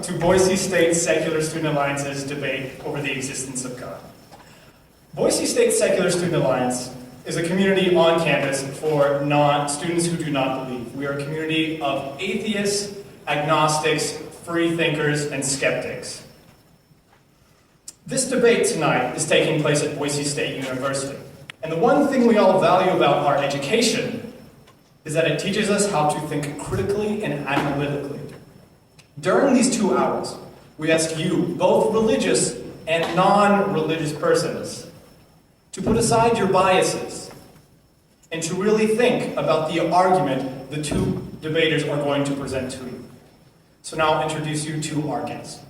to Boise State Secular Student Alliance's debate over the existence of God. Boise State Secular Student Alliance is a community on campus for students who do not believe. We are a community of atheists, agnostics, free thinkers, and skeptics. This debate tonight is taking place at Boise State University. And the one thing we all value about our education is that it teaches us how to think critically and analytically. During these 2 hours, we ask you, both religious and non-religious persons, to put aside your biases and to really think about the argument the two debaters are going to present to you. So now I'll introduce you to our guests.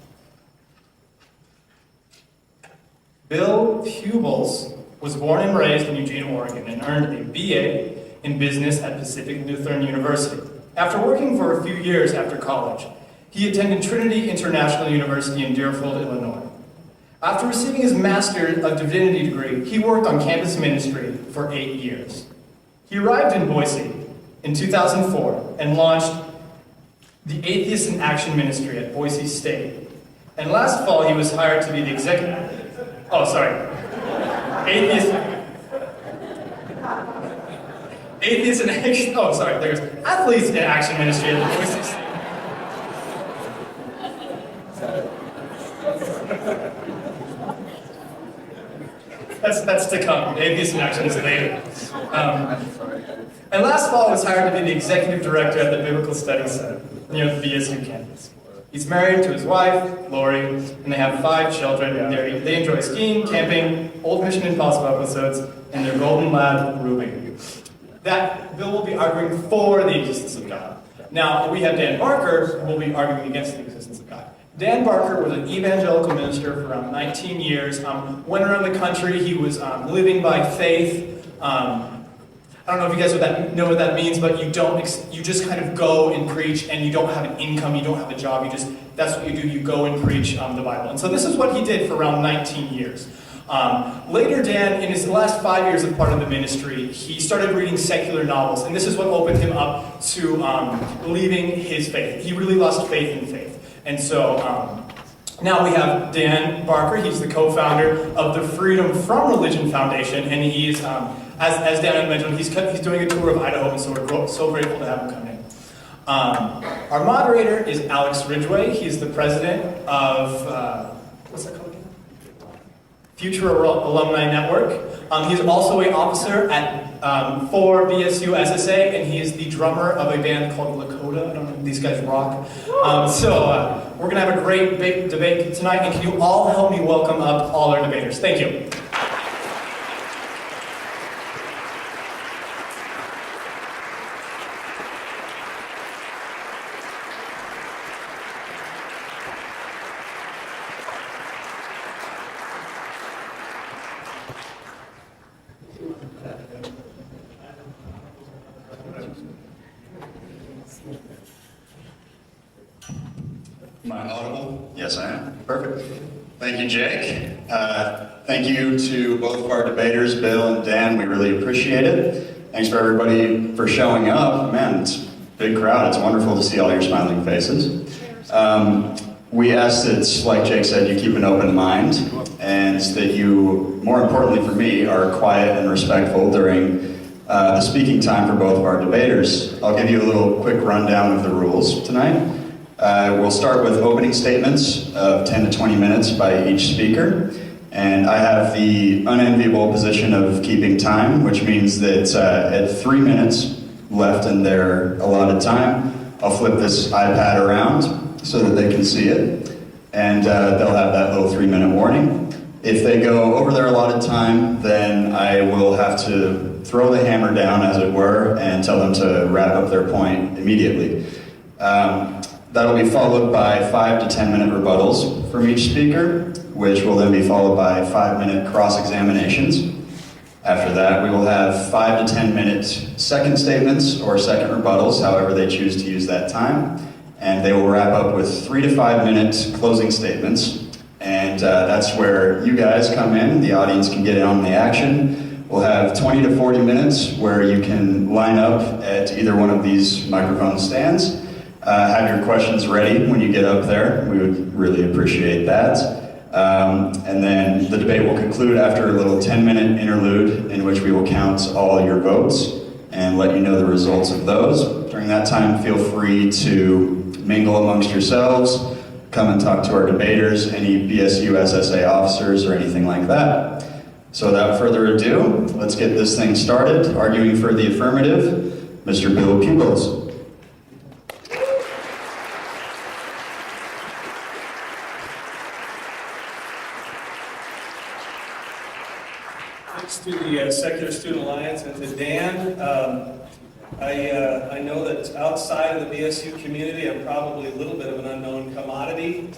Bill Pubols was born and raised in Eugene, Oregon, and earned a BA in business at Pacific Lutheran University. After working for a few years after college, he attended Trinity International University in Deerfield, Illinois. After receiving his Master of Divinity degree, he worked on campus ministry for 8 years. He arrived in Boise in 2004 and launched the Atheist in Action Ministry at Boise State. And last fall, he was hired to be the Atheist in Action, there's Athletes in Action Ministry at Boise State. That's to come. Atheist in Action is later. And last fall, he was hired to be the executive director at the Biblical Studies Center near the BSU campus. He's married to his wife, Lori, and they have 5 children. They enjoy skiing, camping, old Mission Impossible episodes, and their golden lab, Ruby. That Bill will be arguing for the existence of God. Now, we have Dan Barker, who will be arguing against the existence of God. Dan Barker was an evangelical minister for around 19 years, went around the country. He was living by faith. I don't know if you guys know what that means, but you just kind of go and preach, and you don't have an income, you don't have a job, that's what you do, you go and preach the Bible. And so this is what he did for around 19 years. Later, Dan, in his last 5 years of part of the ministry, he started reading secular novels, and this is what opened him up to leaving his faith. He really lost faith in faith. And so now we have Dan Barker. He's the co-founder of the Freedom from Religion Foundation, and he's, as Dan had mentioned, he's doing a tour of Idaho, and so we're so grateful to have him come in. Our moderator is Alex Ridgway. He's the president of, what's that called again? Future Alumni Network. He's also an officer for BSU SSA, and he is the drummer of a band called Lakota. I don't know, these guys rock. We're going to have a great big debate tonight, and can you all help me welcome up all our debaters? Thank you. Am I audible? Yes, I am. Perfect. Thank you, Jake. Thank you to both of our debaters, Bill and Dan. We really appreciate it. Thanks for everybody for showing up. Man, it's a big crowd. It's wonderful to see all your smiling faces. We ask that, like Jake said, you keep an open mind, and that you, more importantly for me, are quiet and respectful during the speaking time for both of our debaters. I'll give you a little quick rundown of the rules tonight. We'll start with opening statements of 10 to 20 minutes by each speaker. And I have the unenviable position of keeping time, which means that at 3 minutes left in their allotted time, I'll flip this iPad around so that they can see it. And they'll have that little 3-minute warning. If they go over their allotted time, then I will have to throw the hammer down, as it were, and tell them to wrap up their point immediately. That'll be followed by 5 to 10 minute rebuttals from each speaker, which will then be followed by 5-minute cross-examinations. After that, we will have 5 to 10 minute second statements or second rebuttals, however they choose to use that time. And they will wrap up with 3 to 5 minute closing statements. And that's where you guys come in, the audience can get in on the action. We'll have 20 to 40 minutes where you can line up at either one of these microphone stands. Have your questions ready when you get up there. We would really appreciate that. And then the debate will conclude after a little 10-minute interlude in which we will count all your votes and let you know the results of those. During that time, feel free to mingle amongst yourselves, come and talk to our debaters, any BSU SSA officers or anything like that. So without further ado, let's get this thing started. Arguing for the affirmative, Mr. Bill Pubols. Thanks to the Secular Student Alliance and to Dan. I know that outside of the BSU community, I'm probably a little bit of an unknown commodity.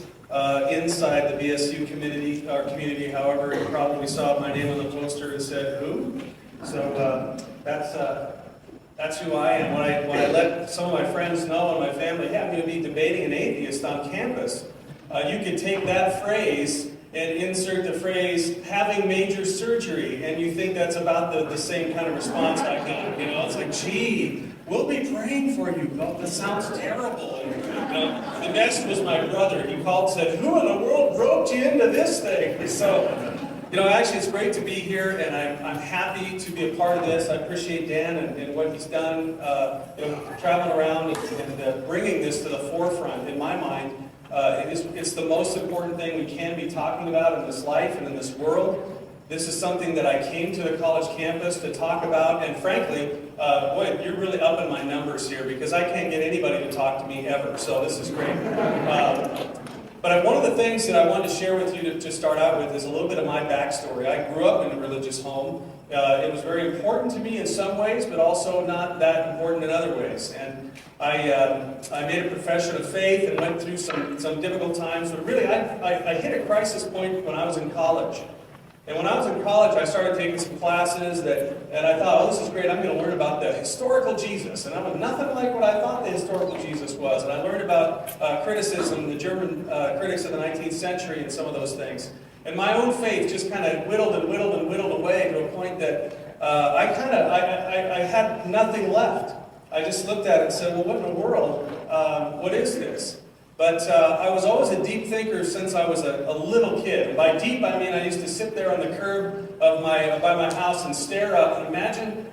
Inside the BSU community, however, you probably saw my name on the poster and said, "Who?" So that's who I am. When I let some of my friends know and my family, "Hey, I'm going to be debating an atheist on campus," you could take that phrase and insert the phrase "having major surgery," and you think that's about the same kind of response I got. You know, it's like, "Gee, we'll be praying for you." Oh, that sounds terrible. And, the next was my brother. He called and said, "Who in the world roped you into this thing?" So, actually, it's great to be here, and I'm happy to be a part of this. I appreciate Dan and what he's done, traveling around and bringing this to the forefront. In my mind, it's the most important thing we can be talking about in this life and in this world. This is something that I came to the college campus to talk about, and frankly, boy, you're really upping my numbers here because I can't get anybody to talk to me ever, so this is great. But one of the things that I wanted to share with you to start out with is a little bit of my backstory. I grew up in a religious home. It was very important to me in some ways, but also not that important in other ways. And I made a profession of faith and went through some difficult times, but really I hit a crisis point when I was in college. And when I was in college, I started taking some classes and I thought, oh, this is great, I'm going to learn about the historical Jesus. And I'm nothing like what I thought the historical Jesus was. And I learned about criticism, the German critics of the 19th century and some of those things. And my own faith just kind of whittled away to a point that I had nothing left. I just looked at it and said, well, what in the world? What is this? But I was always a deep thinker since I was a little kid. And by deep, I mean I used to sit there on the curb of by my house and stare up and imagine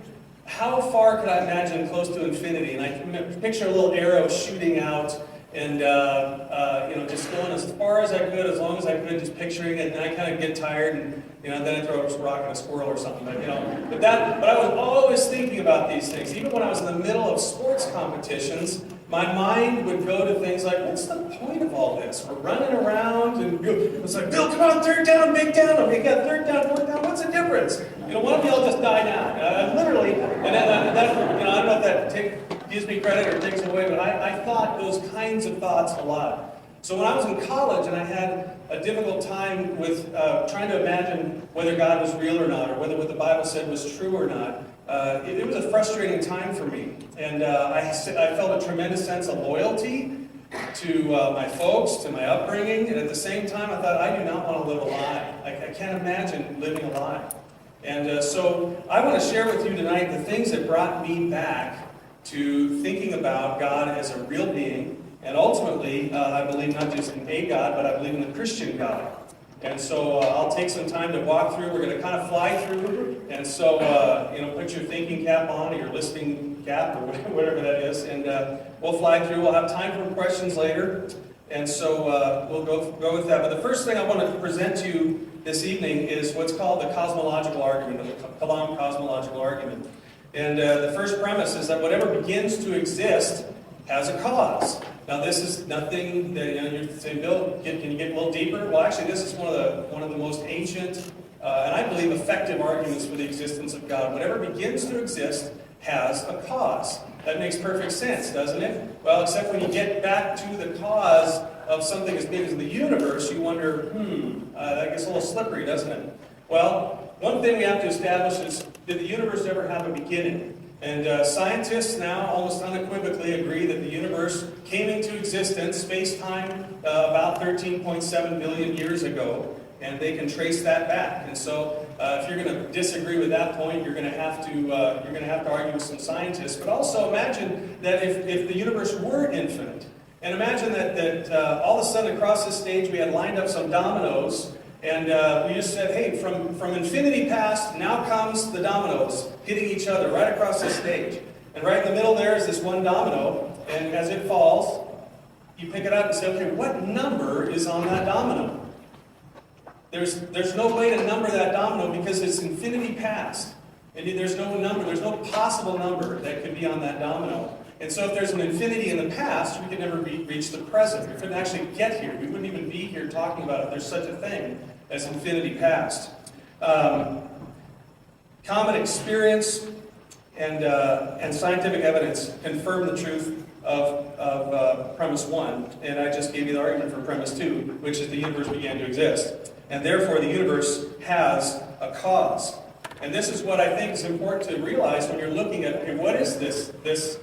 how far could I imagine close to infinity. And I can picture a little arrow shooting out and just going as far as I could, as long as I could, just picturing it. And I kind of get tired and then I throw a rock at a squirrel or something. But I was always thinking about these things. Even when I was in the middle of sports competitions, my mind would go to things like, what's the point of all this? We're running around and it's like, Bill, come on, third down, big down. Okay, got third down, fourth down. What's the difference? One of you will just die now. Literally, and I don't know if that gives me credit or takes away, but I thought those kinds of thoughts a lot. So when I was in college and I had a difficult time with trying to imagine whether God was real or not, or whether what the Bible said was true or not, it was a frustrating time for me. And I felt a tremendous sense of loyalty to my folks, to my upbringing, and at the same time I thought, I do not want to live a lie. I can't imagine living a lie. And so I want to share with you tonight the things that brought me back to thinking about God as a real being, and ultimately, I believe not just in a God, but I believe in the Christian God. And so I'll take some time to walk through. We're going to kind of fly through. And so, put your thinking cap on, or your listening cap, or whatever that is. And we'll fly through. We'll have time for questions later. And so we'll go with that. But the first thing I want to present to you this evening is what's called the cosmological argument, or the Kalam cosmological argument. And the first premise is that whatever begins to exist has a cause. Now, this is nothing that you're saying, Bill, can you get a little deeper? Well, actually, this is one of the most ancient and I believe effective arguments for the existence of God. Whatever begins to exist has a cause. That makes perfect sense, doesn't it? Well, except when you get back to the cause of something as big as the universe, you wonder, that gets a little slippery, doesn't it? Well, one thing we have to establish is, did the universe ever have a beginning? And scientists now almost unequivocally agree that the universe came into existence, space-time, about 13.7 billion years ago. and they can trace that back. And so, if you're going to disagree with that point, you're going to have to argue with some scientists. But also imagine that if the universe were infinite, and imagine that all of a sudden across this stage we had lined up some dominoes, and we just said, hey, from infinity past, now comes the dominoes hitting each other right across the stage. And right in the middle there is this one domino, and as it falls, you pick it up and say, okay, what number is on that domino? There's no way to number that domino because it's infinity past. And there's no number, there's no possible number that could be on that domino. And so if there's an infinity in the past, we could never reach the present. We couldn't actually get here. We wouldn't even be here talking about it. There's such a thing as infinity past. Common experience and scientific evidence confirm the truth of premise 1, and I just gave you the argument for premise 2, which is the universe began to exist. And therefore the universe has a cause. And this is what I think is important to realize when you're looking at, okay, what is this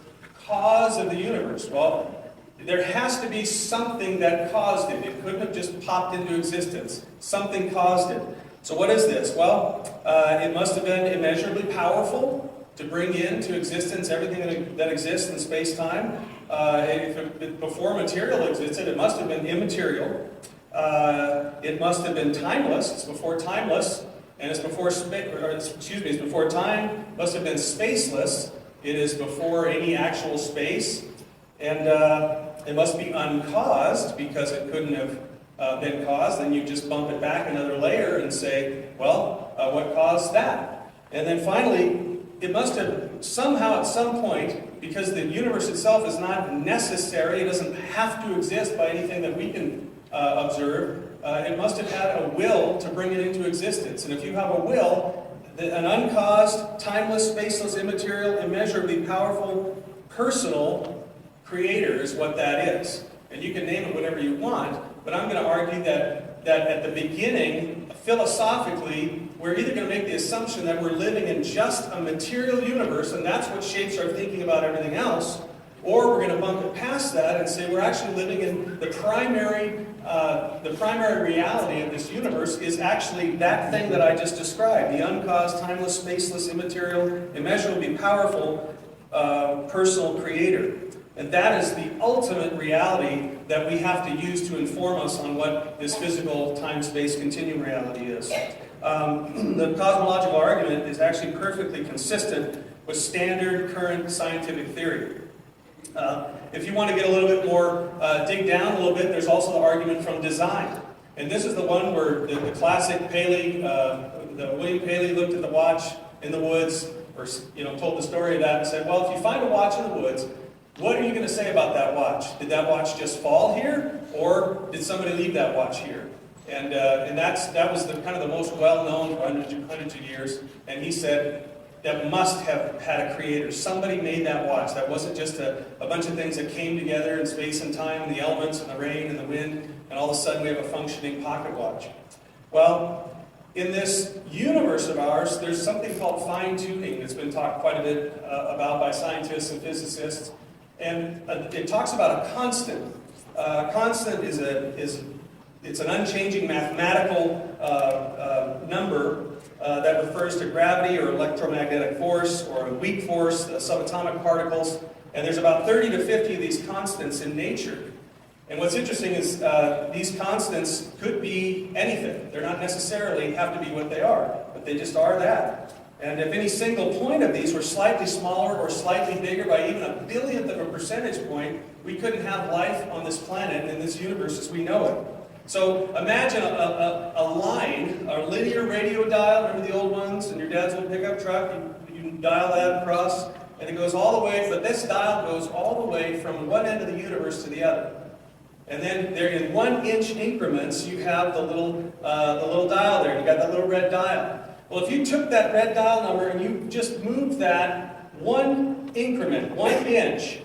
cause of the universe? Well, there has to be something that caused it. It couldn't have just popped into existence. Something caused it. So what is this? Well, it must have been immeasurably powerful to bring into existence everything that exists in space-time. Before material existed, it must have been immaterial. It must have been timeless. It's before timeless, and it's before it's before time. Must have been spaceless. It is before any actual space, and it must be uncaused because it couldn't have been caused. Then you just bump it back another layer and say, well, what caused that? And then finally, it must have somehow at some point, because the universe itself is not necessary, it doesn't have to exist by anything that we can observe, it must have had a will to bring it into existence. And if you have a will, an uncaused, timeless, spaceless, immaterial, immeasurably powerful, personal creator is what that is. And you can name it whatever you want, but I'm going to argue that at the beginning, philosophically, we're either going to make the assumption that we're living in just a material universe, and that's what shapes our thinking about everything else, or we're going to bump it past that and say we're actually living in the primary reality of this universe is actually that thing that I just described, the uncaused, timeless, spaceless, immaterial, immeasurably powerful personal creator. And that is the ultimate reality that we have to use to inform us on what this physical time-space continuum reality is. The cosmological argument is actually perfectly consistent with standard current scientific theory. If you want to get a little bit more, dig down a little bit, there's also the argument from design. And this is the one where the classic Paley, William Paley looked at the watch in the woods, or told the story of that and said, well, if you find a watch in the woods, what are you going to say about that watch? Did that watch just fall here, or did somebody leave that watch here? And that was kind of the most well-known for hundreds of years. And he said, that must have had a creator. Somebody made that watch. That wasn't just a bunch of things that came together in space and time, and the elements, and the rain, and the wind, and all of a sudden we have a functioning pocket watch. Well, in this universe of ours, there's something called fine-tuning that's been talked quite a bit about by scientists and physicists. And it talks about a constant. Constant is an unchanging mathematical number that refers to gravity or electromagnetic force or a weak force, subatomic particles. And there's about 30 to 50 of these constants in nature. And what's interesting is these constants could be anything. They're not necessarily have to be what they are, but they just are that. And if any single point of these were slightly smaller or slightly bigger by even a billionth of a percentage point, we couldn't have life on this planet and in this universe as we know it. So imagine a line, a linear radio dial, remember the old ones, and your dad's old pickup truck, you dial that across, and it goes all the way, but this dial goes all the way from one end of the universe to the other. And then there in 1-inch increments, you have the little dial there, you got that little red dial. Well, if you took that red dial number and you just moved that one increment, 1 inch,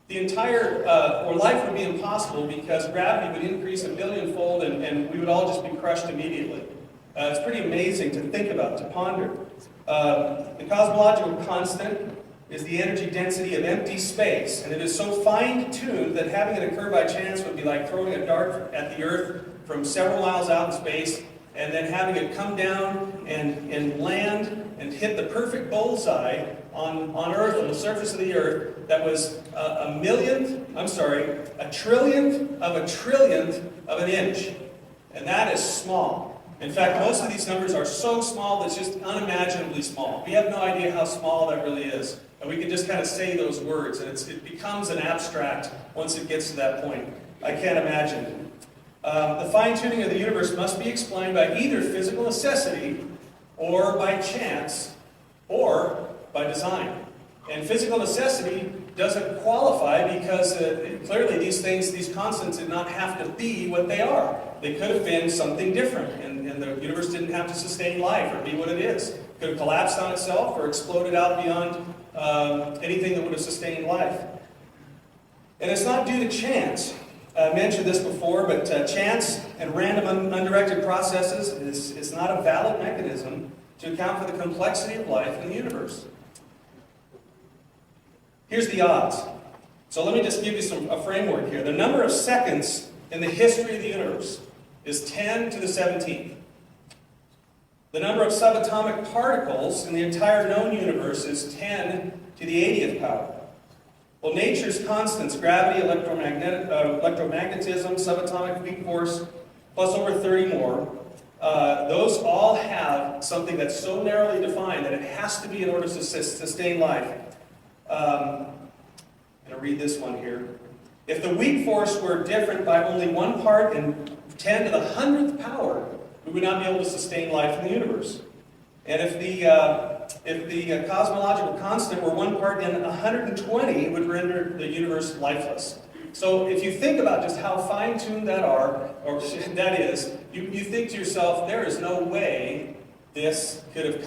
the entire, or life would be impossible because gravity would increase a billionfold and we would all just be crushed immediately. It's pretty amazing to think about, to ponder. The cosmological constant is the energy density of empty space, and it is so fine-tuned that having it occur by chance would be like throwing a dart at the Earth from several miles out in space, and then having it come down and land and hit the perfect bullseye on Earth, on the surface of the Earth, that was a trillionth of an inch. And that is small. In fact, most of these numbers are so small that it's just unimaginably small. We have no idea how small that really is. And we can just kind of say those words, and it becomes an abstract once it gets to that point. I can't imagine it. The fine-tuning of the universe must be explained by either physical necessity, or by chance, or by design. And physical necessity doesn't qualify because clearly these constants did not have to be what they are. They could have been something different, and the universe didn't have to sustain life or be what it is. It could have collapsed on itself or exploded out beyond anything that would have sustained life. And it's not due to chance. I mentioned this before, but chance and random undirected processes is not a valid mechanism to account for the complexity of life in the universe. Here's the odds. So let me just give you a framework here. The number of seconds in the history of the universe is 10 to the 17th. The number of subatomic particles in the entire known universe is 10 to the 80th power. Well, nature's constants, gravity, electromagnetism, subatomic weak force, plus over 30 more, those all have something that's so narrowly defined that it has to be in order to sustain life. I'm going to read this one here. If the weak force were different by only 1 part in 10 to the 100th power, we would not be able to sustain life in the universe. And if the cosmological constant were 1 part in 120, it would render the universe lifeless. So if you think about just how fine-tuned that is, you think to yourself, there is no way this could have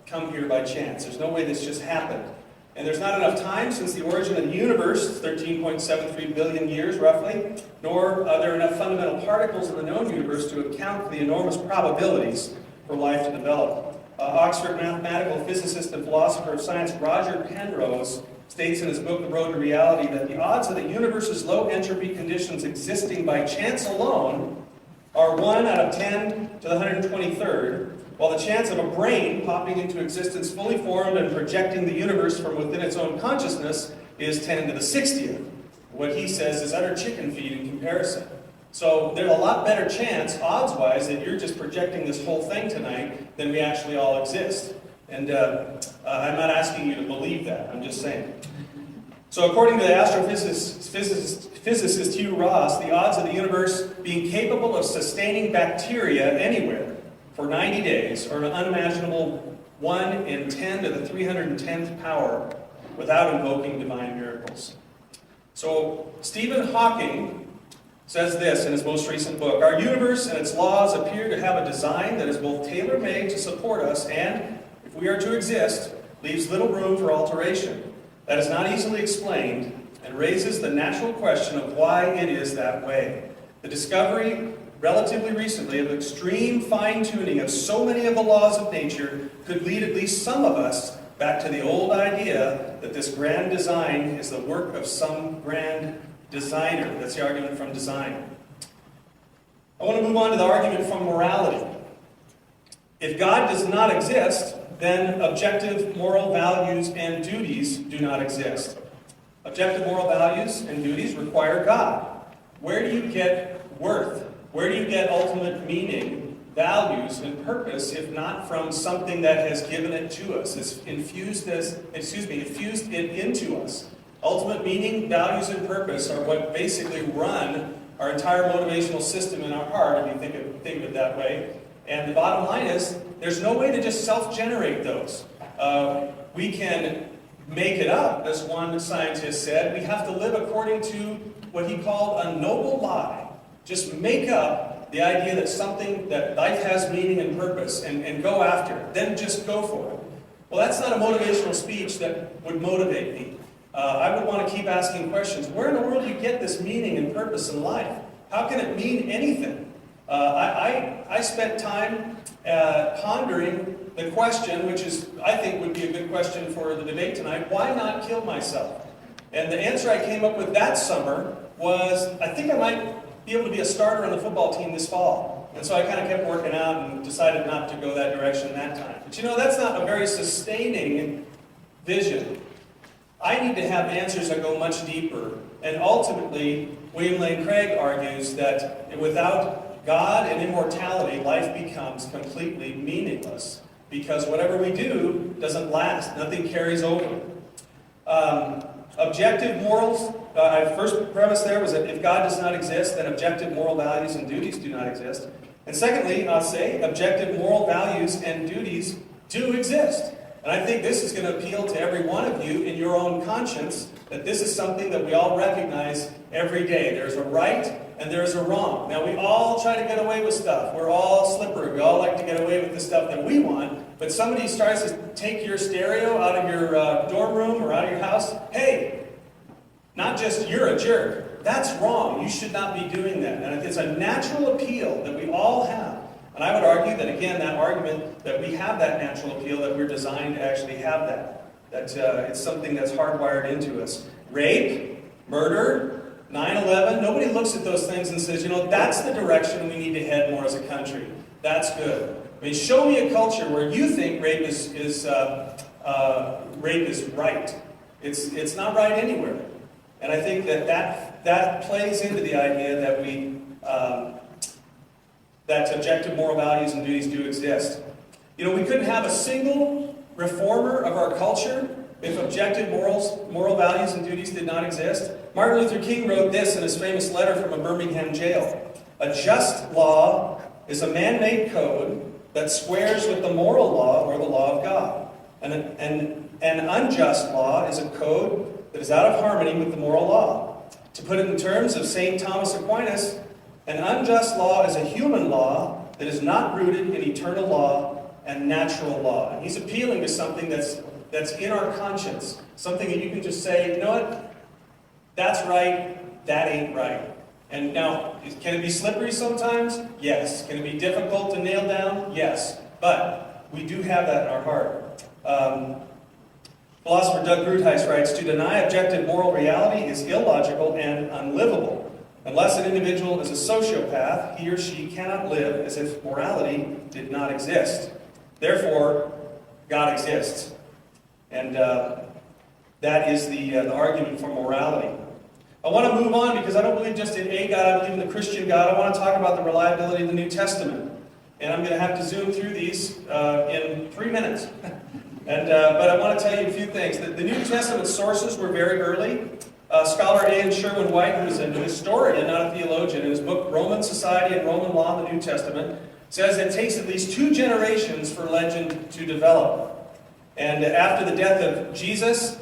come here by chance. There's no way this just happened. And there's not enough time since the origin of the universe, 13.73 billion years roughly, nor are there enough fundamental particles in the known universe to account for the enormous probabilities for life to develop. Oxford mathematical physicist and philosopher of science Roger Penrose states in his book, The Road to Reality, that the odds of the universe's low entropy conditions existing by chance alone are 1 out of 10 to the 123rd, while the chance of a brain popping into existence fully formed and projecting the universe from within its own consciousness is 10 to the 60th. What he says is utter chicken feed in comparison. So there's a lot better chance, odds-wise, that you're just projecting this whole thing tonight than we actually all exist. And I'm not asking you to believe that, I'm just saying. So according to the astrophysicist Hugh Ross, the odds of the universe being capable of sustaining bacteria anywhere for 90 days are an unimaginable 1 in 10 to the 310th power without invoking divine miracles. So Stephen Hawking says this in his most recent book: our universe and its laws appear to have a design that is both tailor-made to support us and, if we are to exist, leaves little room for alteration. That is not easily explained and raises the natural question of why it is that way. The discovery relatively recently of extreme fine-tuning of so many of the laws of nature could lead at least some of us back to the old idea that this grand design is the work of some grand designer. That's the argument from design. I want to move on to the argument from morality. If God does not exist, then objective moral values and duties do not exist. Objective moral values and duties require God. Where do you get worth? Where do you get ultimate meaning, values, and purpose if not from something that has given it to us, has infused it into us? Ultimate meaning, values, and purpose are what basically run our entire motivational system in our heart, if you think of it that way. And the bottom line is, there's no way to just self-generate those. We can make it up, as one scientist said. We have to live according to what he called a noble lie. Just make up the idea that life has meaning and purpose and go after it. Then just go for it. Well, that's not a motivational speech that would motivate me. I would want to keep asking questions. Where in the world do you get this meaning and purpose in life? How can it mean anything? I spent time pondering the question, which is, I think would be a good question for the debate tonight, why not kill myself? And the answer I came up with that summer was, I think I might be able to be a starter on the football team this fall. And so I kind of kept working out and decided not to go that direction that time. But you know, that's not a very sustaining vision. I need to have answers that go much deeper. And ultimately, William Lane Craig argues that without God and immortality, life becomes completely meaningless. Because whatever we do doesn't last. Nothing carries over. Objective morals, first premise there was that if God does not exist, then objective moral values and duties do not exist. And secondly, I'll say, objective moral values and duties do exist. And I think this is going to appeal to every one of you in your own conscience, that this is something that we all recognize every day. There's a right and there's a wrong. Now, we all try to get away with stuff. We're all slippery. We all like to get away with the stuff that we want. But somebody starts to take your stereo out of your dorm room or out of your house. Hey, not just you're a jerk. That's wrong. You should not be doing that. And it's a natural appeal that we all have. And I would argue that, again, that argument that we have that natural appeal, that we're designed to actually have that. That it's something that's hardwired into us. Rape, murder, 9/11, nobody looks at those things and says, you know, that's the direction we need to head more as a country. That's good. I mean, show me a culture where you think rape is right. It's not right anywhere. And I think that plays into the idea that that objective moral values and duties do exist. You know, we couldn't have a single reformer of our culture if objective moral values and duties did not exist. Martin Luther King wrote this in his famous letter from a Birmingham jail. A just law is a man-made code that squares with the moral law or the law of God. And an unjust law is a code that is out of harmony with the moral law. To put it in terms of St. Thomas Aquinas, an unjust law is a human law that is not rooted in eternal law and natural law. And he's appealing to something that's in our conscience, something that you can just say, you know what, that's right, that ain't right. And now, can it be slippery sometimes? Yes. Can it be difficult to nail down? Yes. But we do have that in our heart. Philosopher Doug Groothuis writes, to deny objective moral reality is illogical and unlivable. Unless an individual is a sociopath, he or she cannot live as if morality did not exist. Therefore, God exists. And that is the argument for morality. I want to move on because I don't believe just in a God, I believe in the Christian God. I want to talk about the reliability of the New Testament. And I'm going to have to zoom through these in 3 minutes. But I want to tell you a few things. The New Testament sources were very early. Scholar A.N. Sherwin White, who is a historian, not a theologian, in his book Roman Society and Roman Law in the New Testament, says it takes at least 2 generations for legend to develop. And after the death of Jesus,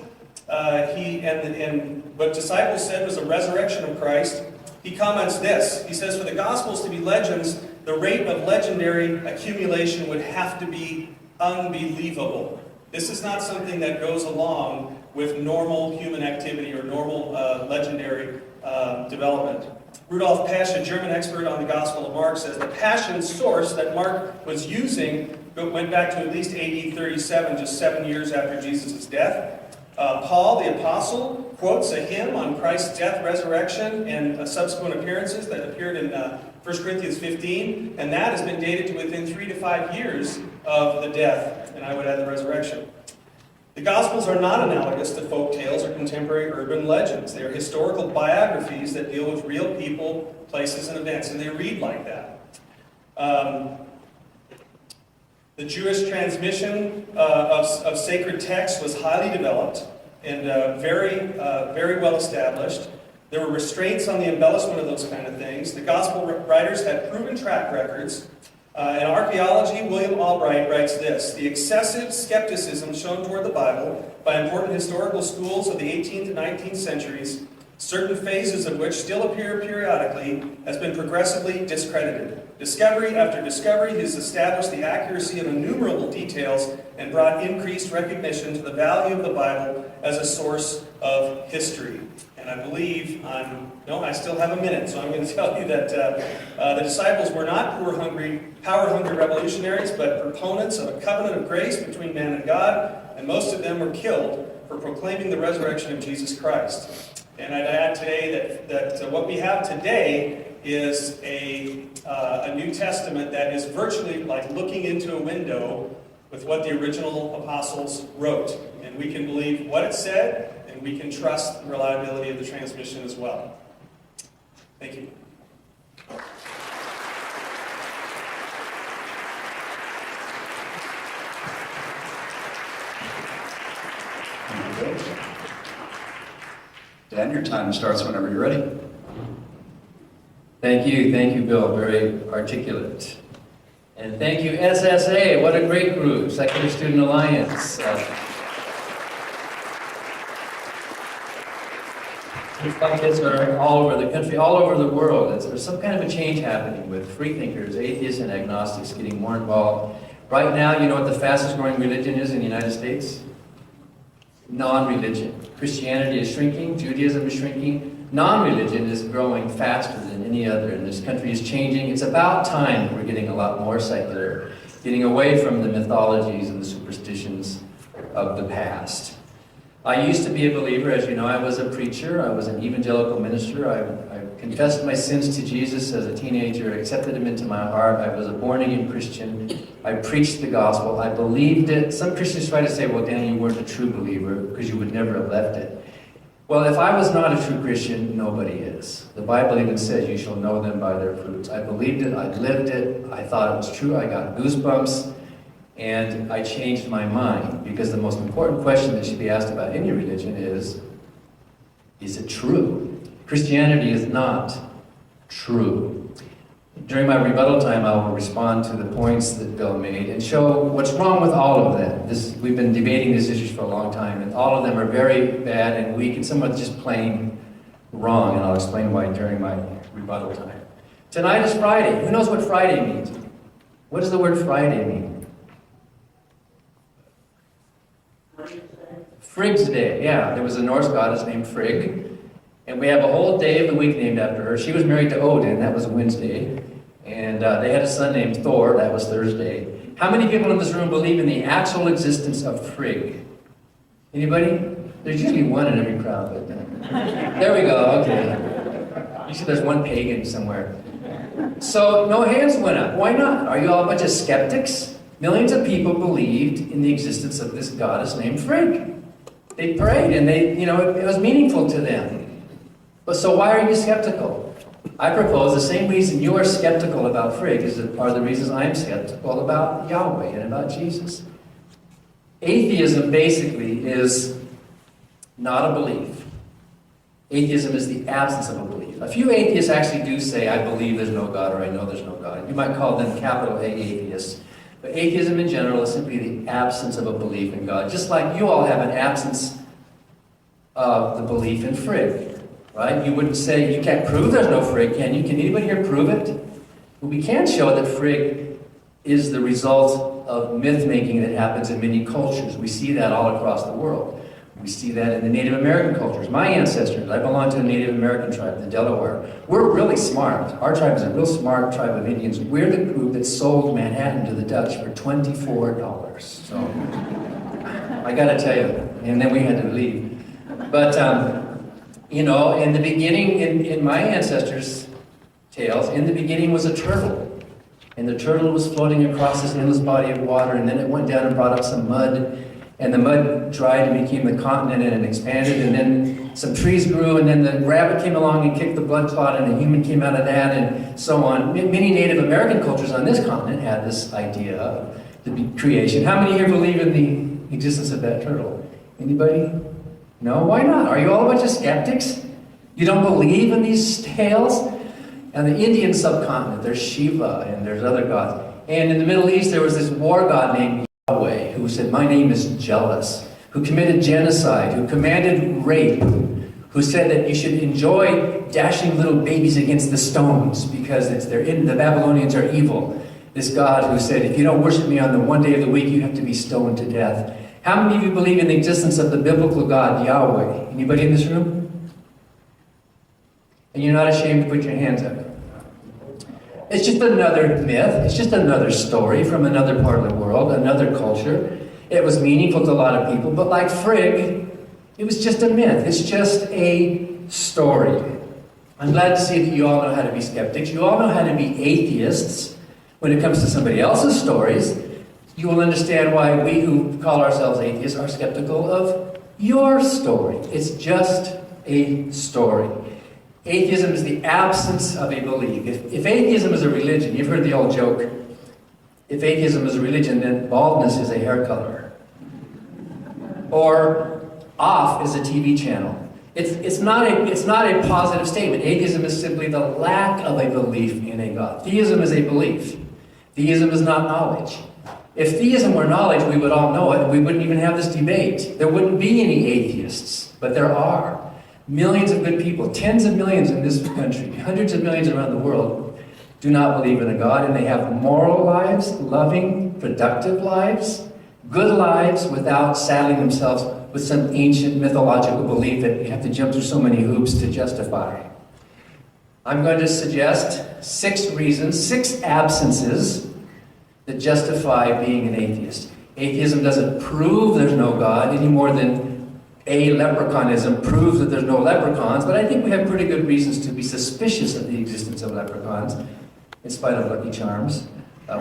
what disciples said was a resurrection of Christ, he comments this. He says, for the Gospels to be legends, the rate of legendary accumulation would have to be unbelievable. This is not something that goes along with normal human activity or normal legendary development. Rudolf Pesch, a German expert on the Gospel of Mark, says the Passion source that Mark was using went back to at least AD 37, just 7 years after Jesus' death. Paul, the apostle, quotes a hymn on Christ's death, resurrection, and subsequent appearances that appeared in 1 Corinthians 15, and that has been dated to within 3 to 5 years of the death, and I would add the resurrection. The Gospels are not analogous to folk tales or contemporary urban legends. They are historical biographies that deal with real people, places, and events, and they read like that. The Jewish transmission of sacred texts was highly developed and very well established. There were restraints on the embellishment of those kind of things. The Gospel writers had proven track records. In archaeology, William Albright writes this: the excessive skepticism shown toward the Bible by important historical schools of the 18th and 19th centuries, certain phases of which still appear periodically, has been progressively discredited. Discovery after discovery has established the accuracy of innumerable details and brought increased recognition to the value of the Bible as a source of history. And I believe I'm No, I still have a minute, so I'm going to tell you that the disciples were not power-hungry revolutionaries, but proponents of a covenant of grace between man and God, and most of them were killed for proclaiming the resurrection of Jesus Christ. And I'd add today that what we have today is a New Testament that is virtually like looking into a window with what the original apostles wrote. And we can believe what it said, and we can trust the reliability of the transmission as well. Thank you. Dan, your time starts whenever you're ready. Thank you, Bill. Very articulate. And thank you, SSA. What a great group, Secular Student Alliance. Like this are all over the country, all over the world. There's some kind of a change happening with free thinkers, atheists, and agnostics getting more involved. Right now, you know what the fastest growing religion is in the United States? Non-religion. Christianity is shrinking, Judaism is shrinking. Non-religion is growing faster than any other, and this country is changing. It's about time that we're getting a lot more secular, getting away from the mythologies and the superstitions of the past. I used to be a believer, as you know. I was a preacher, I was an evangelical minister. I confessed my sins to Jesus as a teenager, accepted him into my heart. I was a born-again Christian. I preached the gospel. I believed it. Some Christians try to say, well, Dan, you weren't a true believer because you would never have left it. Well, if I was not a true Christian, nobody is. The Bible even says you shall know them by their fruits. I believed it, I lived it, I thought it was true, I got goosebumps, and I changed my mind, because the most important question that should be asked about any religion is it true? Christianity is not true. During my rebuttal time, I will respond to the points that Bill made and show what's wrong with all of them. We've been debating these issues for a long time, and all of them are very bad and weak, and some are just plain wrong, and I'll explain why during my rebuttal time. Tonight is Friday. Who knows what Friday means? What does the word Friday mean? Frigg's Day. Yeah, there was a Norse goddess named Frigg, and we have a whole day of the week named after her. She was married to Odin. That was Wednesday. And they had a son named Thor. That was Thursday. How many people in this room believe in the actual existence of Frigg? Anybody? There's usually one in every crowd. But there we go. Okay. Usually there's one pagan somewhere. So no hands went up. Why not? Are you all a bunch of skeptics? Millions of people believed in the existence of this goddess named Frigg. They prayed, and it was meaningful to them. But so why are you skeptical? I propose the same reason you are skeptical about Frigg are the reasons I am skeptical about Yahweh and about Jesus. Atheism basically is not a belief. Atheism is the absence of a belief. A few atheists actually do say, I believe there's no God, or I know there's no God. You might call them capital A atheists. But atheism in general is simply the absence of a belief in God. Just like you all have an absence of the belief in Frigg. Right? You wouldn't say, you can't prove there's no Frigg, can you? Can anybody here prove it? Well, we can show that Frigg is the result of myth-making that happens in many cultures. We see that all across the world. We see that in the Native American cultures. My ancestors, I belong to a Native American tribe, the Delaware. We're really smart. Our tribe is a real smart tribe of Indians. We're the group that sold Manhattan to the Dutch for $24. So, I gotta tell you, and then we had to leave. But, in the beginning, in my ancestors' tales, in the beginning was a turtle. And the turtle was floating across this endless body of water, and then it went down and brought up some mud, and the mud dried and became the continent, and it expanded, and then some trees grew, and then the rabbit came along and kicked the blood clot, and a human came out of that, and so on. Many Native American cultures on this continent had this idea of the creation. How many here believe in the existence of that turtle? Anybody? No? Why not? Are you all a bunch of skeptics? You don't believe in these tales? And the Indian subcontinent, there's Shiva and there's other gods. And in the Middle East, there was this war god named Yahweh who said, my name is jealous, who committed genocide, who commanded rape, who said that you should enjoy dashing little babies against the stones because the Babylonians are evil. This God who said, if you don't worship me on the one day of the week, you have to be stoned to death. How many of you believe in the existence of the biblical God, Yahweh? Anybody in this room? and you're not ashamed to put your hands up. It's just another myth. It's just another story from another part of the world, another culture. It was meaningful to a lot of people, but like Frigg, it was just a myth. It's just a story. I'm glad to see that you all know how to be skeptics. You all know how to be atheists when it comes to somebody else's stories. You will understand why we who call ourselves atheists are skeptical of your story. It's just a story. Atheism is the absence of a belief. If atheism is a religion, you've heard the old joke, if atheism is a religion, then baldness is a hair color. Or off is a TV channel. It's not a positive statement. Atheism is simply the lack of a belief in a God. Theism is a belief. Theism is not knowledge. If theism were knowledge, we would all know it, and we wouldn't even have this debate. There wouldn't be any atheists, but there are. Millions of good people, tens of millions in this country, hundreds of millions around the world, do not believe in a God, and they have moral lives, loving, productive lives, good lives without saddling themselves with some ancient mythological belief that you have to jump through so many hoops to justify. I'm going to suggest 6 reasons, 6 absences that justify being an atheist. Atheism doesn't prove there's no God any more than a leprechaunism proves that there's no leprechauns, but I think we have pretty good reasons to be suspicious of the existence of leprechauns, in spite of Lucky Charms.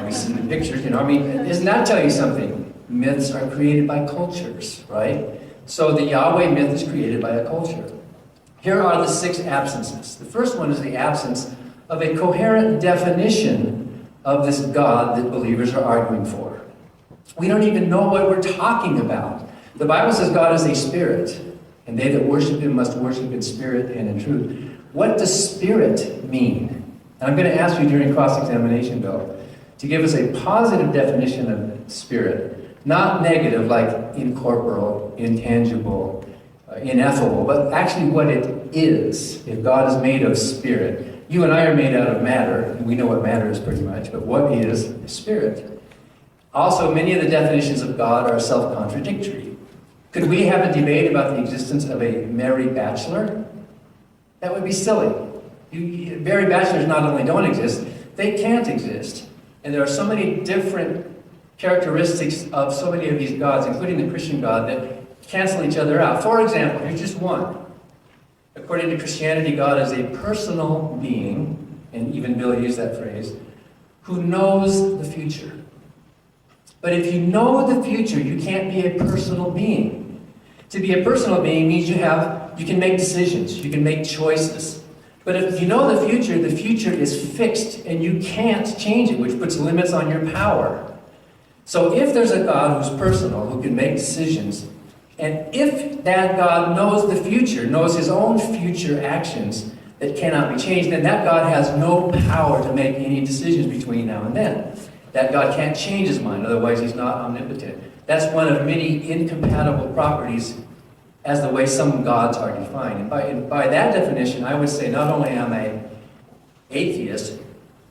We see the pictures, doesn't that tell you something? Myths are created by cultures, right? So the Yahweh myth is created by a culture. Here are the 6 absences. The first one is the absence of a coherent definition of this God that believers are arguing for. We don't even know what we're talking about. The Bible says God is a spirit, and they that worship him must worship in spirit and in truth. What does spirit mean? And I'm going to ask you during cross-examination, Bill, to give us a positive definition of spirit. Not negative, like incorporeal, intangible, ineffable, but actually what it is. If God is made of spirit. You and I are made out of matter, and we know what matter is pretty much, but what is spirit? Also, many of the definitions of God are self-contradictory. Could we have a debate about the existence of a married bachelor? That would be silly. Married bachelors not only don't exist, they can't exist. And there are so many different characteristics of so many of these gods, including the Christian God, that cancel each other out. For example, here's just one. According to Christianity, God is a personal being, and even Bill used that phrase, who knows the future. But if you know the future, you can't be a personal being. To be a personal being means you can make decisions, you can make choices. But if you know the future is fixed and you can't change it, which puts limits on your power. So if there's a God who's personal, who can make decisions, and if that God knows the future, knows his own future actions that cannot be changed, then that God has no power to make any decisions between now and then. That God can't change his mind, otherwise he's not omnipotent. That's one of many incompatible properties as the way some gods are defined. And by that definition, I would say not only am I an atheist,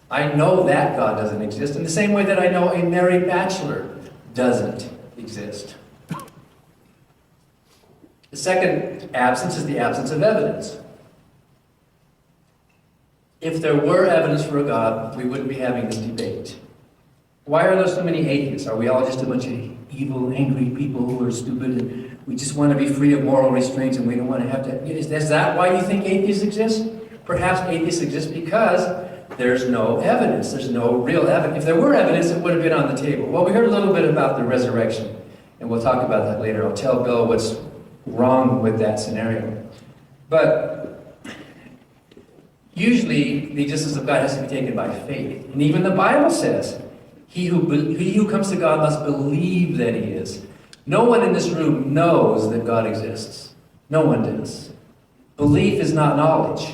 I know that God doesn't exist in the same way that I know a married bachelor doesn't exist. The second absence is the absence of evidence. If there were evidence for a God, we wouldn't be having this debate. Why are there so many atheists? Are we all just a bunch of evil, angry people who are stupid and we just want to be free of moral restraints and we don't want to have to... Is that why you think atheists exist? Perhaps atheists exist because there's no evidence. There's no real evidence. If there were evidence, it would have been on the table. Well, we heard a little bit about the resurrection, and we'll talk about that later. I'll tell Bill what's wrong with that scenario. But usually, the existence of God has to be taken by faith. And even the Bible says, he who comes to God must believe that he is. No one in this room knows that God exists. No one does. Belief is not knowledge.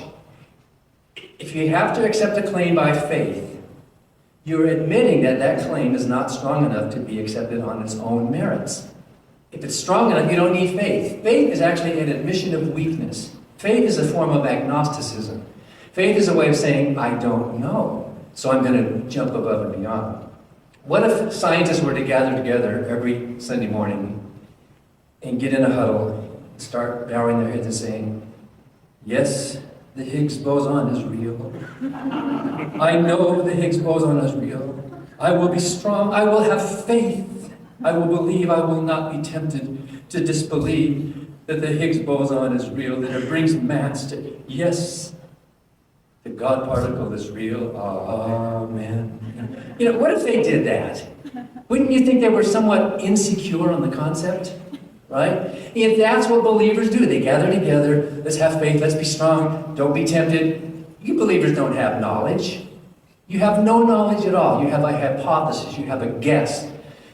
If you have to accept a claim by faith, you're admitting that that claim is not strong enough to be accepted on its own merits. If it's strong enough, you don't need faith. Faith is actually an admission of weakness. Faith is a form of agnosticism. Faith is a way of saying, I don't know, so I'm going to jump above and beyond. What if scientists were to gather together every Sunday morning and get in a huddle and start bowing their heads and saying, yes, the Higgs boson is real. I know the Higgs boson is real. I will be strong. I will have faith. I will believe. I will not be tempted to disbelieve that the Higgs boson is real, that it brings mass to, yes, the God particle is real. Amen. You know, what if they did that? Wouldn't you think they were somewhat insecure on the concept? Right? If that's what believers do, they gather together, let's have faith, let's be strong, don't be tempted. You believers don't have knowledge. You have no knowledge at all. You have a hypothesis, you have a guess.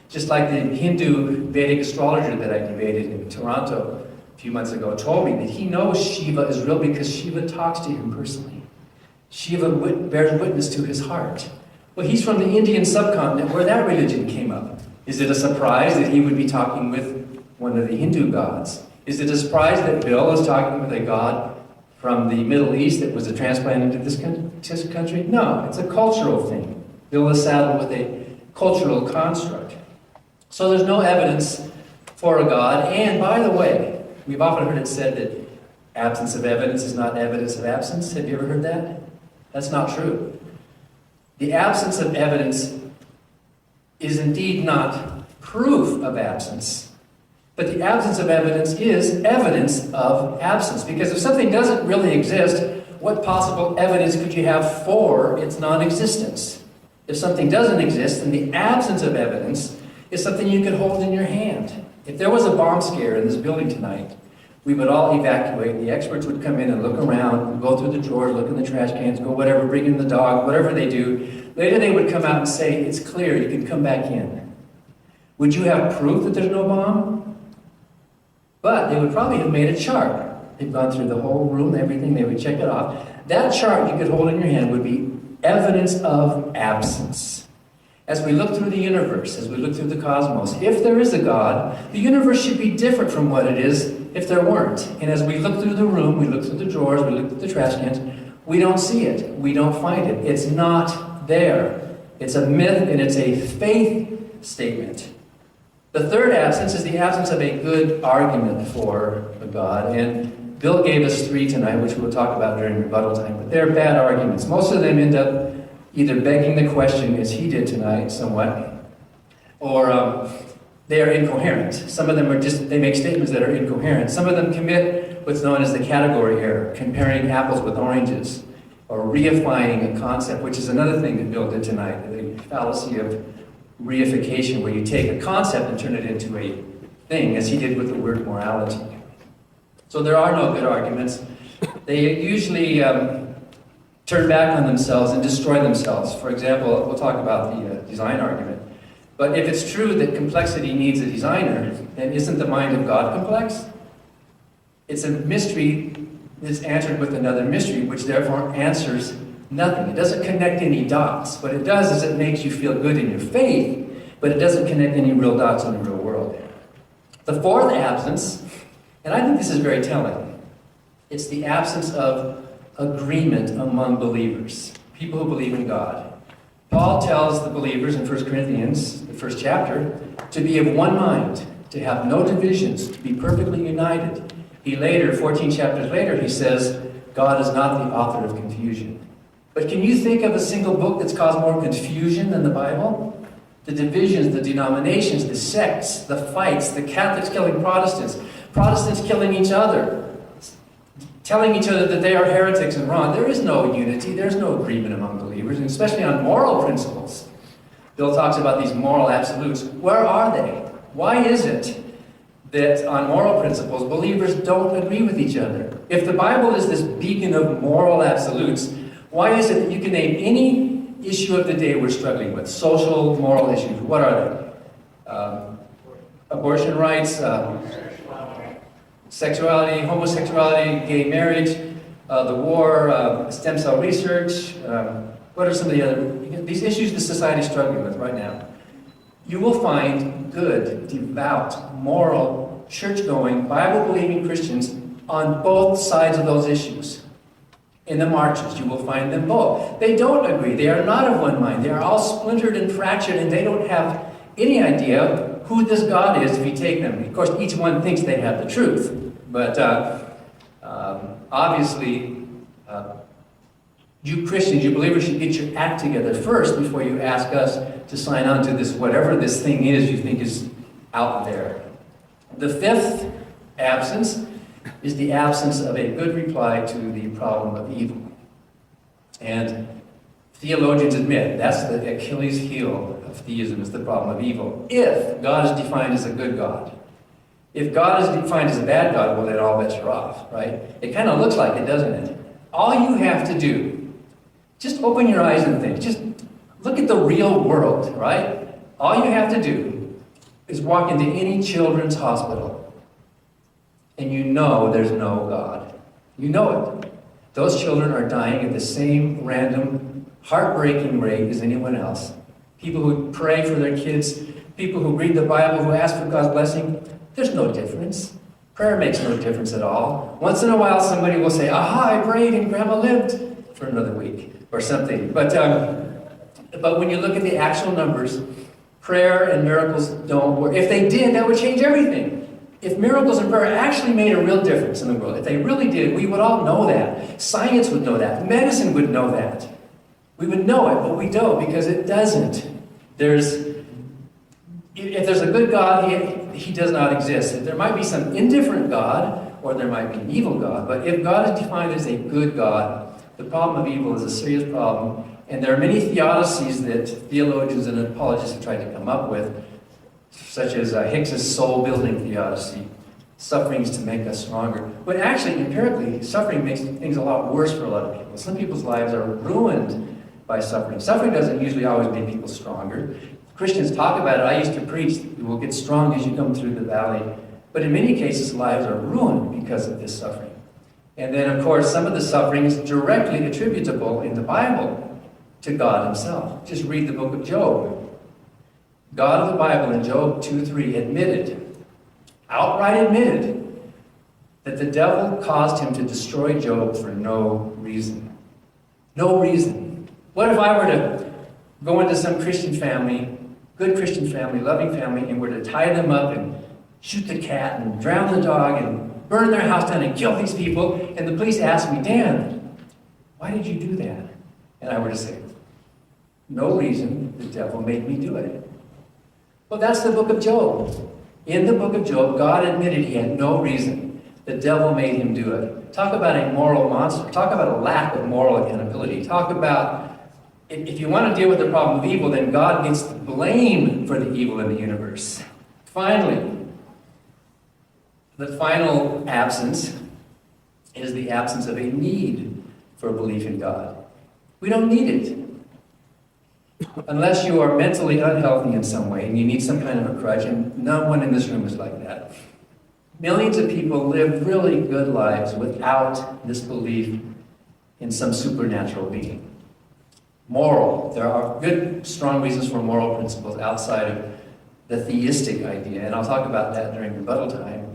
Just like the Hindu Vedic astrologer that I debated in Toronto a few months ago told me that he knows Shiva is real because Shiva talks to him personally. Shiva bears witness to his heart. Well, he's from the Indian subcontinent where that religion came up. Is it a surprise that he would be talking with one of the Hindu gods? Is it a surprise that Bill is talking with a god from the Middle East that was a transplant into this country? No, it's a cultural thing. Bill is saddled with a cultural construct. So there's no evidence for a God. And by the way, we've often heard it said that absence of evidence is not evidence of absence. Have you ever heard that? That's not true. The absence of evidence is indeed not proof of absence, but the absence of evidence is evidence of absence. Because if something doesn't really exist, what possible evidence could you have for its non-existence? If something doesn't exist, then the absence of evidence is something you could hold in your hand. If there was a bomb scare in this building tonight, we would all evacuate. The experts would come in and look around, go through the drawers, look in the trash cans, go whatever, bring in the dog, whatever they do. Later they would come out and say, it's clear, you can come back in. Would you have proof that there's no bomb? But they would probably have made a chart. They've gone through the whole room, everything, they would check it off. That chart you could hold in your hand would be evidence of absence. As we look through the universe, as we look through the cosmos, if there is a God, the universe should be different from what it is if there weren't. And as we look through the room, we look through the drawers, we look through the trash cans, we don't see it. We don't find it. It's not there. It's a myth and it's a faith statement. The third absence is the absence of a good argument for a God. And Bill gave us 3 tonight, which we'll talk about during rebuttal time. But they're bad arguments. Most of them end up either begging the question, as he did tonight somewhat, or they are incoherent. Some of them are just, they make statements that are incoherent. Some of them commit what's known as the category error, comparing apples with oranges, or reifying a concept, which is another thing that Bill did tonight, the fallacy of reification, where you take a concept and turn it into a thing, as he did with the word morality. So there are no good arguments. They usually turn back on themselves and destroy themselves. For example, we'll talk about the design argument. But if it's true that complexity needs a designer, then isn't the mind of God complex? It's a mystery that's answered with another mystery, which therefore answers nothing. It doesn't connect any dots. What it does is it makes you feel good in your faith, but it doesn't connect any real dots in the real world. The fourth absence, and I think this is very telling, it's the absence of agreement among believers, people who believe in God. Paul tells the believers in 1 Corinthians, the first chapter, to be of one mind, to have no divisions, to be perfectly united. He later, 14 chapters later, he says, God is not the author of confusion. But can you think of a single book that's caused more confusion than the Bible? The divisions, the denominations, the sects, the fights, the Catholics killing Protestants, Protestants killing each other, telling each other that they are heretics and wrong. There is no unity, there's no agreement among believers, and especially on moral principles. Bill talks about these moral absolutes. Where are they? Why is it that on moral principles, believers don't agree with each other? If the Bible is this beacon of moral absolutes, why is it that you can name any issue of the day we're struggling with? Social, moral issues. What are they? Abortion rights, sexuality, homosexuality, gay marriage, the war, stem cell research. What are some of the other, these issues the society is struggling with right now? You will find good, devout, moral, church-going, Bible-believing Christians on both sides of those issues. In the marches, you will find them both. They don't agree. They are not of one mind. They are all splintered and fractured, and they don't have any idea who this God is if you take them. Of course, each one thinks they have the truth. But obviously, You Christians, you believers should get your act together first before you ask us to sign on to this, whatever this thing is you think is out there. The fifth absence is the absence of a good reply to the problem of evil. And theologians admit that's the Achilles heel of theism, is the problem of evil. If God is defined as a good God. If God is defined as a bad God, well, then all bets are off, right? It kind of looks like it, doesn't it? All you have to do, just open your eyes and think. Just look at the real world, right? All you have to do is walk into any children's hospital, and you know there's no God. You know it. Those children are dying at the same random, heartbreaking rate as anyone else. People who pray for their kids, people who read the Bible, who ask for God's blessing, there's no difference. Prayer makes no difference at all. Once in a while, somebody will say, aha, I prayed and Grandma lived for another week or something. But when you look at the actual numbers, prayer and miracles don't work. If they did, that would change everything. If miracles and prayer actually made a real difference in the world, if they really did, we would all know that. Science would know that. Medicine would know that. We would know it, but we don't because it doesn't. If there's a good God, he does not exist. There might be some indifferent God, or there might be an evil God, but if God is defined as a good God, the problem of evil is a serious problem, and there are many theodicies that theologians and apologists have tried to come up with, such as Hicks's soul-building theodicy, sufferings to make us stronger. But actually, empirically, suffering makes things a lot worse for a lot of people. Some people's lives are ruined by suffering. Suffering doesn't usually always make people stronger. Christians talk about it. I used to preach, you will get strong as you come through the valley. But in many cases, lives are ruined because of this suffering. And then, of course, some of the suffering is directly attributable in the Bible to God himself. Just read the book of Job. God of the Bible in Job 2:3 outright admitted, that the devil caused him to destroy Job for no reason. No reason. What if I were to go into some Christian family, good Christian family, loving family, and were to tie them up and shoot the cat and drown the dog and burn their house down and kill these people, and the police asked me, Dan, why did you do that? And I were to say, no reason, the devil made me do it. Well, that's the book of Job. In the book of Job, God admitted he had no reason. The devil made him do it. Talk about a moral monster. Talk about a lack of moral accountability. Talk about, if you want to deal with the problem of evil, then God gets the blame for the evil in the universe. Finally, the final absence is the absence of a need for belief in God. We don't need it. Unless you are mentally unhealthy in some way and you need some kind of a crutch, and no one in this room is like that. Millions of people live really good lives without this belief in some supernatural being. Moral. There are good, strong reasons for moral principles outside of the theistic idea, and I'll talk about that during rebuttal time.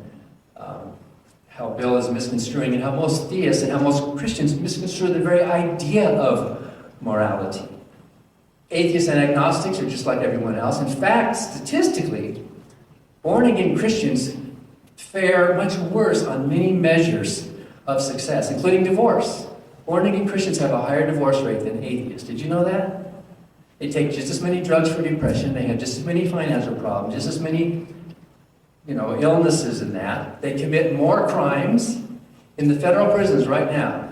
How Bill is misconstruing, and how most theists and how most Christians misconstrue the very idea of morality. Atheists and agnostics are just like everyone else. In fact, statistically, born-again Christians fare much worse on many measures of success, including divorce. Born-again Christians have a higher divorce rate than atheists. Did you know that? They take just as many drugs for depression. They have just as many financial problems, just as many, illnesses in that. They commit more crimes in the federal prisons right now.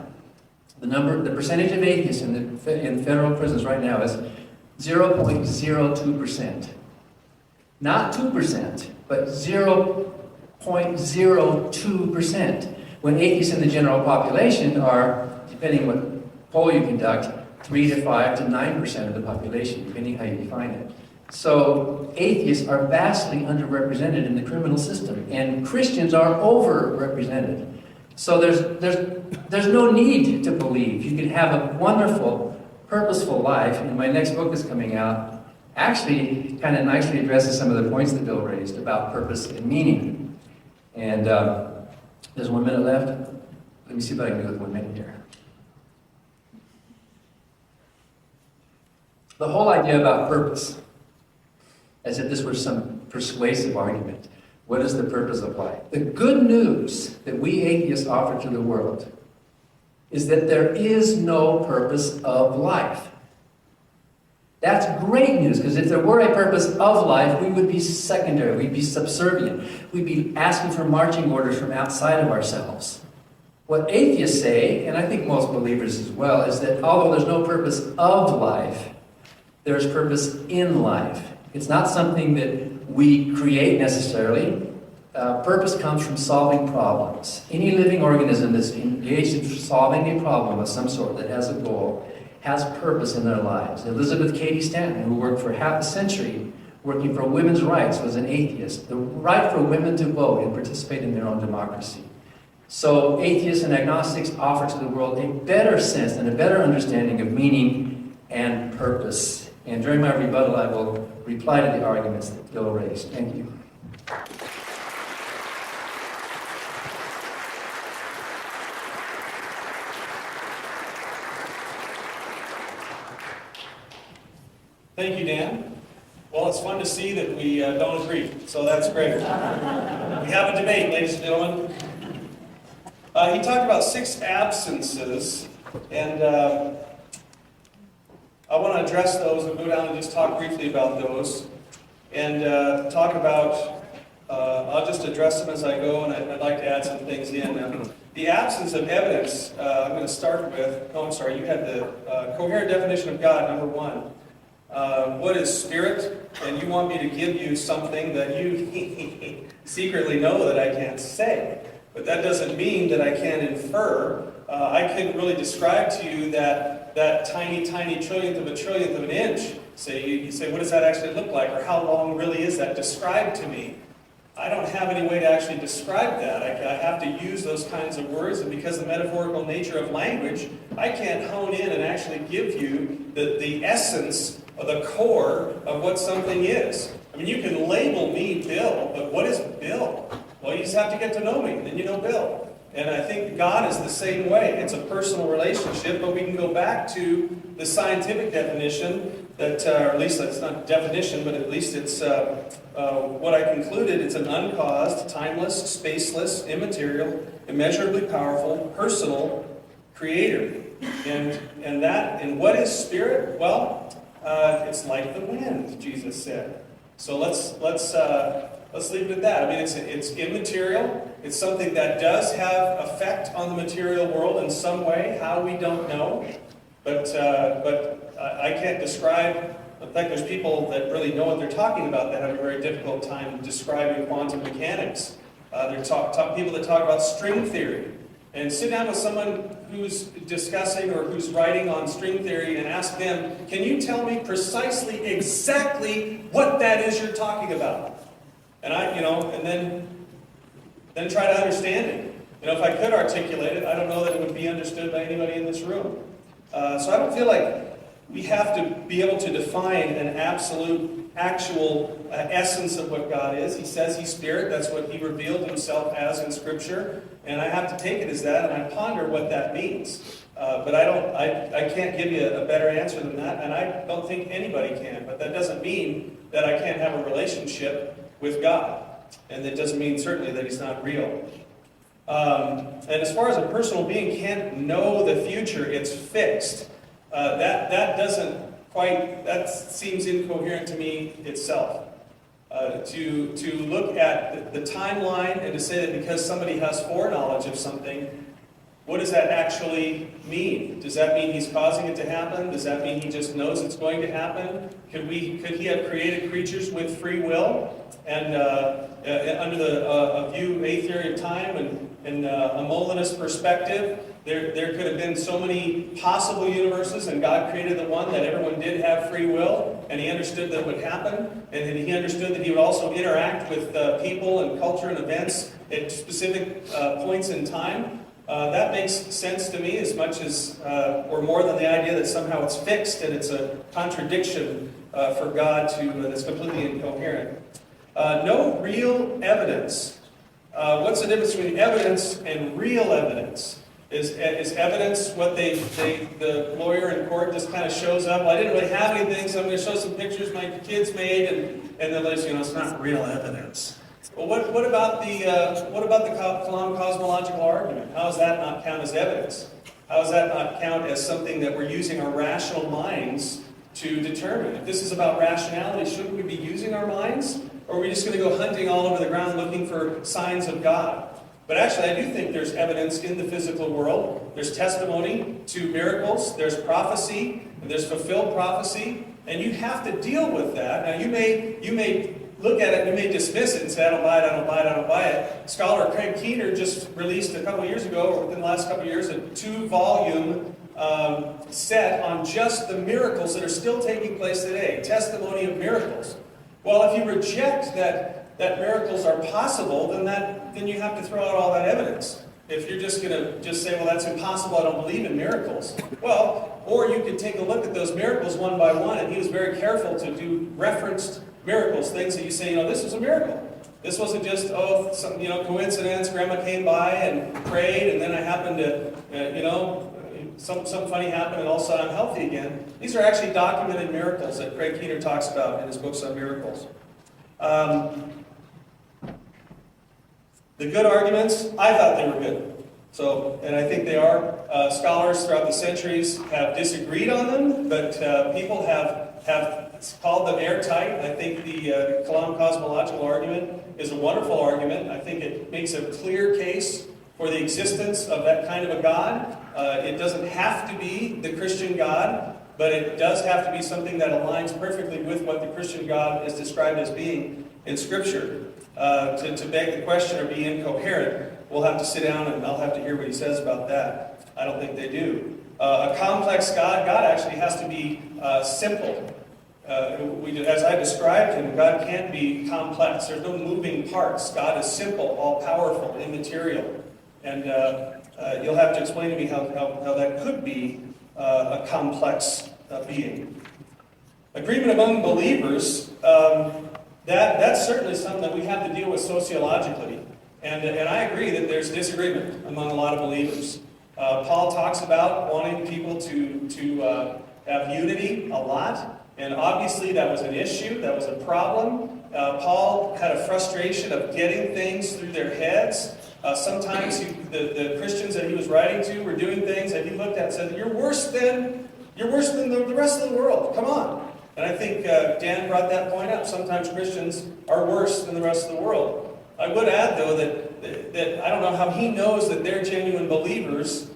The percentage of atheists in federal prisons right now is 0.02%. Not 2%, but 0.02%. When atheists in the general population are, depending what poll you conduct, 3 to 5 to 9% of the population, depending how you define it. So atheists are vastly underrepresented in the criminal system, and Christians are overrepresented. So there's no need to believe. You can have a wonderful, purposeful life, and my next book is coming out, actually kind of nicely addresses some of the points that Bill raised about purpose and meaning. And there's 1 minute left. Let me see if I can do it with 1 minute here. The whole idea about purpose, as if this were some persuasive argument. What is the purpose of life? The good news that we atheists offer to the world is that there is no purpose of life. That's great news, because if there were a purpose of life, we would be secondary, we'd be subservient, we'd be asking for marching orders from outside of ourselves. What atheists say, and I think most believers as well, is that although there's no purpose of life, there's purpose in life. It's not something that we create necessarily. Purpose comes from solving problems. Any living organism that's engaged in solving a problem of some sort that has a goal has purpose in their lives. Elizabeth Cady Stanton, who worked for half a century working for women's rights, was an atheist. The right for women to vote and participate in their own democracy. So atheists and agnostics offer to the world a better sense and a better understanding of meaning and purpose. And during my rebuttal, I will reply to the arguments that Bill raised. Thank you. Thank you, Dan. Well, it's fun to see that we don't agree, so that's great. We have a debate, ladies and gentlemen. He talked about 6 absences, and I want to address those and go down and just talk briefly about those, and talk about, I'll just address them as I go, and I'd like to add some things in. The absence of evidence, I'm going to start with, oh, I'm sorry, you had the coherent definition of God, number 1. What is spirit? And you want me to give you something that you secretly know that I can't say. But that doesn't mean that I can't infer. I can really describe to you that tiny, tiny trillionth of an inch. You say, what does that actually look like? Or how long really is that? Describe to me. I don't have any way to actually describe that. I have to use those kinds of words, and because of the metaphorical nature of language, I can't hone in and actually give you the essence or the core of what something is. I mean, you can label me Bill, but what is Bill? Well, you just have to get to know me, and then you know Bill. And I think God is the same way. It's a personal relationship, but we can go back to the scientific definition that, or at least that's not definition, but at least it's what I concluded. It's an uncaused, timeless, spaceless, immaterial, immeasurably powerful, personal creator. And what is spirit? Well, it's like the wind, Jesus said. So let's leave it at that. I mean, it's immaterial. It's something that does have effect on the material world in some way. How, we don't know. But I can't describe. In fact, there's people that really know what they're talking about that have a very difficult time describing quantum mechanics. There are people that talk about string theory. And sit down with someone who's discussing or who's writing on string theory and ask them, can you tell me precisely, exactly what that is you're talking about? And and then try to understand it. If I could articulate it, I don't know that it would be understood by anybody in this room. So I don't feel like we have to be able to define an actual essence of what God is. He says He's Spirit. That's what He revealed Himself as in Scripture. And I have to take it as that, and I ponder what that means. But I can't give you a better answer than that, and I don't think anybody can. But that doesn't mean that I can't have a relationship with God. And that doesn't mean certainly that He's not real. And as far as a personal being can't know the future, it's fixed. That seems incoherent to me itself. To look at the timeline and to say that because somebody has foreknowledge of something, what does that actually mean? Does that mean he's causing it to happen? Does that mean he just knows it's going to happen? Could he have created creatures with free will? And under a theory of time and a Molinist perspective, there could have been so many possible universes, and God created the one that everyone did have free will, and He understood that would happen, and He understood that He would also interact with people and culture and events at specific points in time. That makes sense to me as much as, or more than the idea that somehow it's fixed and it's a contradiction for God that's completely incoherent. No real evidence. What's the difference between evidence and real evidence? Is evidence what the lawyer in court just kind of shows up? Well, I didn't really have anything, so I'm going to show some pictures my kids made, and then they say, it's not real evidence. Well, what about the Kalam cosmological argument? How does that not count as evidence? How does that not count as something that we're using our rational minds to determine? If this is about rationality, shouldn't we be using our minds? Or are we just going to go hunting all over the ground looking for signs of God? But actually, I do think there's evidence in the physical world. There's testimony to miracles, there's prophecy, and there's fulfilled prophecy, and you have to deal with that. Now, you may look at it, you may dismiss it and say, I don't buy it, I don't buy it, I don't buy it. Scholar Craig Keener just released a couple years ago, or within the last couple of years, a 2-volume set on just the miracles that are still taking place today, testimony of miracles. Well, if you reject that miracles are possible, then you have to throw out all that evidence. If you're just going to just say, well, that's impossible, I don't believe in miracles. Well, or you could take a look at those miracles one by one, and he was very careful to do referenced miracles, things that you say, this was a miracle. This wasn't just, some, coincidence, grandma came by and prayed, and then I happened to, something funny happened, and all of a sudden I'm healthy again. These are actually documented miracles that Craig Keener talks about in his books on miracles. The good arguments, I thought they were good. And I think they are. Scholars throughout the centuries have disagreed on them, but people have called them airtight. I think the Kalam cosmological argument is a wonderful argument. I think it makes a clear case for the existence of that kind of a God. It doesn't have to be the Christian God, but it does have to be something that aligns perfectly with what the Christian God is described as being in Scripture. To beg the question or be incoherent, we'll have to sit down and I'll have to hear what he says about that. I don't think they do. A complex God actually has to be simple. As I described him, God can't be complex. There's no moving parts. God is simple, all-powerful, immaterial. And you'll have to explain to me how that could be a complex being. Agreement among believers, that's certainly something that we have to deal with sociologically. And I agree that there's disagreement among a lot of believers. Paul talks about wanting people to have unity a lot. And obviously that was an issue, that was a problem. Paul had a frustration of getting things through their heads. Sometimes the Christians that he was writing to were doing things that he looked at and said, you're worse than the rest of the world. Come on. And I think Dan brought that point up. Sometimes Christians are worse than the rest of the world. I would add, though, that I don't know how he knows that they're genuine believers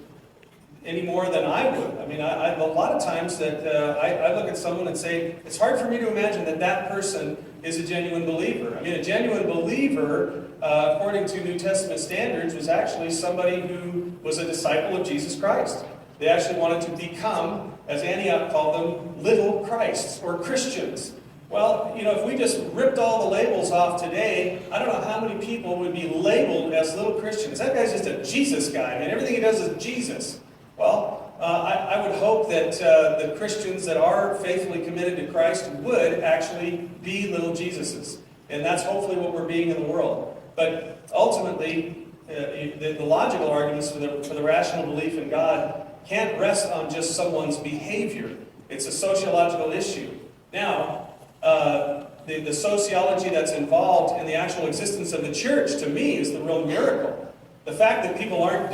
any more than I would. I mean, a lot of times that I look at someone and say, it's hard for me to imagine that person is a genuine believer. I mean, a genuine believer, according to New Testament standards, was actually somebody who was a disciple of Jesus Christ. They actually wanted to become, as Antioch called them, little Christs or Christians. Well, if we just ripped all the labels off today, I don't know how many people would be labeled as little Christians. That guy's just a Jesus guy. I mean, everything he does is Jesus. Well, I would hope that the Christians that are faithfully committed to Christ would actually be little Jesuses. And that's hopefully what we're being in the world. But ultimately, the logical arguments for the rational belief in God can't rest on just someone's behavior. It's a sociological issue. Now, the sociology that's involved in the actual existence of the church, to me, is the real miracle. The fact that people are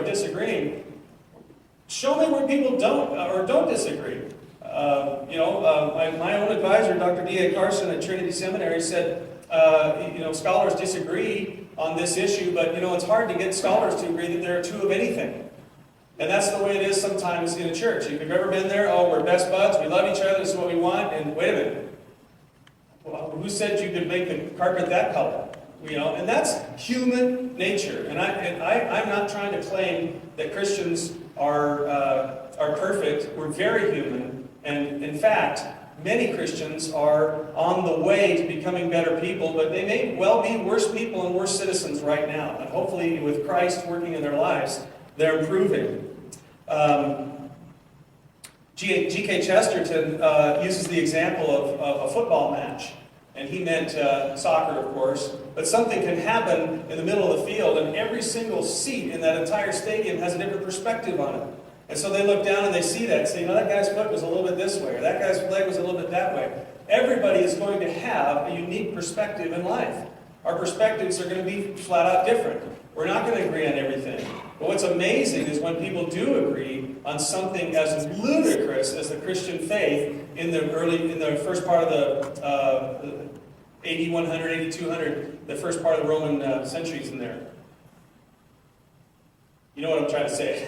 disagreeing, show me where people don't disagree. My own advisor, Dr. D.A. Carson at Trinity Seminary, said, scholars disagree on this issue, but it's hard to get scholars to agree that there are two of anything. And that's the way it is sometimes in a church. If you've ever been there, we're best buds, we love each other, this is what we want, and wait a minute. Well, who said you could make the carpet that color? And that's human nature. And I'm not trying to claim that Christians are perfect. We're very human. And in fact, many Christians are on the way to becoming better people, but they may well be worse people and worse citizens right now. And hopefully with Christ working in their lives, they're improving. G.K. Chesterton uses the example of a football match. And he meant soccer, of course. But something can happen in the middle of the field, and every single seat in that entire stadium has a different perspective on it. And so they look down and they see that and say, that guy's foot was a little bit this way, or that guy's leg was a little bit that way. Everybody is going to have a unique perspective in life. Our perspectives are going to be flat out different. We're not going to agree on everything. But what's amazing is when people do agree on something as ludicrous as the Christian faith in the first part of the AD 100, AD 200, the first part of the Roman centuries in there. You know what I'm trying to say.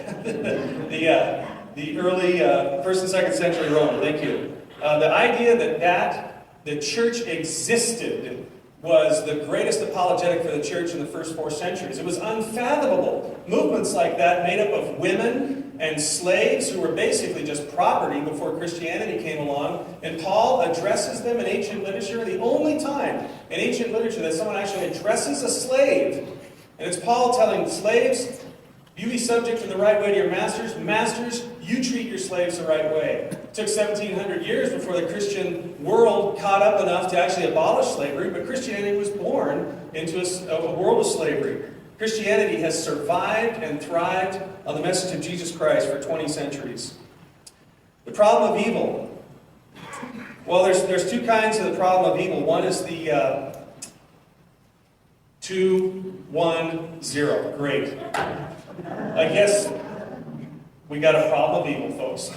The early 1st and 2nd century Rome, thank you. The idea that the church existed was the greatest apologetic for the church in the first 4 centuries. It was unfathomable. Movements like that made up of women and slaves who were basically just property before Christianity came along. And Paul addresses them in ancient literature, the only time in ancient literature that someone actually addresses a slave. And it's Paul telling slaves, you be subject in the right way to your masters. Masters, you treat your slaves the right way. It took 1,700 years before the Christian world caught up enough to actually abolish slavery, but Christianity was born into a world of slavery. Christianity has survived and thrived on the message of Jesus Christ for 20 centuries. The problem of evil. Well, there's 2 kinds of the problem of evil. One is the 2, 1, 0. Great. I guess we got a problem of evil, folks.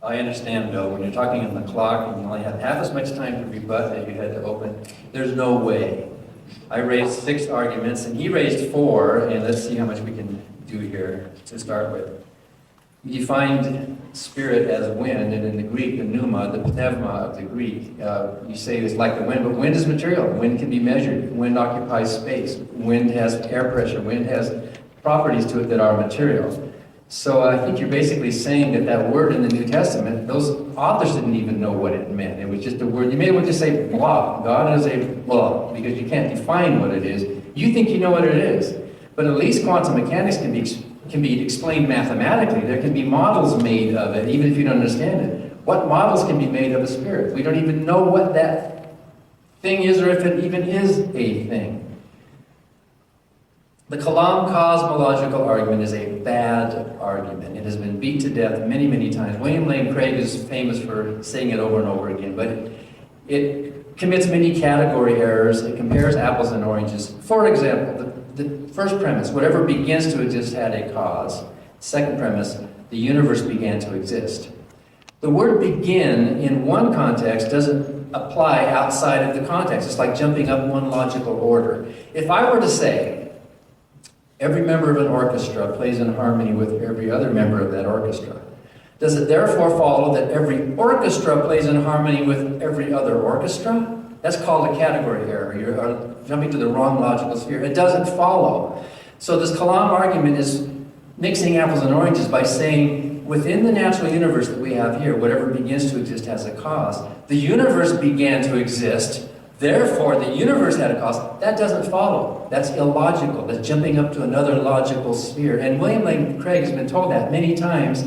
I understand, Bill, when you're talking on the clock and you only have half as much time to rebut that you had to open, there's no way. I raised 6 arguments and he raised 4, and let's see how much we can do here to start with. You defined spirit as wind, and in the Greek, the pneuma, the pneuma of the Greek, you say it's like the wind, but wind is material. Wind can be measured. Wind occupies space. Wind has air pressure. Wind has properties to it that are material. So I think you're basically saying that word in the New Testament, those authors didn't even know what it meant. It was just a word. You may want to say blah. God is a blah, because you can't define what it is. You think you know what it is. But at least quantum mechanics can be explained mathematically. There can be models made of it, even if you don't understand it. What models can be made of a spirit? We don't even know what that thing is, or if it even is a thing. The Kalam cosmological argument is a bad argument. It has been beat to death many, many times. William Lane Craig is famous for saying it over and over again, but it commits many category errors. It compares apples and oranges. For example, the first premise, whatever begins to exist had a cause. Second premise, the universe began to exist. The word begin in one context doesn't apply outside of the context. It's like jumping up one logical order. If I were to say, every member of an orchestra plays in harmony with every other member of that orchestra, does it therefore follow that every orchestra plays in harmony with every other orchestra? That's called a category error. You're jumping to the wrong logical sphere. It doesn't follow. So this Kalam argument is mixing apples and oranges by saying within the natural universe that we have here, whatever begins to exist has a cause. The universe began to exist, therefore the universe had a cause. That doesn't follow. That's illogical. That's jumping up to another logical sphere. And William Lane Craig has been told that many times,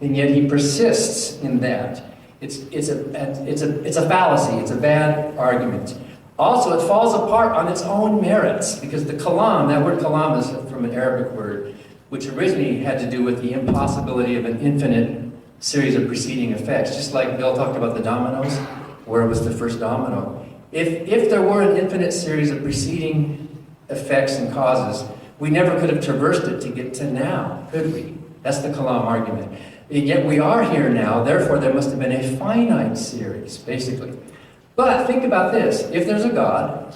and yet he persists in that. It's a fallacy. It's a bad argument. Also, it falls apart on its own merits, because the kalam, that word kalam is from an Arabic word, which originally had to do with the impossibility of an infinite series of preceding effects. Just like Bill talked about the dominoes, where it was the first domino. If there were an infinite series of preceding effects and causes, we never could have traversed it to get to now, could we? That's the kalam argument. And yet we are here now, therefore there must have been a finite series, basically. But think about this. If there's a God,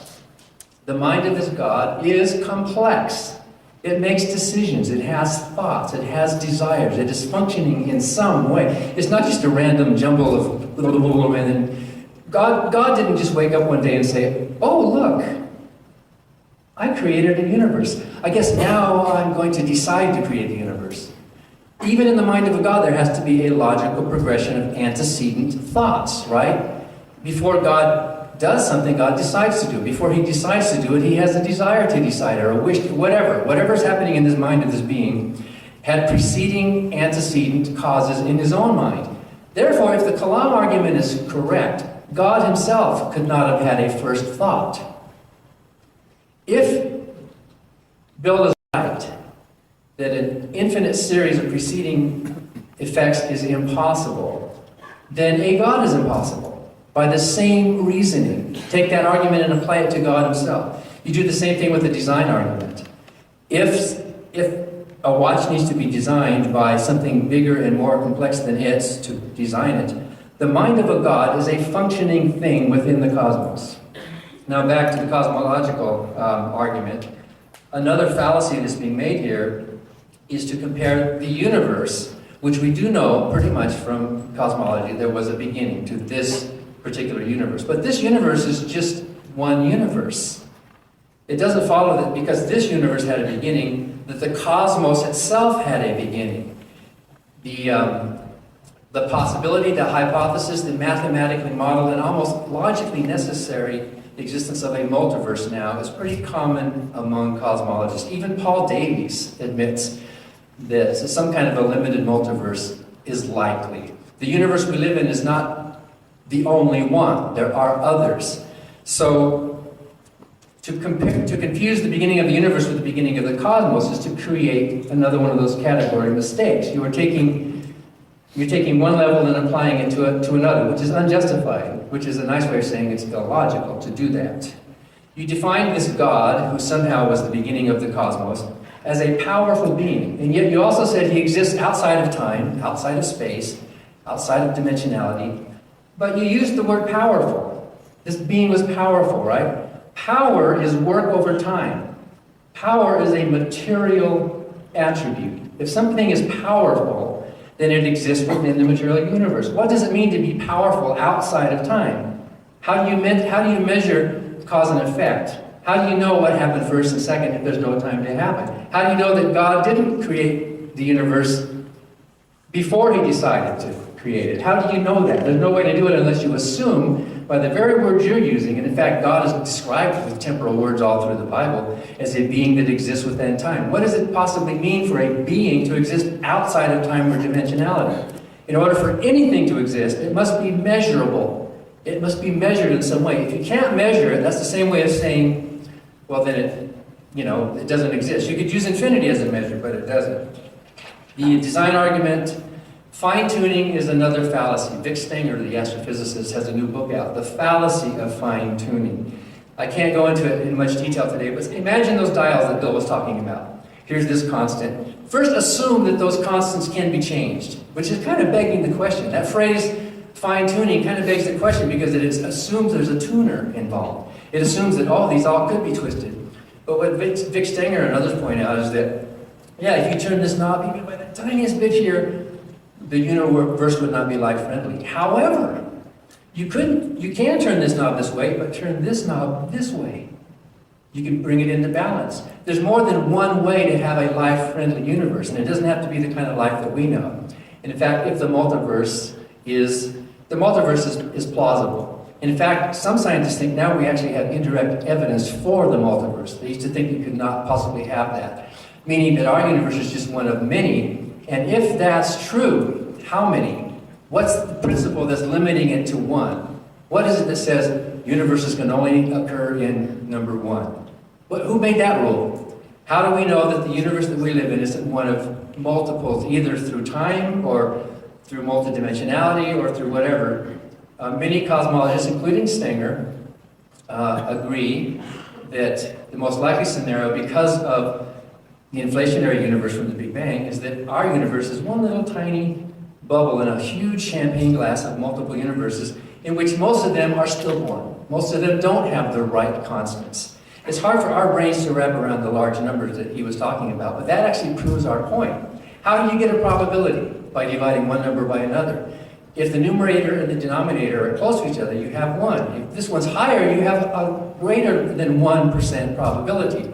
the mind of this God is complex. It makes decisions. It has thoughts. It has desires. It is functioning in some way. It's not just a random jumble of and then God didn't just wake up one day and say, oh, look, I created a universe. I guess now I'm going to decide to create the universe. Even in the mind of a God, there has to be a logical progression of antecedent thoughts, right? Before God does something, God decides to do it. Before he decides to do it, he has a desire to decide, or a wish, whatever. Whatever's happening in this mind of this being had preceding, antecedent causes in his own mind. Therefore, if the Kalam argument is correct, God himself could not have had a first thought. If Bill is right, that an infinite series of preceding effects is impossible, then a God is impossible. By the same reasoning. Take that argument and apply it to God himself. You do the same thing with the design argument. If a watch needs to be designed by something bigger and more complex than it to design it, the mind of a God is a functioning thing within the cosmos. Now back to the cosmological argument. Another fallacy that's being made here is to compare the universe, which we do know pretty much from cosmology, there was a beginning to this particular universe. But this universe is just one universe. It doesn't follow that because this universe had a beginning, that the cosmos itself had a beginning. The possibility, the hypothesis, the mathematically modeled and almost logically necessary existence of a multiverse now is pretty common among cosmologists. Even Paul Davies admits that some kind of a limited multiverse is likely. The universe we live in is not the only one. There are others. So to confuse the beginning of the universe with the beginning of the cosmos is to create another one of those category mistakes. You're taking one level and applying it to another, which is unjustified, which is a nice way of saying it's illogical to do that. You define this God, who somehow was the beginning of the cosmos, as a powerful being, and yet you also said he exists outside of time, outside of space, outside of dimensionality, but you used the word powerful. This being was powerful, right? Power is work over time. Power is a material attribute. If something is powerful, then it exists within the material universe. What does it mean to be powerful outside of time? How do you measure cause and effect? How do you know what happened first and second if there's no time to happen? How do you know that God didn't create the universe before he decided to create it? How do you know that? There's no way to do it unless you assume by the very words you're using, and in fact God is described with temporal words all through the Bible as a being that exists within time. What does it possibly mean for a being to exist outside of time or dimensionality? In order for anything to exist, it must be measurable. It must be measured in some way. If you can't measure it, that's the same way of saying, well then it doesn't exist. You could use infinity as a measure, but it doesn't. The design argument, fine-tuning is another fallacy. Vic Stenger, the astrophysicist, has a new book out, The Fallacy of Fine-Tuning. I can't go into it in much detail today, but imagine those dials that Bill was talking about. Here's this constant. First, assume that those constants can be changed, which is kind of begging the question. That phrase, fine-tuning, kind of begs the question because it assumes there's a tuner involved. It assumes that, these all could be twisted. But what Vic Stenger and others point out is that, if you turn this knob even by the tiniest bit here, the universe would not be life-friendly. However, you can turn this knob this way, but turn this knob this way. You can bring it into balance. There's more than one way to have a life-friendly universe, and it doesn't have to be the kind of life that we know. And in fact, if the multiverse is plausible. In fact, some scientists think now we actually have indirect evidence for the multiverse. They used to think you could not possibly have that, meaning that our universe is just one of many. And if that's true, how many? What's the principle that's limiting it to one? What is it that says universes can only occur in number one? Who made that rule? How do we know that the universe that we live in isn't one of multiples, either through time or through multidimensionality or through whatever? Many cosmologists, including Stenger, agree that the most likely scenario, because of the inflationary universe from the Big Bang, is that our universe is one little tiny bubble in a huge champagne glass of multiple universes in which most of them are stillborn. Most of them don't have the right constants. It's hard for our brains to wrap around the large numbers that he was talking about, but that actually proves our point. How do you get a probability? By dividing one number by another. If the numerator and the denominator are close to each other, you have 1. If this one's higher, you have a greater than 1% probability.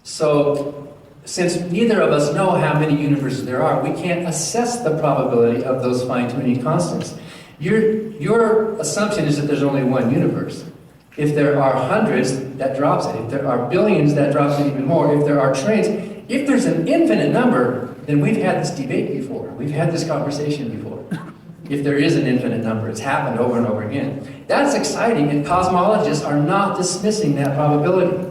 So, since neither of us know how many universes there are, we can't assess the probability of those fine-tuning constants. Your assumption is that there's only one universe. If there are hundreds, that drops it. If there are billions, that drops it even more. If there are trillions, if there's an infinite number, then we've had this debate before. We've had this conversation before. If there is an infinite number, it's happened over and over again. That's exciting, and cosmologists are not dismissing that probability.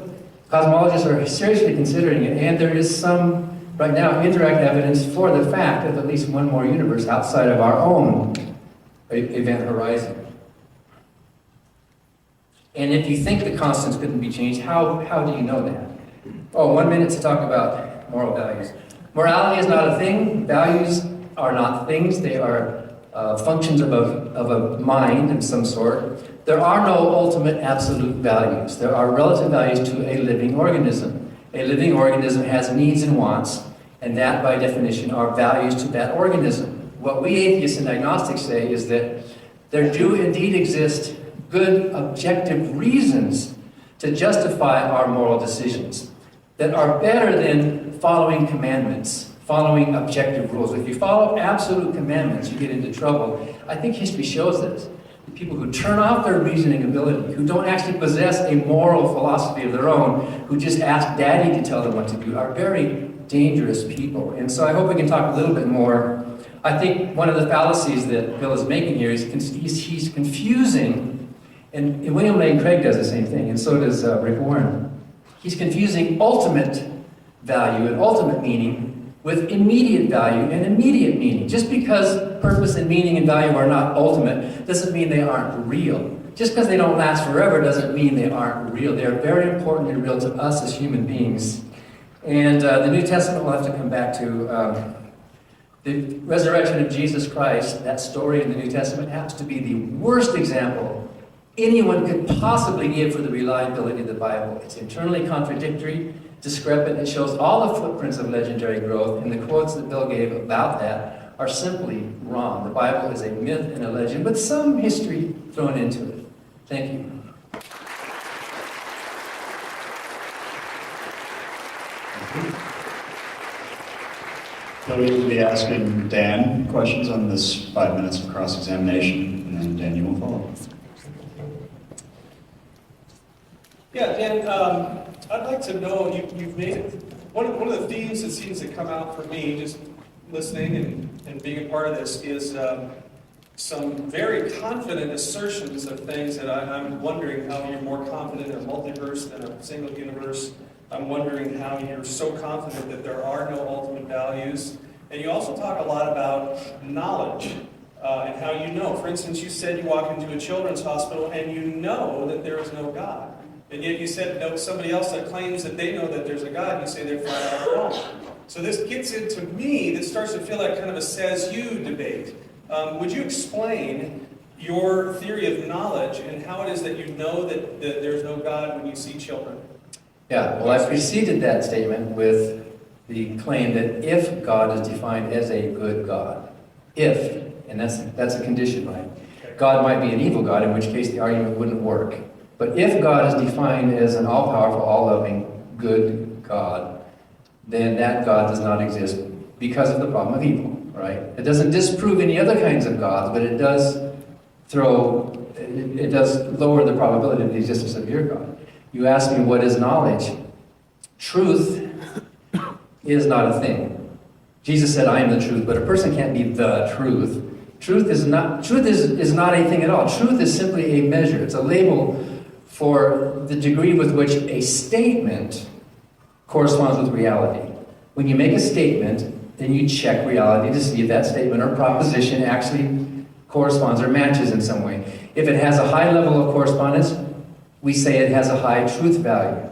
Cosmologists are seriously considering it, and there is some right now, indirect evidence for the fact of at least one more universe outside of our own event horizon. And if you think the constants couldn't be changed, how do you know that? Oh, 1 minute to talk about moral values. Morality is not a thing. Values are not things. They are functions of a mind of some sort. There are no ultimate absolute values. There are relative values to a living organism. A living organism has needs and wants, and that, by definition, are values to that organism. What we atheists and agnostics say is that there do indeed exist good objective reasons to justify our moral decisions that are better than following commandments, following objective rules. If you follow absolute commandments, you get into trouble. I think history shows this. The people who turn off their reasoning ability, who don't actually possess a moral philosophy of their own, who just ask daddy to tell them what to do, are very dangerous people. And so I hope we can talk a little bit more. I think one of the fallacies that Bill is making here is he's confusing, and William Lane Craig does the same thing, and so does Rick Warren. He's confusing ultimate value and ultimate meaning with immediate value and immediate meaning. Just because purpose and meaning and value are not ultimate doesn't mean they aren't real. Just because they don't last forever doesn't mean they aren't real. They are very important and real to us as human beings. And the New Testament will have to come back to the resurrection of Jesus Christ. That story in the New Testament happens to be the worst example anyone could possibly give for the reliability of the Bible. It's internally contradictory, discrepant. It shows all the footprints of legendary growth, and the quotes that Bill gave about that are simply wrong. The Bible is a myth and a legend, with some history thrown into it. Thank you. So we will be asking Dan questions on this 5 minutes of cross-examination, and then Dan, you will follow. Yeah, Dan, I'd like to know, you've made it, one of the themes that seems to come out for me, just listening and being a part of this, is some very confident assertions of things that I'm wondering how you're more confident in a multiverse than a single universe. I'm wondering how you're so confident that there are no ultimate values. And you also talk a lot about knowledge and how you know. For instance, you said you walk into a children's hospital and you know that there is no God. And yet you said no, somebody else that claims that they know that there's a God, you say they're flat out wrong. So this gets into me, that starts to feel like kind of a says-you debate. Would you explain your theory of knowledge and how it is that you know that there's no God when you see children? Yeah, well, I preceded that statement with the claim that if God is defined as a good God, if, and that's a condition, right? God might be an evil God, in which case the argument wouldn't work. But if God is defined as an all-powerful, all-loving, good God, then that God does not exist because of the problem of evil, right? It doesn't disprove any other kinds of gods, but it does lower the probability of the existence of your God. You ask me, what is knowledge? Truth is not a thing. Jesus said, I am the truth, but a person can't be the truth. Truth is not a thing at all. Truth is simply a measure. It's a label for the degree with which a statement corresponds with reality. When you make a statement, then you check reality to see if that statement or proposition actually corresponds or matches in some way. If it has a high level of correspondence, we say it has a high truth value.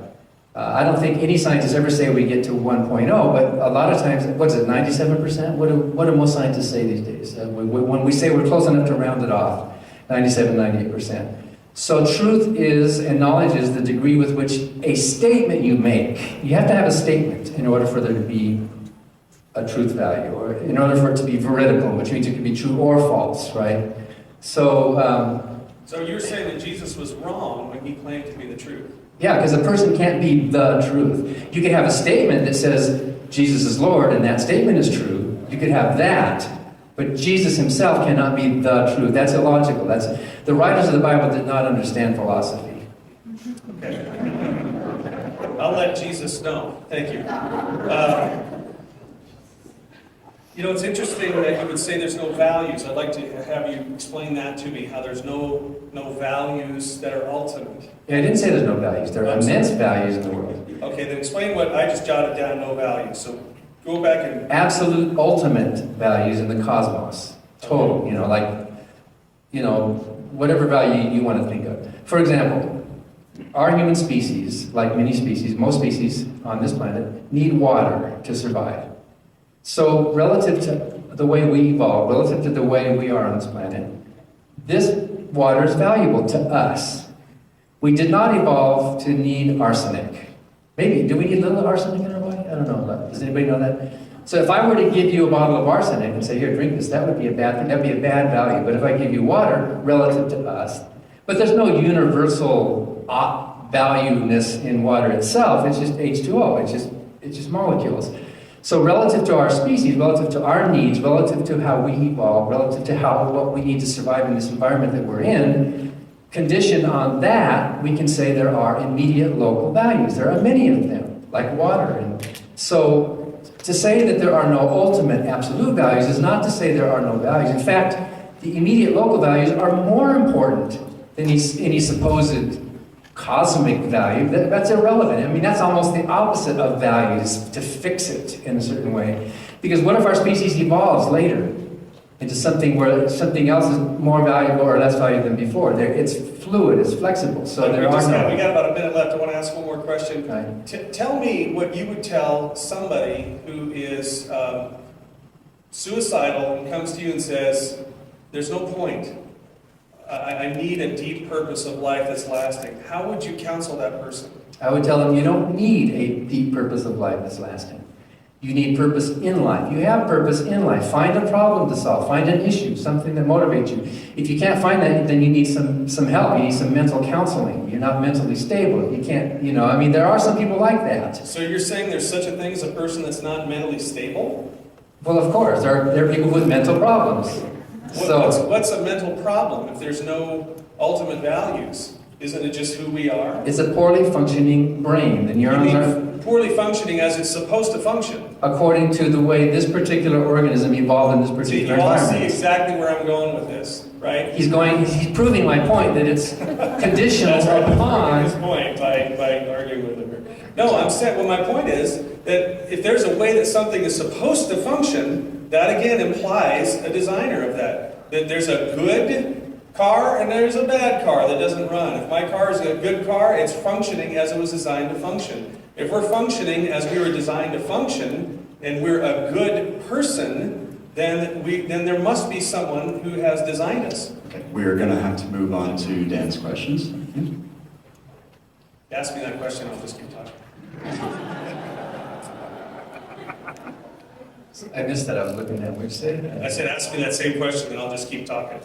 I don't think any scientists ever say we get to 1.0, but a lot of times, what's it, 97%? What do most scientists say these days? When we say we're close enough to round it off, 97, 98%. So truth is, and knowledge is, the degree with which a statement you make. You have to have a statement in order for there to be a truth value, or in order for it to be veridical, which means it can be true or false, right? So you're saying that Jesus was wrong when he claimed to be the truth? Yeah, because a person can't be the truth. You could have a statement that says Jesus is Lord, and that statement is true. You could have that, but Jesus himself cannot be the truth. That's illogical. The writers of the Bible did not understand philosophy. Okay. I'll let Jesus know. Thank you. It's interesting that you would say there's no values. I'd like to have you explain that to me, how there's no values that are ultimate. Yeah, I didn't say there's no values. There are immense values in the world. Okay, then explain what I just jotted down, no values. So go back and... Absolute ultimate values in the cosmos. Total, whatever value you want to think of. For example, our human species, like many species, most species on this planet, need water to survive. So relative to the way we evolve, relative to the way we are on this planet, this water is valuable to us. We did not evolve to need arsenic. Maybe, do we need a little arsenic in our body? I don't know. Does anybody know that? So if I were to give you a bottle of arsenic and say, here, drink this, that would be a bad thing. That would be a bad value. But if I give you water, relative to us, but there's no universal valueness in water itself. It's just H2O. It's just molecules. So relative to our species, relative to our needs, relative to how we evolve, relative to what we need to survive in this environment that we're in, conditioned on that, we can say there are immediate local values. There are many of them, like water. And so to say that there are no ultimate absolute values is not to say there are no values. In fact, the immediate local values are more important than any supposed cosmic value. That's irrelevant. I mean, that's almost the opposite of values, to fix it in a certain way. Because what if our species evolves later into something where something else is more valuable or less valuable than before? It's fluid, it's flexible, so we got about a minute left. I want to ask one more question. Right. Tell me what you would tell somebody who is suicidal and comes to you and says, there's no point. I need a deep purpose of life that's lasting. How would you counsel that person? I would tell them you don't need a deep purpose of life that's lasting. You need purpose in life. You have purpose in life. Find a problem to solve. Find an issue, something that motivates you. If you can't find that, then you need some help. You need some mental counseling. You're not mentally stable. You can't, there are some people like that. So you're saying there's such a thing as a person that's not mentally stable? Well, of course. There are people with mental problems. What's a mental problem if there's no ultimate values? Isn't it just who we are? It's a poorly functioning brain. The neurons are poorly functioning as it's supposed to function. According to the way this particular organism evolved in this particular environment. You all see exactly where I'm going with this, right? He's proving my point that it's conditional upon his point by arguing with him. No, I'm saying, well, my point is that if there's a way that something is supposed to function, that again implies a designer of that. That there's a good car and there's a bad car that doesn't run. If my car is a good car, it's functioning as it was designed to function. If we're functioning as we were designed to function, and we're a good person, then there must be someone who has designed us. Okay, we're going to have to move on to Dan's questions. Ask me that question, I'll just keep talking. I missed that. I was looking at what you said. I said, ask me that same question, and I'll just keep talking.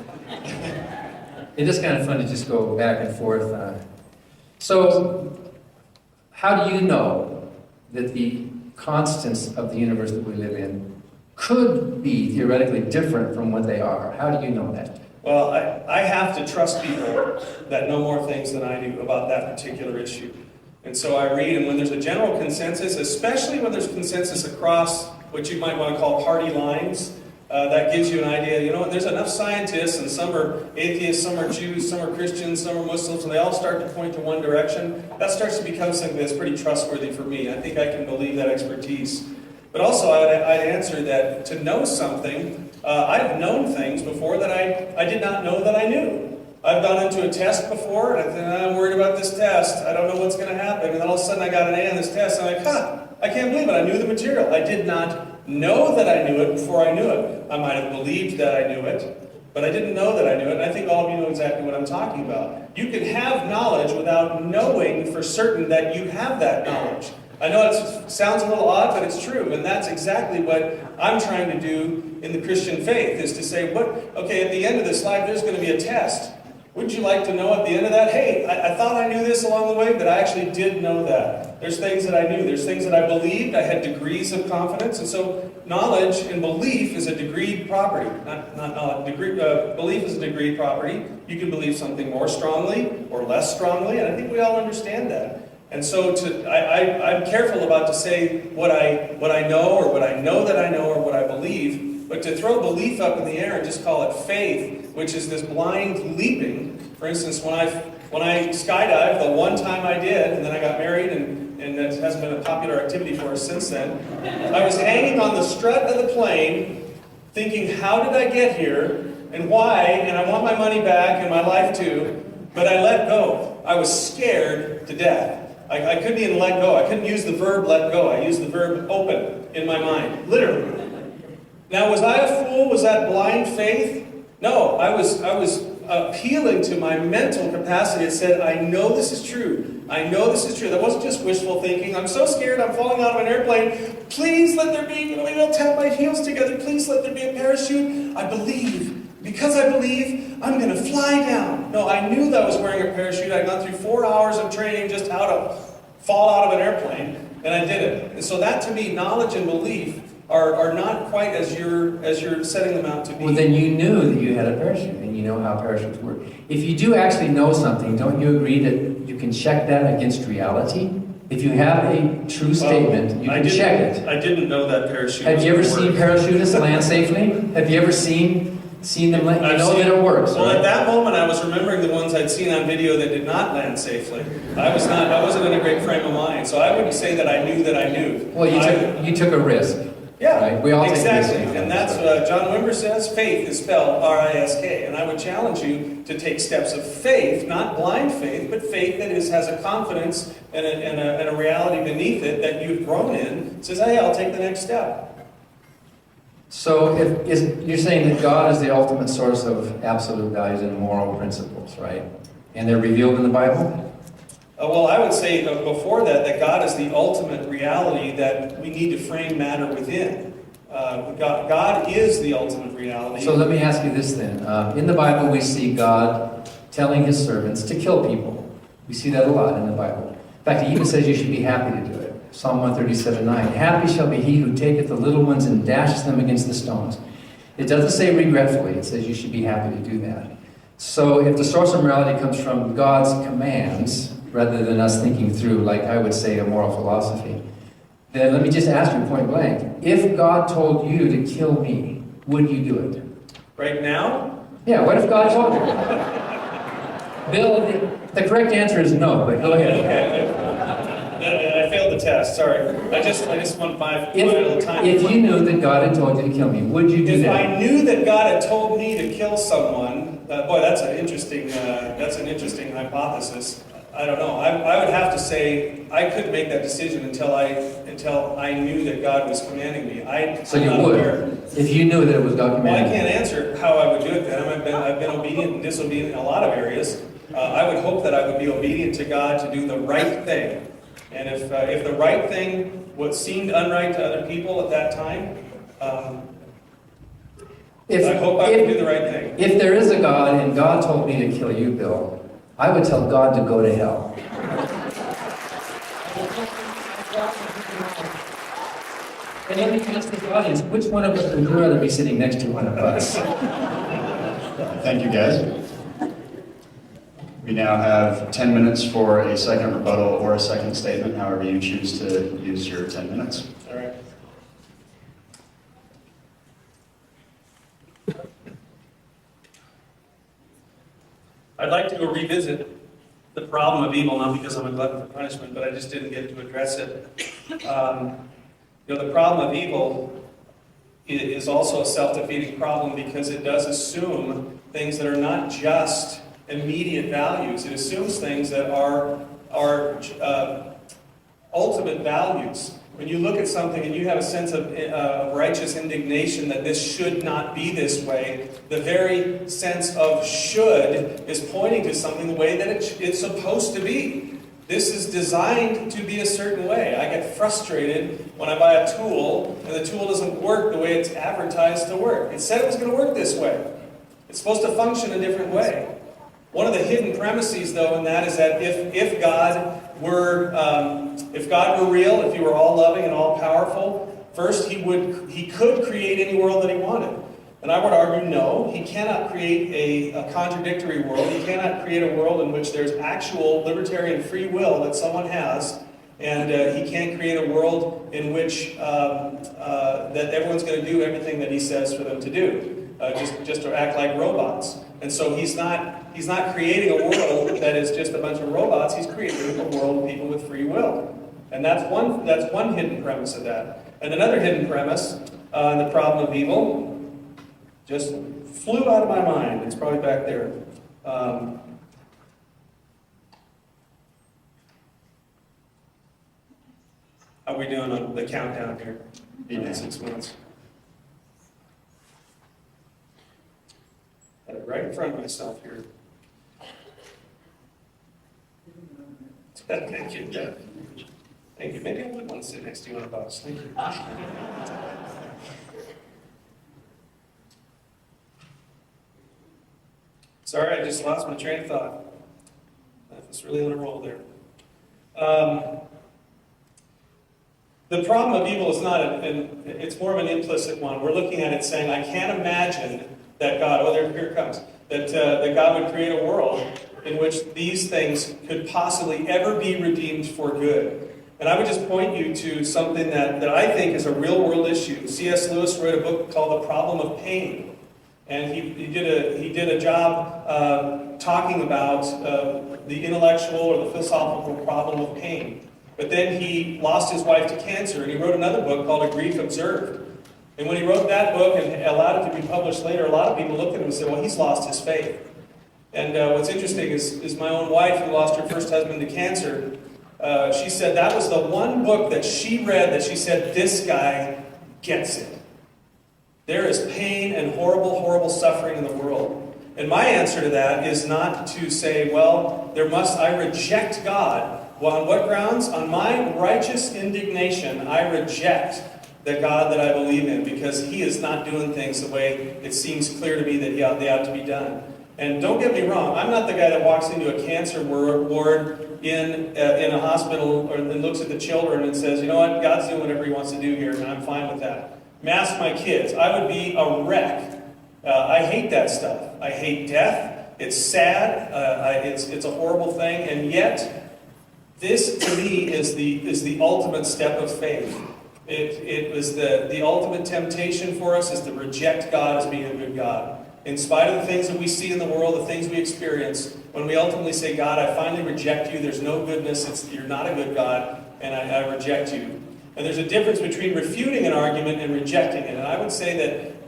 It is kind of fun to just go back and forth. So, how do you know that the constants of the universe that we live in could be theoretically different from what they are? How do you know that? Well, I have to trust people that know more things than I do about that particular issue. And so I read, and when there's a general consensus, especially when there's consensus across what you might want to call party lines, that gives you an idea. There's enough scientists, and some are atheists, some are Jews, some are Christians, some are Muslims, and they all start to point to one direction. That starts to become something that's pretty trustworthy for me. I think I can believe that expertise. But also, I'd answer that to know something, I've known things before that I did not know that I knew. I've gone into a test before, and I'm worried about this test. I don't know what's going to happen. And then all of a sudden I got an A on this test, and I'm like, I can't believe it. I knew the material. I did not know that I knew it before I knew it. I might have believed that I knew it, but I didn't know that I knew it. And I think all of you know exactly what I'm talking about. You can have knowledge without knowing for certain that you have that knowledge. I know it sounds a little odd, but it's true. And that's exactly what I'm trying to do in the Christian faith, is to say, okay, at the end of this life, there's going to be a test. Wouldn't you like to know at the end of that, hey, I thought I knew this along the way, but I actually did know that. There's things that I knew. There's things that I believed. I had degrees of confidence. And so knowledge and belief is a degreed property. Not knowledge. Belief is a degreed property. You can believe something more strongly or less strongly, and I think we all understand that. And so I'm careful about to say what I know, or what I know that I know, or what I believe. But to throw belief up in the air and just call it faith, which is this blind leaping. For instance, when I skydived, the one time I did, and then I got married, and and that hasn't been a popular activity for us since then. I was hanging on the strut of the plane, thinking, how did I get here, and why, and I want my money back and my life too, but I let go. I was scared to death. I couldn't even let go. I couldn't use the verb let go. I used the verb open in my mind, literally. Now, was I a fool? Was that blind faith? No, I was appealing to my mental capacity. It said, I know this is true. I know this is true. That wasn't just wishful thinking. I'm so scared I'm falling out of an airplane. Please let there be, maybe I'll tap my heels together. Please let there be a parachute. I believe. Because I believe, I'm going to fly down. No, I knew that I was wearing a parachute. I'd gone through 4 hours of training just how to fall out of an airplane, and I did it. And so that, to me, knowledge and belief are not quite as you're setting them out to be. Well, then you knew that you had a parachute, and you know how parachutes work. If you do actually know something, don't you agree that you can check that against reality? If you have a true statement, you can check it. I didn't know that parachute. Have you ever seen parachutists land safely? Have you ever seen them land? You know that it works. Well, right? at that moment, I was remembering the ones I'd seen on video that did not land safely. I wasn't in a great frame of mind, so I wouldn't say that I knew that I knew. Well, you took a risk. Yeah, right? We all exactly. take risks. And that's what John Wimber says, faith is spelled R-I-S-K. And I would challenge you to take steps of faith, not blind faith, but faith that has a confidence and a reality beneath it that you've grown in. It says, hey, I'll take the next step. So you're saying that God is the ultimate source of absolute values and moral principles, right? And they're revealed in the Bible? Well, I would say before that God is the ultimate reality that we need to frame matter within. God is the ultimate reality. So let me ask you this then. In the Bible, we see God telling his servants to kill people. We see that a lot in the Bible. In fact, he even says you should be happy to do it. Psalm 137:9. Happy shall be he who taketh the little ones and dashes them against the stones. It doesn't say regretfully. It says you should be happy to do that. So if the source of morality comes from God's commands, rather than us thinking through, like I would say, a moral philosophy, then let me just ask you point blank. If God told you to kill me, would you do it? Right now? Yeah, what if God told you? Bill, the correct answer is no, but go ahead. Okay. I failed the test, sorry. I just want my little time. If you knew that God had told you to kill me, would you do that? If I knew that God had told me to kill someone, boy, that's an interesting hypothesis. I don't know. I would have to say I couldn't make that decision until I knew that God was commanding me. So you would, if you knew that it was God commanding. Well, I can't answer how I would do it then. I've been obedient and disobedient in a lot of areas. I would hope that I would be obedient to God to do the right thing. And if the right thing what seemed unright to other people at that time, I hope I would do the right thing. If there is a God and God told me to kill you, Bill, I would tell God to go to hell. And let me ask the audience, which one of us would you rather be sitting next to on a bus? Thank you, guys. We now have 10 minutes for a second rebuttal or a second statement, however you choose to use your 10 minutes. All right. I'd like to go revisit the problem of evil, not because I'm a glutton for punishment, but I just didn't get to address it. The problem of evil is also a self-defeating problem because it does assume things that are not just immediate values. It assumes things that are ultimate values. When you look at something and you have a sense of righteous indignation that this should not be this way, the very sense of should is pointing to something the way that it's supposed to be. This is designed to be a certain way. I get frustrated when I buy a tool and the tool doesn't work the way it's advertised to work. It said it was going to work this way. It's supposed to function a different way. One of the hidden premises, though, in that is that if God were real, if he were all loving and all powerful, first he could create any world that he wanted. And I would argue, no, he cannot create a contradictory world. He cannot create a world in which there's actual libertarian free will that someone has, and he can't create a world in which that everyone's going to do everything that he says for them to do, just to act like robots. And so he's not creating a world that is just a bunch of robots. He's creating a world of people with free will. And that's one hidden premise of that. And another hidden premise in the problem of evil just flew out of my mind. It's probably back there. How are we doing on the countdown here? 6 months. Had it right in front of myself here. Thank you. Yeah. Thank you. Maybe I would want to sit next to you on a bus. Thank you. Sorry, I just lost my train of thought. I was really on a roll there. The problem of evil is not, it's more of an implicit one. We're looking at it saying, I can't imagine that God, here it comes, that God would create a world in which these things could possibly ever be redeemed for good. And I would just point you to something that I think is a real world issue. C.S. Lewis wrote a book called The Problem of Pain. And he did a job talking about the intellectual or the philosophical problem of pain. But then he lost his wife to cancer, and he wrote another book called A Grief Observed. And when he wrote that book and allowed it to be published later, a lot of people looked at him and said, well, he's lost his faith. And what's interesting is my own wife, who lost her first husband to cancer, she said that was the one book that she read that she said, this guy gets it. There is pain and horrible, horrible suffering in the world. And my answer to that is not to say, well, I reject God. Well, on what grounds? On my righteous indignation, I reject the God that I believe in, because he is not doing things the way it seems clear to me that they ought to be done. And don't get me wrong, I'm not the guy that walks into a cancer ward in a hospital and looks at the children and says, you know what, God's doing whatever he wants to do here, and I'm fine with that. Mask my kids. I would be a wreck. I hate that stuff. I hate death. It's sad. It's a horrible thing, and yet this, to me, is the ultimate step of faith. It was the ultimate temptation for us is to reject God as being a good God. In spite of the things that we see in the world, the things we experience, when we ultimately say, God, I finally reject you, there's no goodness, you're not a good God, and I reject you. And there's a difference between refuting an argument and rejecting it. And I would say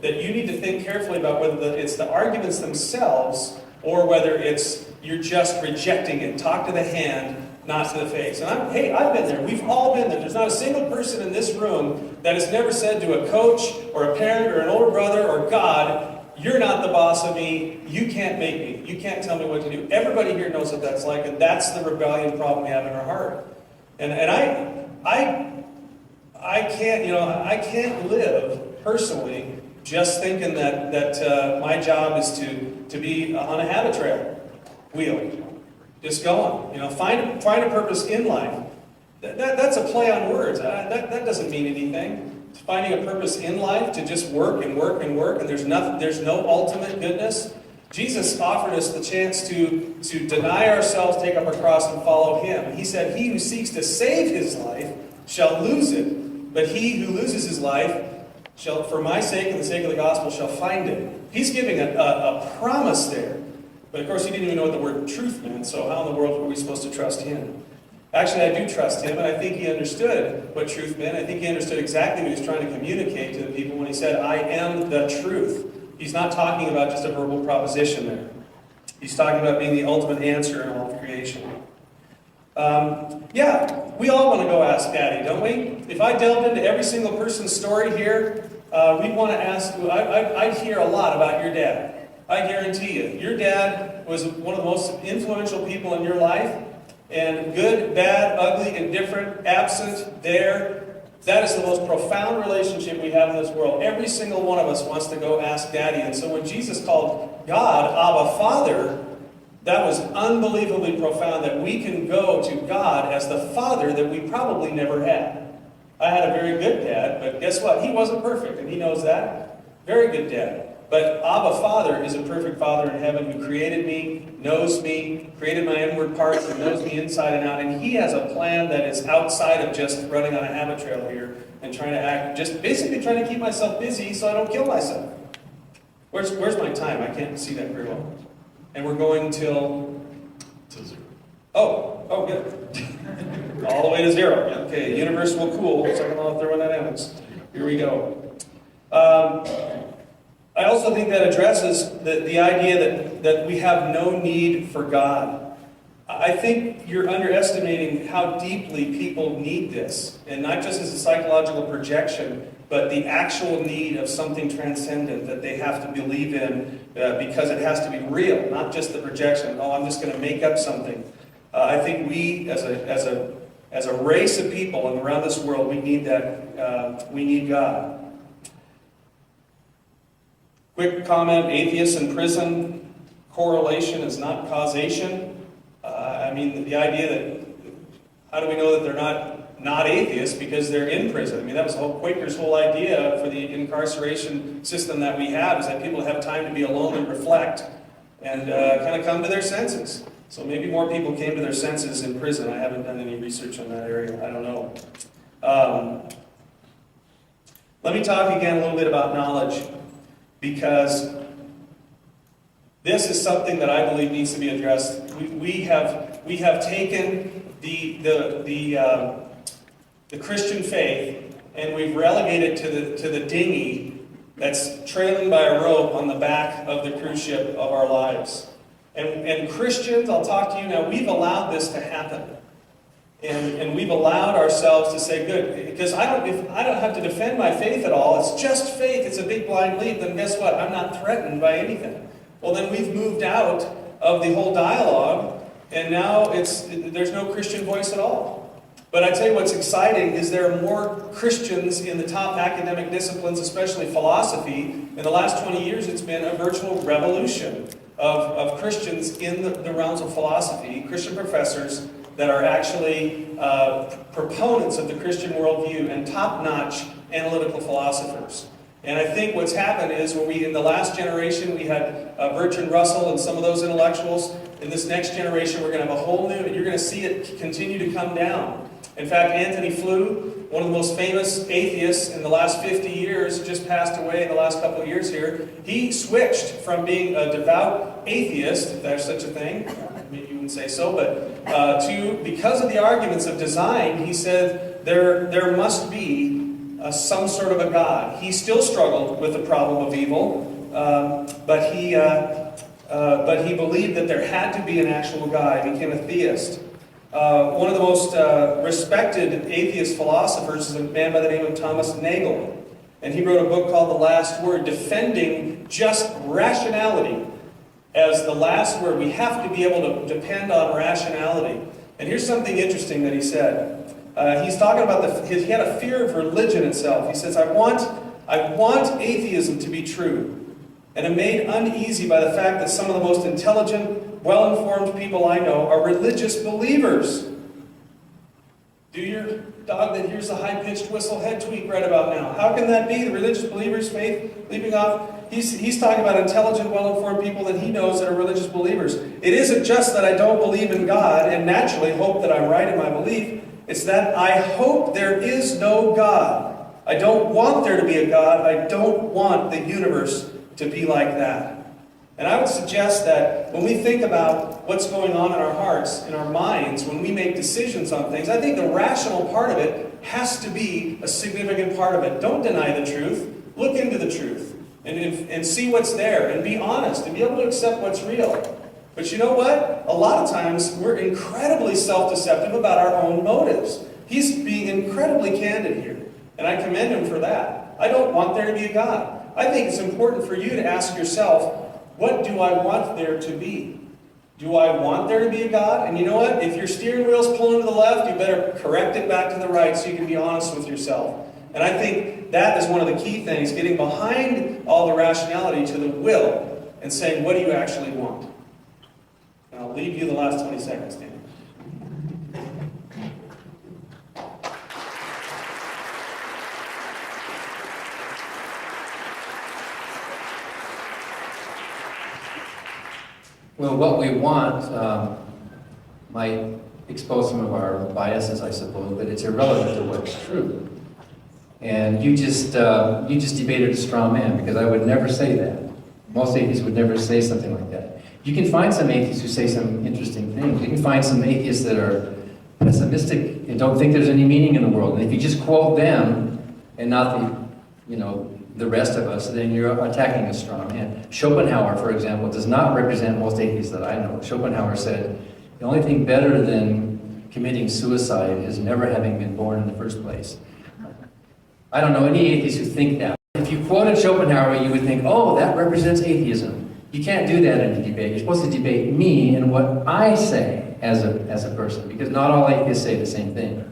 that you need to think carefully about whether it's the arguments themselves or whether it's you're just rejecting it. Talk to the hand, not to the face. And I've been there. We've all been there. There's not a single person in this room that has never said to a coach or a parent or an older brother or God, you're not the boss of me. You can't make me. You can't tell me what to do. Everybody here knows what that's like, and that's the rebellion problem we have in our heart. And I can't live personally just thinking that my job is to be on a habit trail wheel. Just going, find a purpose in life. That's a play on words. That doesn't mean anything. Finding a purpose in life to just work and work and work, and there's no ultimate goodness. Jesus offered us the chance to deny ourselves, take up our cross, and follow him. He said, he who seeks to save his life shall lose it, but he who loses his life shall, for my sake and the sake of the gospel, shall find it. He's giving a promise there. But of course, he didn't even know what the word truth meant, so how in the world were we supposed to trust him? Actually, I do trust him, and I think he understood what truth meant. I think he understood exactly what he was trying to communicate to the people when he said, I am the truth. He's not talking about just a verbal proposition there. He's talking about being the ultimate answer in all of creation. We all want to go ask Daddy, don't we? If I delved into every single person's story here, we'd want to ask, I'd hear a lot about your dad. I guarantee you. Your dad was one of the most influential people in your life. And good, bad, ugly, indifferent, absent, there. That is the most profound relationship we have in this world. Every single one of us wants to go ask Daddy. And so when Jesus called God Abba Father, that was unbelievably profound that we can go to God as the Father that we probably never had. I had a very good dad, but guess what? He wasn't perfect, and he knows that. Very good dad. But Abba Father is a perfect Father in heaven who created me, knows me, created my inward parts, and knows me inside and out. And he has a plan that is outside of just running on a habit trail here and trying to act, just basically trying to keep myself busy so I don't kill myself. Where's my time? I can't see that very well. And we're going till 0. Oh, good. All the way to 0. Okay, universe will cool. Second law of thermodynamics. Here we go. I also think that addresses the idea that we have no need for God. I think you're underestimating how deeply people need this, and not just as a psychological projection, but the actual need of something transcendent that they have to believe in because it has to be real, not just the projection, oh, I'm just going to make up something. I think we, as a race of people and around this world, we need that. We need God. Quick comment: atheists in prison. Correlation is not causation. I mean, the idea that how do we know that they're not atheists because they're in prison? I mean, that was the whole Quakers' whole idea for the incarceration system that we have, is that people have time to be alone and reflect and kind of come to their senses. So maybe more people came to their senses in prison. I haven't done any research on that area. I don't know. Let me talk again a little bit about knowledge, because this is something that I believe needs to be addressed. We have taken the Christian faith and we've relegated to the dinghy that's trailing by a rope on the back of the cruise ship of our lives. And Christians, I'll talk to you now, we've allowed this to happen. And we've allowed ourselves to say, good, because if I don't have to defend my faith at all, it's just faith, it's a big blind leap, then guess what? I'm not threatened by anything. Well, then we've moved out of the whole dialogue, and now there's no Christian voice at all. But I tell you what's exciting is there are more Christians in the top academic disciplines, especially philosophy. In the last 20 years, it's been a virtual revolution of Christians in the realms of philosophy, Christian professors that are actually proponents of the Christian worldview and top-notch analytical philosophers. And I think what's happened is in the last generation, we had Bertrand Russell and some of those intellectuals. In this next generation, we're going to have a whole new, and you're going to see it continue to come down. In fact, Anthony Flew, one of the most famous atheists in the last 50 years, just passed away in the last couple of years here. He switched from being a devout atheist, if there's such a thing, maybe you wouldn't say so, but to, because of the arguments of design, he said there must be some sort of a God. He still struggled with the problem of evil, but he believed that there had to be an actual God. He became a theist. One of the most respected atheist philosophers is a man by the name of Thomas Nagel. And he wrote a book called The Last Word, defending just rationality as the last word. We have to be able to depend on rationality. And here's something interesting that he said. He's talking about he had a fear of religion itself. He says, I want atheism to be true. And I'm made uneasy by the fact that some of the most intelligent, well-informed people I know are religious believers. Do your dog that hears the high-pitched whistle head tweak right about now. How can that be? The religious believers' faith leaping off? He's talking about intelligent, well-informed people that he knows that are religious believers. It isn't just that I don't believe in God and naturally hope that I'm right in my belief. It's that I hope there is no God. I don't want there to be a God. I don't want the universe to be like that. And I would suggest that when we think about what's going on in our hearts, in our minds, when we make decisions on things, I think the rational part of it has to be a significant part of it. Don't deny the truth. Look into the truth and see what's there and be honest and be able to accept what's real. But you know what? A lot of times we're incredibly self-deceptive about our own motives. He's being incredibly candid here, and I commend him for that. I don't want there to be a God. I think it's important for you to ask yourself, what do I want there to be? Do I want there to be a God? And you know what? If your steering wheel's pulling to the left, you better correct it back to the right so you can be honest with yourself. And I think that is one of the key things, getting behind all the rationality to the will and saying, what do you actually want? And I'll leave you the last 20 seconds, Dan. Well, what we want might expose some of our biases, I suppose, but it's irrelevant to what's true. And you just debated a straw man, because I would never say that. Most atheists would never say something like that. You can find some atheists who say some interesting things. You can find some atheists that are pessimistic and don't think there's any meaning in the world. And if you just quote them and not the rest of us, then you're attacking a straw man. Schopenhauer, for example, does not represent most atheists that I know. Schopenhauer said, the only thing better than committing suicide is never having been born in the first place. I don't know any atheists who think that. If you quoted Schopenhauer, you would think, oh, that represents atheism. You can't do that in a debate. You're supposed to debate me and what I say as a person, because not all atheists say the same thing.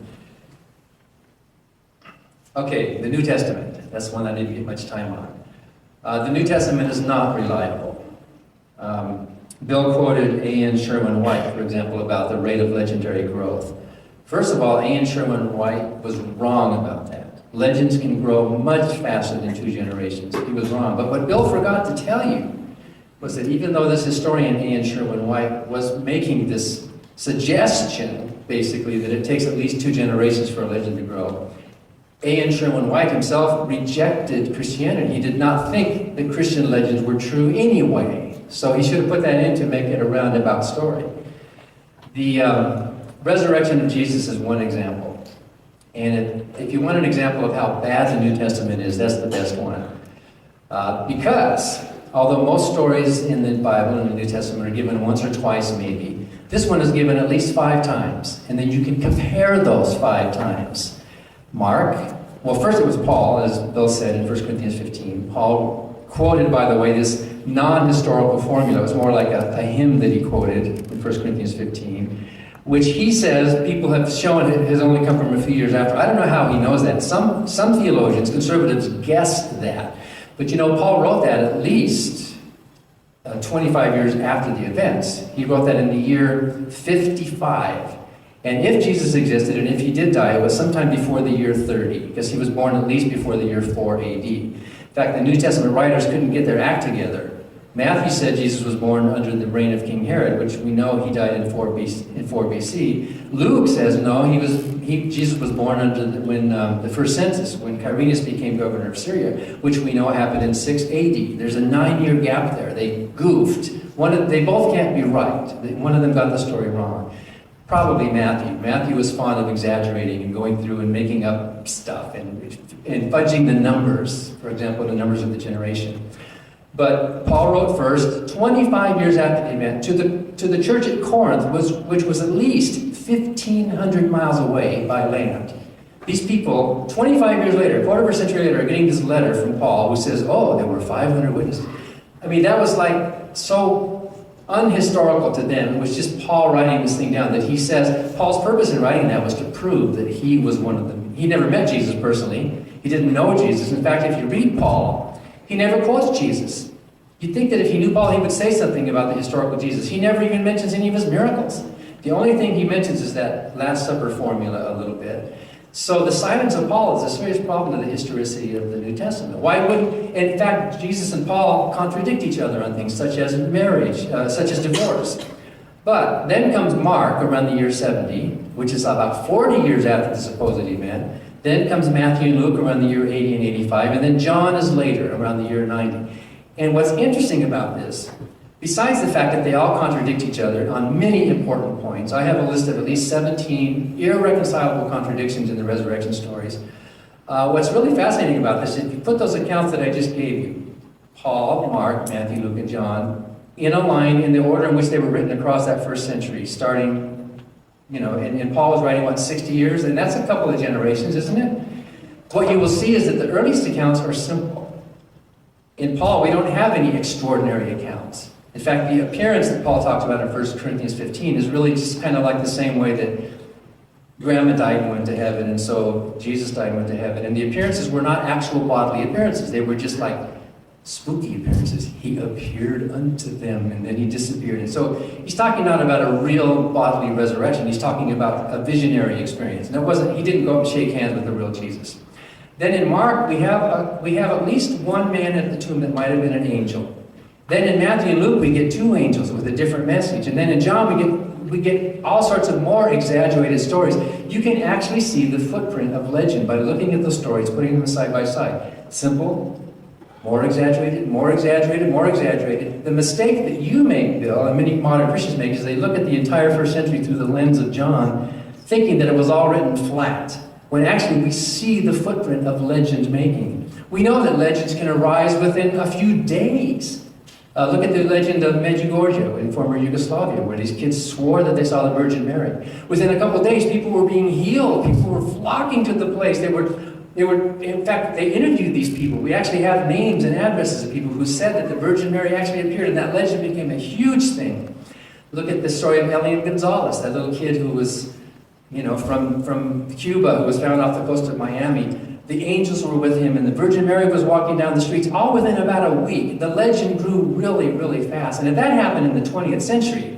Okay, the New Testament. That's one I didn't get much time on. The New Testament is not reliable. Bill quoted A.N. Sherman White, for example, about the rate of legendary growth. First of all, A.N. Sherman White was wrong about that. Legends can grow much faster than 2 generations. He was wrong. But what Bill forgot to tell you was that even though this historian, A.N. Sherman White, was making this suggestion, basically, that it takes at least 2 generations for a legend to grow, A.N. Sherman White himself rejected Christianity. He did not think that Christian legends were true anyway. So he should have put that in to make it a roundabout story. The resurrection of Jesus is one example. And if you want an example of how bad the New Testament is, that's the best one. Because although most stories in the Bible and the New Testament are given once or twice maybe, this one is given at least 5 times. And then you can compare those 5 times. Mark, well, first it was Paul, as Bill said in 1 Corinthians 15. Paul quoted, by the way, this non-historical formula. It was more like a hymn that he quoted in 1 Corinthians 15, which he says people have shown it has only come from a few years after. I don't know how he knows that. Some theologians, conservatives, guessed that. But Paul wrote that at least 25 years after the events. He wrote that in the year 55. And if Jesus existed, and if he did die, it was sometime before the year 30, because he was born at least before the year 4 AD. In fact, the New Testament writers couldn't get their act together. Matthew said Jesus was born under the reign of King Herod, which we know he died in 4 BC. Luke says no, Jesus was born under when the first census, when Quirinius became governor of Syria, which we know happened in 6 AD. There's a 9-year gap there. They goofed. They both can't be right. One of them got the story wrong. Probably Matthew. Matthew was fond of exaggerating and going through and making up stuff and fudging the numbers, for example, the numbers of the generation. But Paul wrote first, 25 years after the event, to the church at Corinth, which was at least 1,500 miles away by land. These people, 25 years later, a quarter of a century later, are getting this letter from Paul who says, oh, there were 500 witnesses. I mean, that was like so unhistorical to them. It was just Paul writing this thing down that he says, Paul's purpose in writing that was to prove that he was one of them. He never met Jesus personally. He didn't know Jesus. In fact, if you read Paul, he never quotes Jesus. You'd think that if he knew Paul, he would say something about the historical Jesus. He never even mentions any of his miracles. The only thing he mentions is that Last Supper formula a little bit. So the silence of Paul is a serious problem to the historicity of the New Testament. Why wouldn't, in fact, Jesus and Paul contradict each other on things such as marriage, such as divorce. But then comes Mark around the year 70, which is about 40 years after the supposed event. Then comes Matthew and Luke around the year 80 and 85, and then John is later, around the year 90. And what's interesting about this, besides the fact that they all contradict each other on many important points, I have a list of at least 17 irreconcilable contradictions in the resurrection stories. What's really fascinating about this, if you put those accounts that I just gave you, Paul, Mark, Matthew, Luke, and John, in a line in the order in which they were written across that first century, starting, and Paul was writing, 60 years? And that's a couple of generations, isn't it? What you will see is that the earliest accounts are simple. In Paul, we don't have any extraordinary accounts. In fact, the appearance that Paul talks about in 1 Corinthians 15 is really just kind of like the same way that Grandma died and went to heaven, and so Jesus died and went to heaven. And the appearances were not actual bodily appearances. They were just like spooky appearances. He appeared unto them, and then he disappeared. And so he's talking not about a real bodily resurrection. He's talking about a visionary experience. And he didn't go up and shake hands with the real Jesus. Then in Mark, we have at least one man at the tomb that might have been an angel. Then in Matthew and Luke, we get 2 angels with a different message. And then in John, we get all sorts of more exaggerated stories. You can actually see the footprint of legend by looking at the stories, putting them side by side. Simple, More exaggerated, more exaggerated, more exaggerated. The mistake that you make, Bill, and many modern Christians make, is they look at the entire first century through the lens of John, thinking that it was all written flat, when actually we see the footprint of legend making. We know that legends can arise within a few days. Look at the legend of Medjugorje in former Yugoslavia, where these kids swore that they saw the Virgin Mary. Within a couple of days, people were being healed. People were flocking to the place. They were, in fact, they interviewed these people. We actually have names and addresses of people who said that the Virgin Mary actually appeared, and that legend became a huge thing. Look at the story of Elian Gonzalez, that little kid who was, from Cuba, who was found off the coast of Miami. The angels were with him, and the Virgin Mary was walking down the streets, all within about a week. The legend grew really, really fast. And if that happened in the 20th century,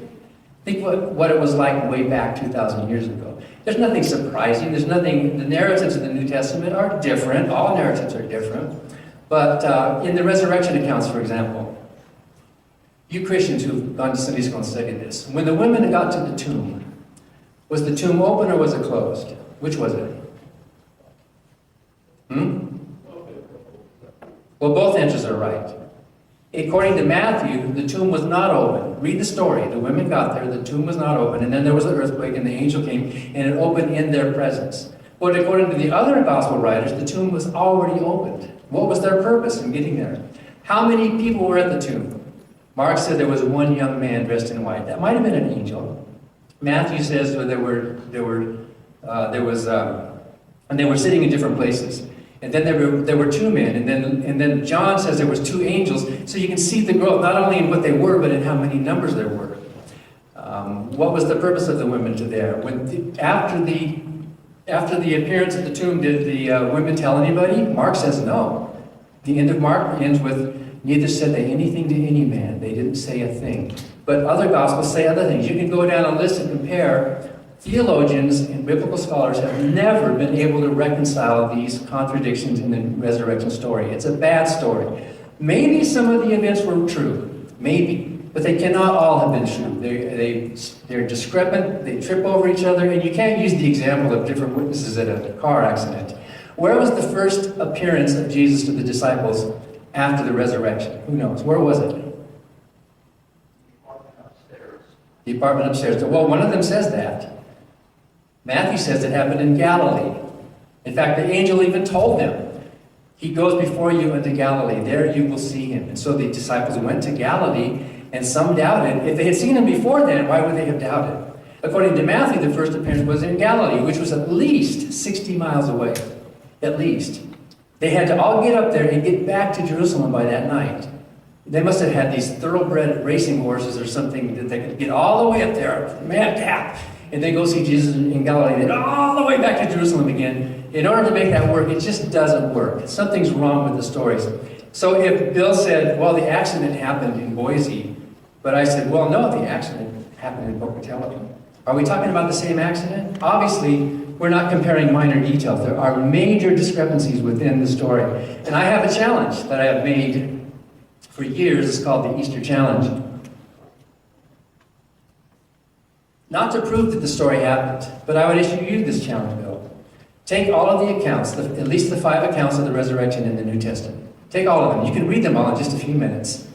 think what it was like way back 2,000 years ago. There's nothing surprising. There's nothing, the narratives of the New Testament are different. All narratives are different. But in the resurrection accounts, for example, you Christians who've gone to Sunday school and studied this, when the women got to the tomb, was the tomb open or was it closed? Which was it? Well, both answers are right. According to Matthew, the tomb was not open. Read the story. The women got there, the tomb was not open, and then there was an earthquake, and the angel came, and it opened in their presence. But according to the other gospel writers, the tomb was already opened. What was their purpose in getting there? How many people were at the tomb? Mark said there was one young man dressed in white. That might have been an angel. Matthew says and they were sitting in different places. And then there were two men, and then John says there was two angels, so you can see the growth, not only in what they were, but in how many numbers there were. What was the purpose of the women to there? After the appearance at the tomb, did the women tell anybody? Mark says no. The end of Mark ends with, neither said they anything to any man. They didn't say a thing. But other gospels say other things. You can go down a list and compare. Theologians and biblical scholars have never been able to reconcile these contradictions in the resurrection story. It's a bad story. Maybe some of the events were true, maybe, but they cannot all have been true. They're discrepant, they trip over each other, and you can't use the example of different witnesses at a car accident. Where was the first appearance of Jesus to the disciples after the resurrection? Who knows? Where was it? The apartment upstairs. Well, one of them says that. Matthew says it happened in Galilee. In fact, the angel even told them, he goes before you into Galilee. There you will see him. And so the disciples went to Galilee, and some doubted. If they had seen him before then, why would they have doubted? According to Matthew, the first appearance was in Galilee, which was at least 60 miles away. At least. They had to all get up there and get back to Jerusalem by that night. They must have had these thoroughbred racing horses or something that they could get all the way up there, madcap, and then go see Jesus in Galilee, and then all the way back to Jerusalem again. In order to make that work, it just doesn't work. Something's wrong with the stories. So if Bill said, well, the accident happened in Boise, but I said, well, no, the accident happened in Pocatello. Are we talking about the same accident? Obviously, we're not comparing minor details. There are major discrepancies within the story. And I have a challenge that I have made for years. It's called the Easter Challenge. Not to prove that the story happened, but I would issue you this challenge, Bill. Take all of the accounts, at least the 5 accounts of the resurrection in the New Testament. Take all of them. You can read them all in just a few minutes.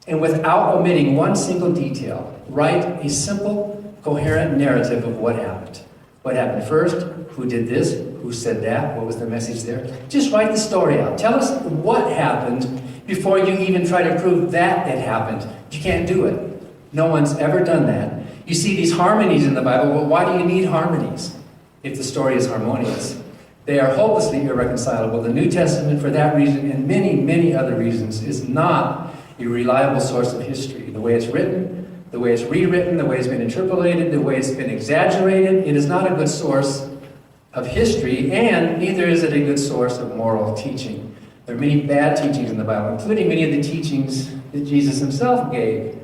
And without omitting one single detail, write a simple, coherent narrative of what happened. What happened first, who did this, who said that, what was the message there. Just write the story out. Tell us what happened before you even try to prove that it happened. You can't do it. No one's ever done that. You see these harmonies in the Bible. Well, why do you need harmonies if the story is harmonious? They are hopelessly irreconcilable. The New Testament, for that reason and many, many other reasons, is not a reliable source of history. The way it's written, the way it's rewritten, the way it's been interpolated, the way it's been exaggerated, it is not a good source of history, and neither is it a good source of moral teaching. There are many bad teachings in the Bible, including many of the teachings that Jesus himself gave.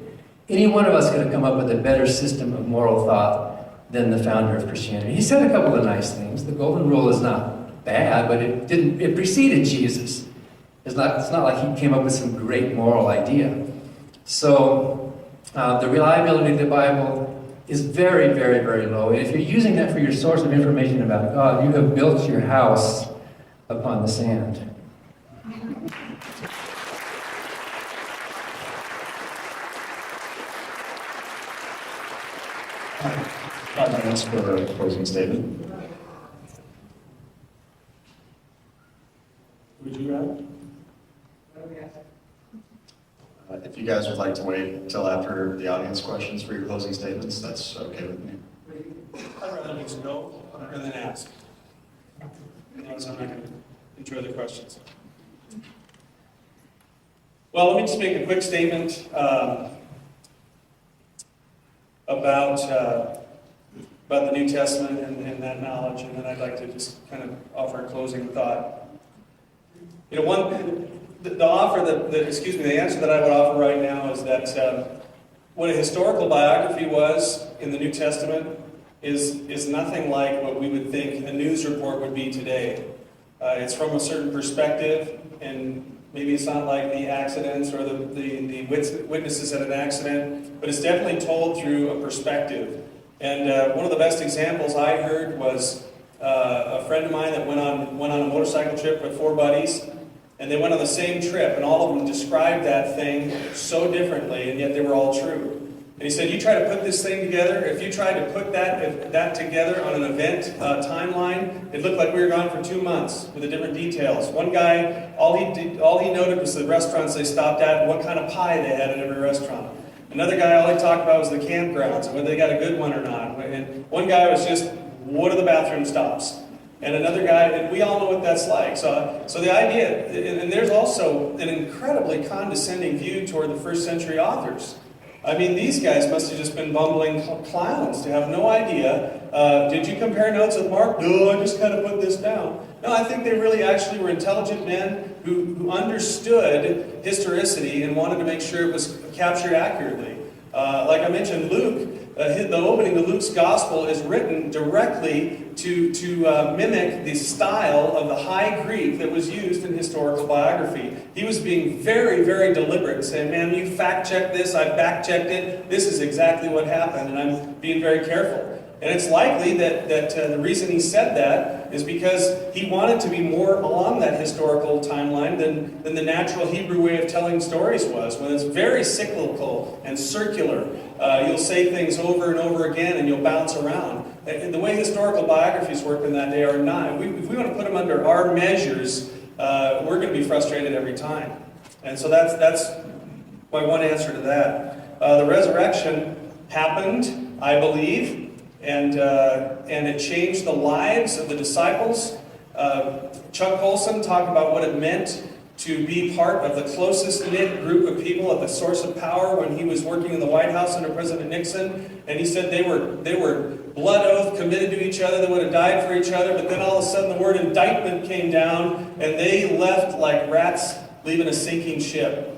Any one of us could have come up with a better system of moral thought than the founder of Christianity. He said a couple of nice things. The golden rule is not bad, but it preceded Jesus. It's not like he came up with some great moral idea. So the reliability of the Bible is very, very, very low. And if you're using that for your source of information about God, you have built your house upon the sand. 5 minutes for a closing statement. Would you rather? If you guys would like to wait until after the audience questions for your closing statements, that's okay with me. I'd rather just go rather than ask. Otherwise, I'm not going to enjoy the questions. Well, let me just make a quick statement about the New Testament and that knowledge, and then I'd like to just kind of offer a closing thought. You know, the answer that I would offer right now is that what a historical biography was in the New Testament is nothing like what we would think a news report would be today. It's from a certain perspective, and maybe it's not like the accidents or the witnesses at an accident, but it's definitely told through a perspective. And one of the best examples I heard was a friend of mine that went on a motorcycle trip with 4 buddies, and they went on the same trip, and all of them described that thing so differently, and yet they were all true. And he said, you try to put this thing together, if you tried to put that together on an event timeline, it looked like we were gone for 2 months with the different details. One guy, all he noted was the restaurants they stopped at and what kind of pie they had at every restaurant. Another guy, all he talked about was the campgrounds, whether they got a good one or not. And one guy was just, what are the bathroom stops? And another guy, and we all know what that's like. So the idea, and there's also an incredibly condescending view toward the first century authors. I mean, these guys must have just been bumbling clowns to have no idea. Did you compare notes with Mark? No, I just kind of put this down. No, I think they really actually were intelligent men who understood historicity and wanted to make sure it was captured accurately. Like I mentioned, Luke, the opening of Luke's gospel is written directly to mimic the style of the High Greek that was used in historical biography. He was being very, very deliberate, saying, man, you fact-checked this, I fact-checked it, this is exactly what happened, and I'm being very careful. And it's likely that the reason he said that is because he wanted to be more along that historical timeline than the natural Hebrew way of telling stories was. When it's very cyclical and circular, you'll say things over and over again and you'll bounce around. And the way historical biographies work in that day are not. If we want to put them under our measures, we're going to be frustrated every time. And so that's my one answer to that. The resurrection happened, I believe. And it changed the lives of the disciples. Chuck Colson talked about what it meant to be part of the closest knit group of people at the source of power when he was working in the White House under President Nixon. And he said they were blood oath committed to each other, they would have died for each other, but then all of a sudden the word indictment came down and they left like rats leaving a sinking ship.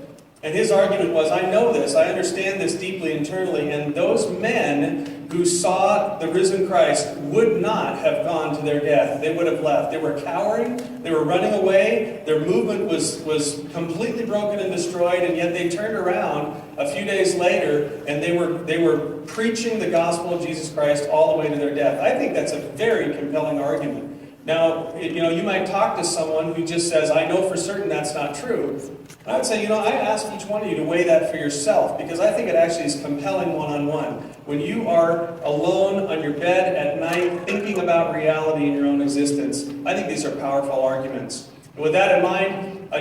And his argument was, I know this, I understand this deeply internally, and those men who saw the risen Christ would not have gone to their death. They would have left. They were cowering, they were running away, their movement was completely broken and destroyed, and yet they turned around a few days later, and they were preaching the gospel of Jesus Christ all the way to their death. I think that's a very compelling argument. Now, you might talk to someone who just says, I know for certain that's not true. I would say, I ask each one of you to weigh that for yourself, because I think it actually is compelling one-on-one. When you are alone on your bed at night thinking about reality in your own existence, I think these are powerful arguments. And with that in mind, I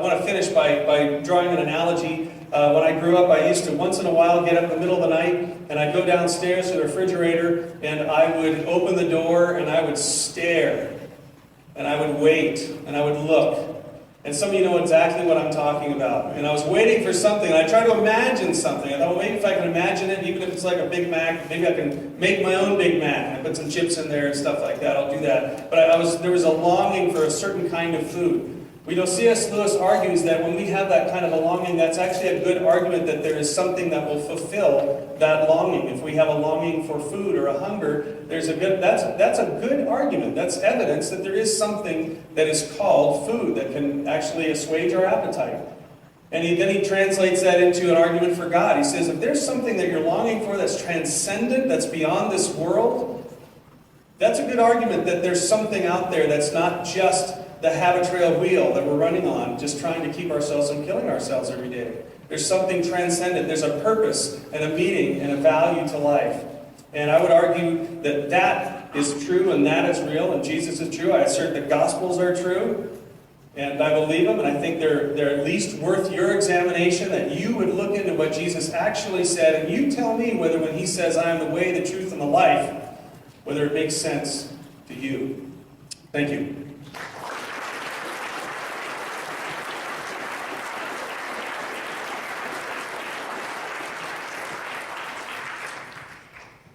want to finish by drawing an analogy. When I grew up, I used to once in a while get up in the middle of the night, and I'd go downstairs to the refrigerator, and I would open the door, and I would stare, and I would wait, and I would look. And some of you know exactly what I'm talking about. And I was waiting for something, and I tried to imagine something. I thought, well, maybe if I can imagine it, even if it's like a Big Mac, maybe I can make my own Big Mac. I put some chips in there and stuff like that. I'll do that. But there was a longing for a certain kind of food. C.S. Lewis argues that when we have that kind of a longing, that's actually a good argument that there is something that will fulfill that longing. If we have a longing for food or a hunger, that's a good argument. That's evidence that there is something that is called food that can actually assuage our appetite. And then he translates that into an argument for God. He says, if there's something that you're longing for that's transcendent, that's beyond this world, that's a good argument that there's something out there that's not just the habit-trail wheel that we're running on, just trying to keep ourselves from killing ourselves every day. There's something transcendent. There's a purpose and a meaning and a value to life. And I would argue that that is true and that is real and Jesus is true. I assert the Gospels are true and I believe them, and I think they're at least worth your examination, that you would look into what Jesus actually said and you tell me whether when he says, I am the way, the truth, and the life, whether it makes sense to you. Thank you.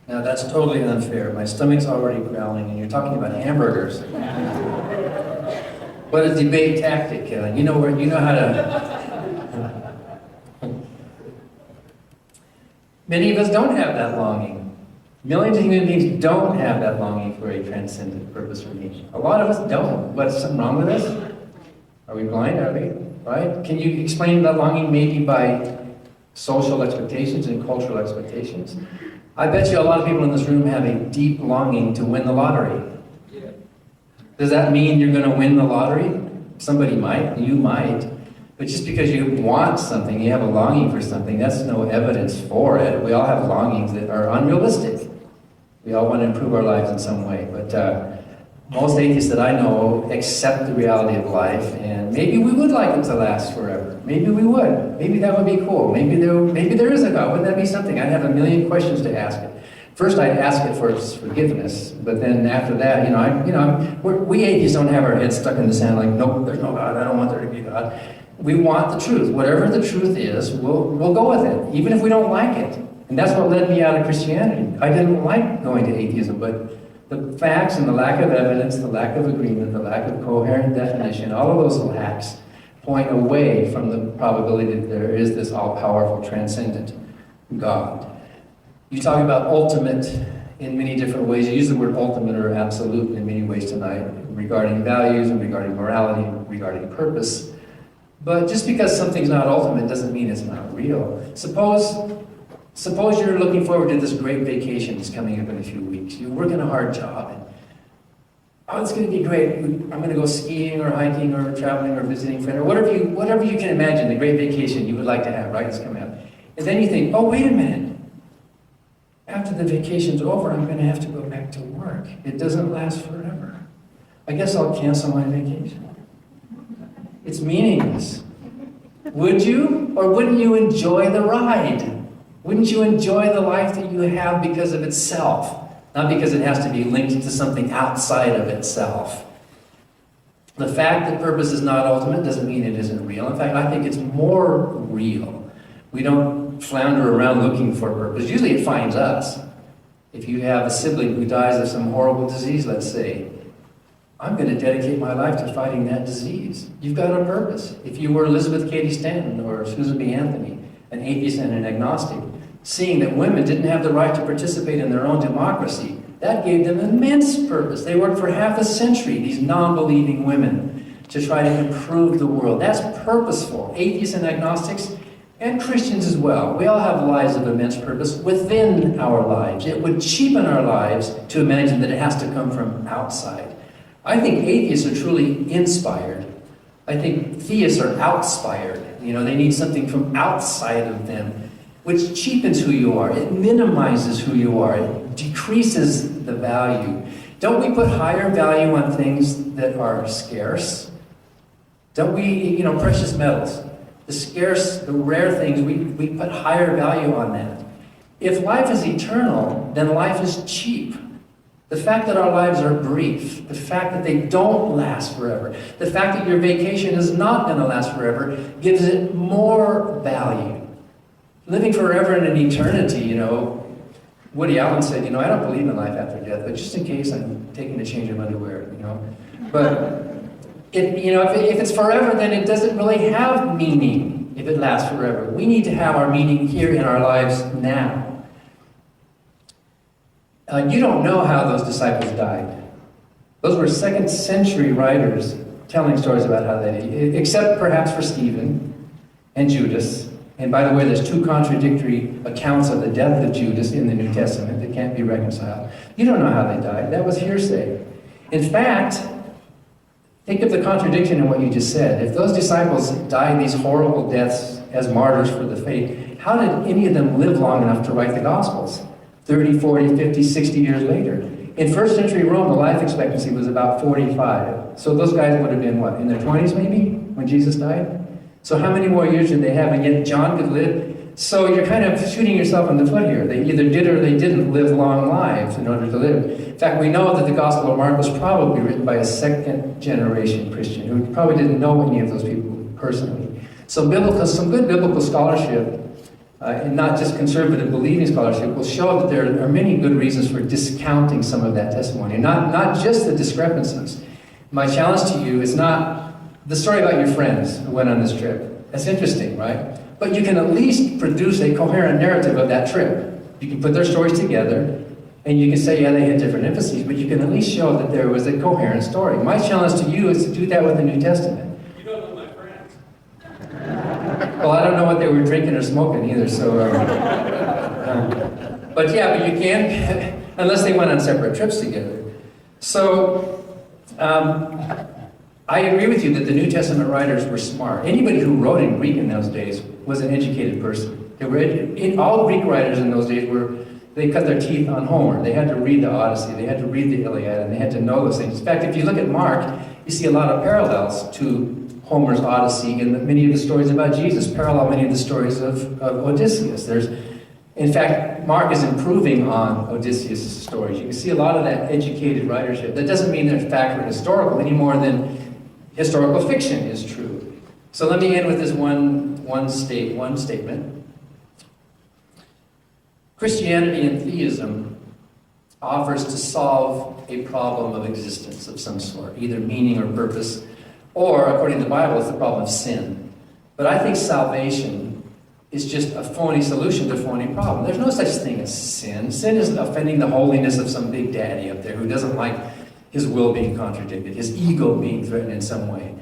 Now that's totally unfair. My stomach's already growling and you're talking about hamburgers. What a debate tactic, Kevin. You know how to... Many of us don't have that longing. Millions of human beings don't have that longing for a transcendent purpose for me. A lot of us don't. What's something wrong with us? Are we blind? Are we? Right? Can you explain that longing maybe by social expectations and cultural expectations? I bet you a lot of people in this room have a deep longing to win the lottery. Does that mean you're going to win the lottery? Somebody might, you might. But just because you want something, you have a longing for something, that's no evidence for it. We all have longings that are unrealistic. We all want to improve our lives in some way. But most atheists that I know accept the reality of life, and maybe we would like it to last forever. Maybe we would. Maybe that would be cool. Maybe there is a God. Wouldn't that be something? I'd have a million questions to ask it. First, I'd ask it for its forgiveness, but then after that, we atheists don't have our heads stuck in the sand like, nope, there's no God, I don't want there to be God. We want the truth. Whatever the truth is, we'll go with it, even if we don't like it. And that's what led me out of Christianity. I didn't like going to atheism, but the facts and the lack of evidence, the lack of agreement, the lack of coherent definition, all of those lacks point away from the probability that there is this all-powerful, transcendent God. You talk about ultimate in many different ways. You use the word ultimate or absolute in many ways tonight, regarding values and regarding morality and regarding purpose. But just because something's not ultimate doesn't mean it's not real. Suppose you're looking forward to this great vacation that's coming up in a few weeks. You're working a hard job. And, oh, it's going to be great. I'm going to go skiing or hiking or traveling or visiting a friend or whatever you can imagine, the great vacation you would like to have, right? It's coming up. And then you think, oh, wait a minute. After the vacation's over, I'm going to have to go back to work. It doesn't last forever. I guess I'll cancel my vacation. It's meaningless. Would you or wouldn't you enjoy the ride? Wouldn't you enjoy the life that you have because of itself? Not because it has to be linked to something outside of itself. The fact that purpose is not ultimate doesn't mean it isn't real. In fact, I think it's more real. We don't flounder around looking for purpose. Usually it finds us. If you have a sibling who dies of some horrible disease, let's say, I'm going to dedicate my life to fighting that disease. You've got a purpose. If you were Elizabeth Cady Stanton or Susan B. Anthony, an atheist and an agnostic, seeing that women didn't have the right to participate in their own democracy, that gave them immense purpose. They worked for half a century, these non-believing women, to try to improve the world. That's purposeful. Atheists and agnostics, and Christians as well. We all have lives of immense purpose within our lives. It would cheapen our lives to imagine that it has to come from outside. I think atheists are truly inspired. I think theists are outspired. They need something from outside of them, which cheapens who you are. It minimizes who you are. It decreases the value. Don't we put higher value on things that are scarce? Don't we, precious metals, the scarce, the rare things, we put higher value on that. If life is eternal, then life is cheap. The fact that our lives are brief, the fact that they don't last forever, the fact that your vacation is not going to last forever gives it more value. Living forever in an eternity, Woody Allen said, I don't believe in life after death, but just in case I'm taking a change of underwear, But if it's forever, then it doesn't really have meaning if it lasts forever. We need to have our meaning here in our lives now. You don't know how those disciples died. Those were 2nd century writers telling stories about how they did, except perhaps for Stephen and Judas. And by the way, there's 2 contradictory accounts of the death of Judas in the New Testament that can't be reconciled. You don't know how they died. That was hearsay. In fact, think of the contradiction in what you just said. If those disciples died these horrible deaths as martyrs for the faith, how did any of them live long enough to write the Gospels? 30, 40, 50, 60 years later. In first century Rome, the life expectancy was about 45. So those guys would have been, what, in their 20s maybe, when Jesus died? So how many more years did they have? And yet John could live. So you're kind of shooting yourself in the foot here. They either did or they didn't live long lives in order to live. In fact, we know that the Gospel of Mark was probably written by a second generation Christian who probably didn't know any of those people personally. So some good biblical scholarship, and not just conservative believing scholarship, will show that there are many good reasons for discounting some of that testimony. Not just the discrepancies. My challenge to you is not the story about your friends who went on this trip. That's interesting, right? But you can at least produce a coherent narrative of that trip. You can put their stories together, and you can say, yeah, they had different emphases, but you can at least show that there was a coherent story. My challenge to you is to do that with the New Testament. You don't know my friends. Well, I don't know what they were drinking or smoking either, so... but yeah, but you can, unless they went on separate trips together. So, I agree with you that the New Testament writers were smart. Anybody who wrote in Greek in those days was an educated person. All Greek writers in those days they cut their teeth on Homer. They had to read the Odyssey, they had to read the Iliad, and they had to know those things. In fact, if you look at Mark, you see a lot of parallels to Homer's Odyssey and many of the stories about Jesus parallel many of the stories of Odysseus. In fact, Mark is improving on Odysseus' stories. You can see a lot of that educated writership. That doesn't mean they're fact or historical any more than historical fiction is true. So let me end with this one statement. Christianity and theism offers to solve a problem of existence of some sort, either meaning or purpose, or, according to the Bible, it's the problem of sin. But I think salvation is just a phony solution to a phony problem. There's no such thing as sin. Sin is offending the holiness of some big daddy up there who doesn't like his will being contradicted, his ego being threatened in some way.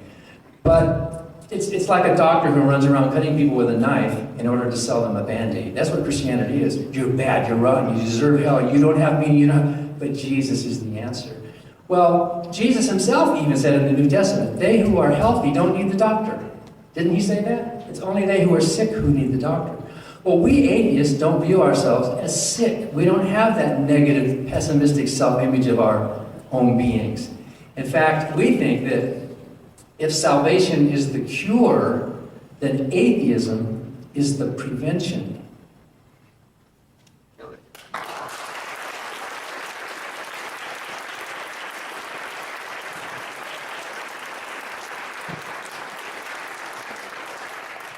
But it's like a doctor who runs around cutting people with a knife in order to sell them a Band-Aid. That's what Christianity is. You're bad, you're rotten, you deserve hell, you don't have meaning, but Jesus is the answer. Well, Jesus himself even said in the New Testament, they who are healthy don't need the doctor. Didn't he say that? It's only they who are sick who need the doctor. Well, we atheists don't view ourselves as sick. We don't have that negative, pessimistic self-image of our own beings. In fact, we think that if salvation is the cure, then atheism is the prevention.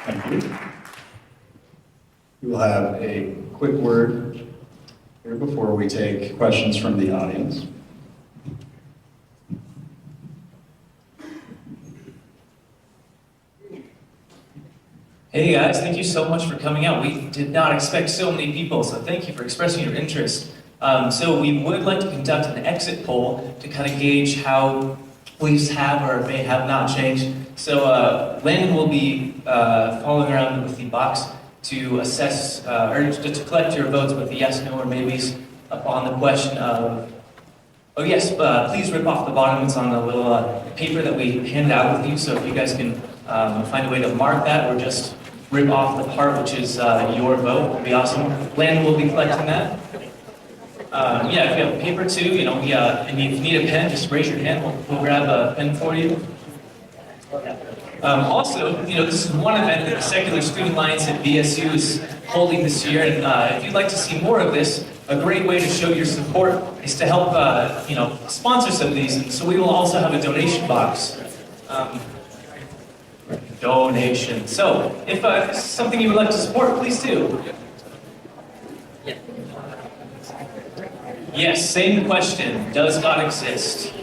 Thank you. We will have a quick word here before we take questions from the audience. Hey guys, thank you so much for coming out. We did not expect so many people, so thank you for expressing your interest. So we would like to conduct an exit poll to kind of gauge how beliefs have or may have not changed. So Landon will be following around with the box to assess, or to collect your votes with the yes, no, or maybes upon the question of, oh yes, please rip off the bottom. It's on the little paper that we handed out with you, so if you guys can find a way to mark that or just rip off the part which is your vote, would be awesome. Landon will be collecting that. Yeah, if you have a paper too, and if you need a pen, just raise your hand. We'll grab a pen for you. Also, this is one event that the Secular Student Alliance at BSU is holding this year, and if you'd like to see more of this, a great way to show your support is to help, sponsor some of these. And so we will also have a donation box. Donation. So, if this is something you would like to support, please do. Yes, same question. Does God exist?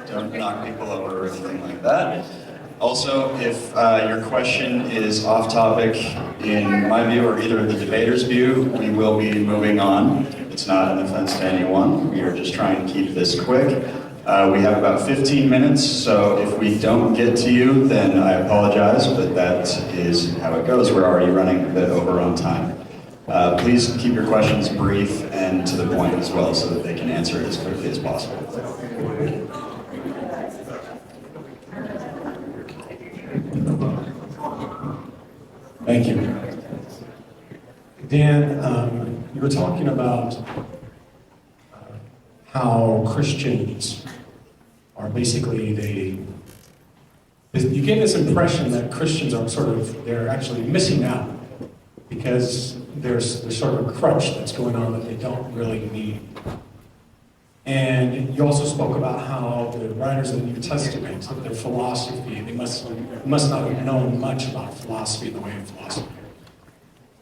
Don't knock people over or anything like that. Also, if your question is off topic in my view or either of the debaters' view, we will be moving on. It's not an offense to anyone. We are just trying to keep this quick. We have about 15 minutes, so if we don't get to you, then I apologize, but that is how it goes. We're already running a bit over on time. Please keep your questions brief and to the point as well so that they can answer it as quickly as possible. Thank you. Dan, you were talking about how Christians are basically, you get this impression that Christians are they're actually missing out because there's sort of a crutch that's going on that they don't really need. And you also spoke about how the writers of the New Testament, their philosophy, they must not have known much about philosophy, the way of philosophy.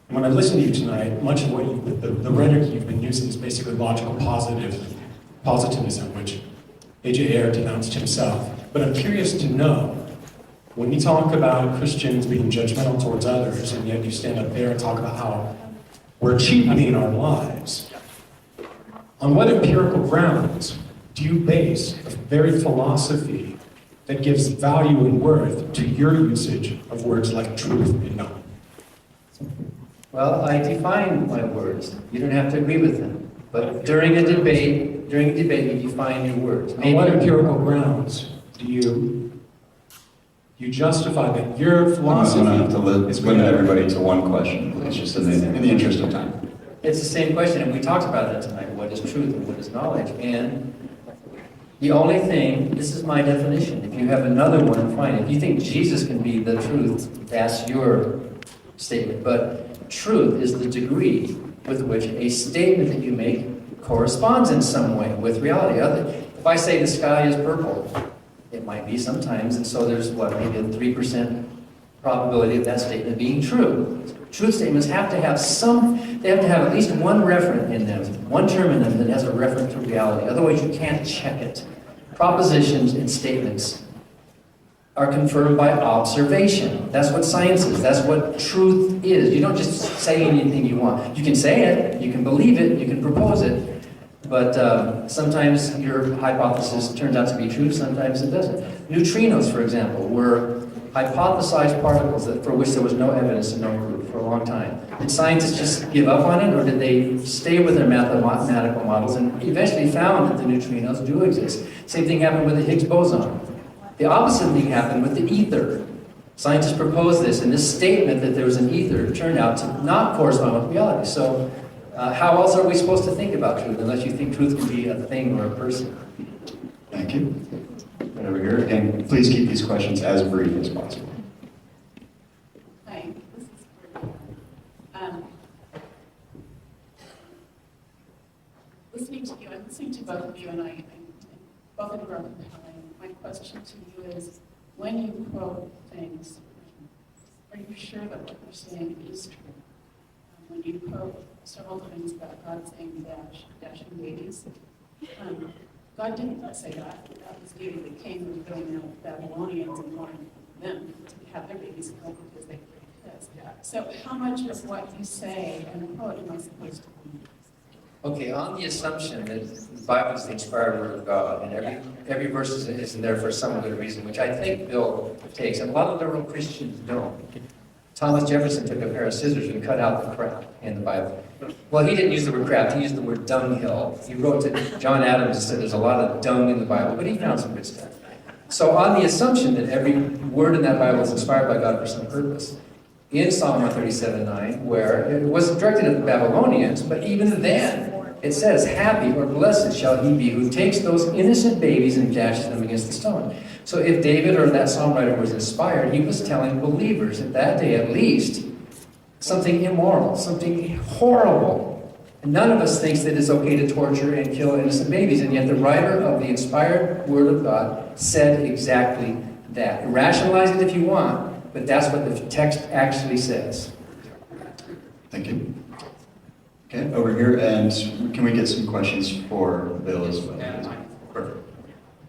And when I listen to you tonight, much of what the rhetoric you've been using is basically logical positivism, which A.J. Ayer denounced himself. But I'm curious to know, when you talk about Christians being judgmental towards others, and yet you stand up there and talk about how we're cheapening our lives, on what empirical grounds do you base a very philosophy that gives value and worth to your usage of words like truth and knowing? Well, I define my words. You don't have to agree with them. But during a debate, you define your words. On what empirical grounds do you justify that your philosophy I'm going to have to is limit everybody to one question, please, just in the interest of time. It's the same question, and we talked about that tonight. What is truth and what is knowledge? And the only thing, this is my definition. If you have another one, fine. If you think Jesus can be the truth, that's your statement. But truth is the degree with which a statement that you make corresponds in some way with reality. If I say the sky is purple, it might be sometimes, and so there's maybe a 3% probability of that statement being true. Truth statements have to have at least one referent in them, one term in them that has a reference to reality. Otherwise, you can't check it. Propositions and statements are confirmed by observation. That's what science is. That's what truth is. You don't just say anything you want. You can say it, you can believe it, you can propose it, but sometimes your hypothesis turns out to be true, sometimes it doesn't. Neutrinos, for example, were hypothesized particles for which there was no evidence and no proof for a long time. Did scientists just give up on it, or did they stay with their mathematical models and eventually found that the neutrinos do exist? Same thing happened with the Higgs boson. The opposite thing happened with the ether. Scientists proposed this, and this statement that there was an ether turned out to not correspond with reality. So how else are we supposed to think about truth, unless you think truth can be a thing or a person? Thank you. Right over here. Again, please keep these questions as brief as possible. Hi, this is listening to you, I'm listening to both of you, and both of you are compelling. My question to you is, when you quote things, are you sure that what you're saying is true? When you quote several times about God saying dashing babies, God didn't say that. That was David that came and going out Babylonians and wanting them to have their babies killed because they were kids. So how much of what you say and quote am I supposed to believe? Okay, on the assumption that the Bible is the inspired word of God, and every verse is in there for some good reason, which I think Bill takes, and a lot of liberal Christians don't. Thomas Jefferson took a pair of scissors and cut out the crap in the Bible. Well, he didn't use the word crap, he used the word dunghill. He wrote to John Adams and said there's a lot of dung in the Bible, but he found some good stuff. So on the assumption that every word in that Bible is inspired by God for some purpose, in Psalm 137:9, where it was directed at the Babylonians, but even then, it says, happy or blessed shall he be who takes those innocent babies and dashes them against the stone. So if David or that psalm writer was inspired, he was telling believers at that day at least something immoral, something horrible. And none of us thinks that it's okay to torture and kill innocent babies, and yet the writer of the inspired word of God said exactly that. Rationalize it if you want, but that's what the text actually says. Thank you. Okay, over here, and can we get some questions for Bill as well? Yeah, mine. Perfect.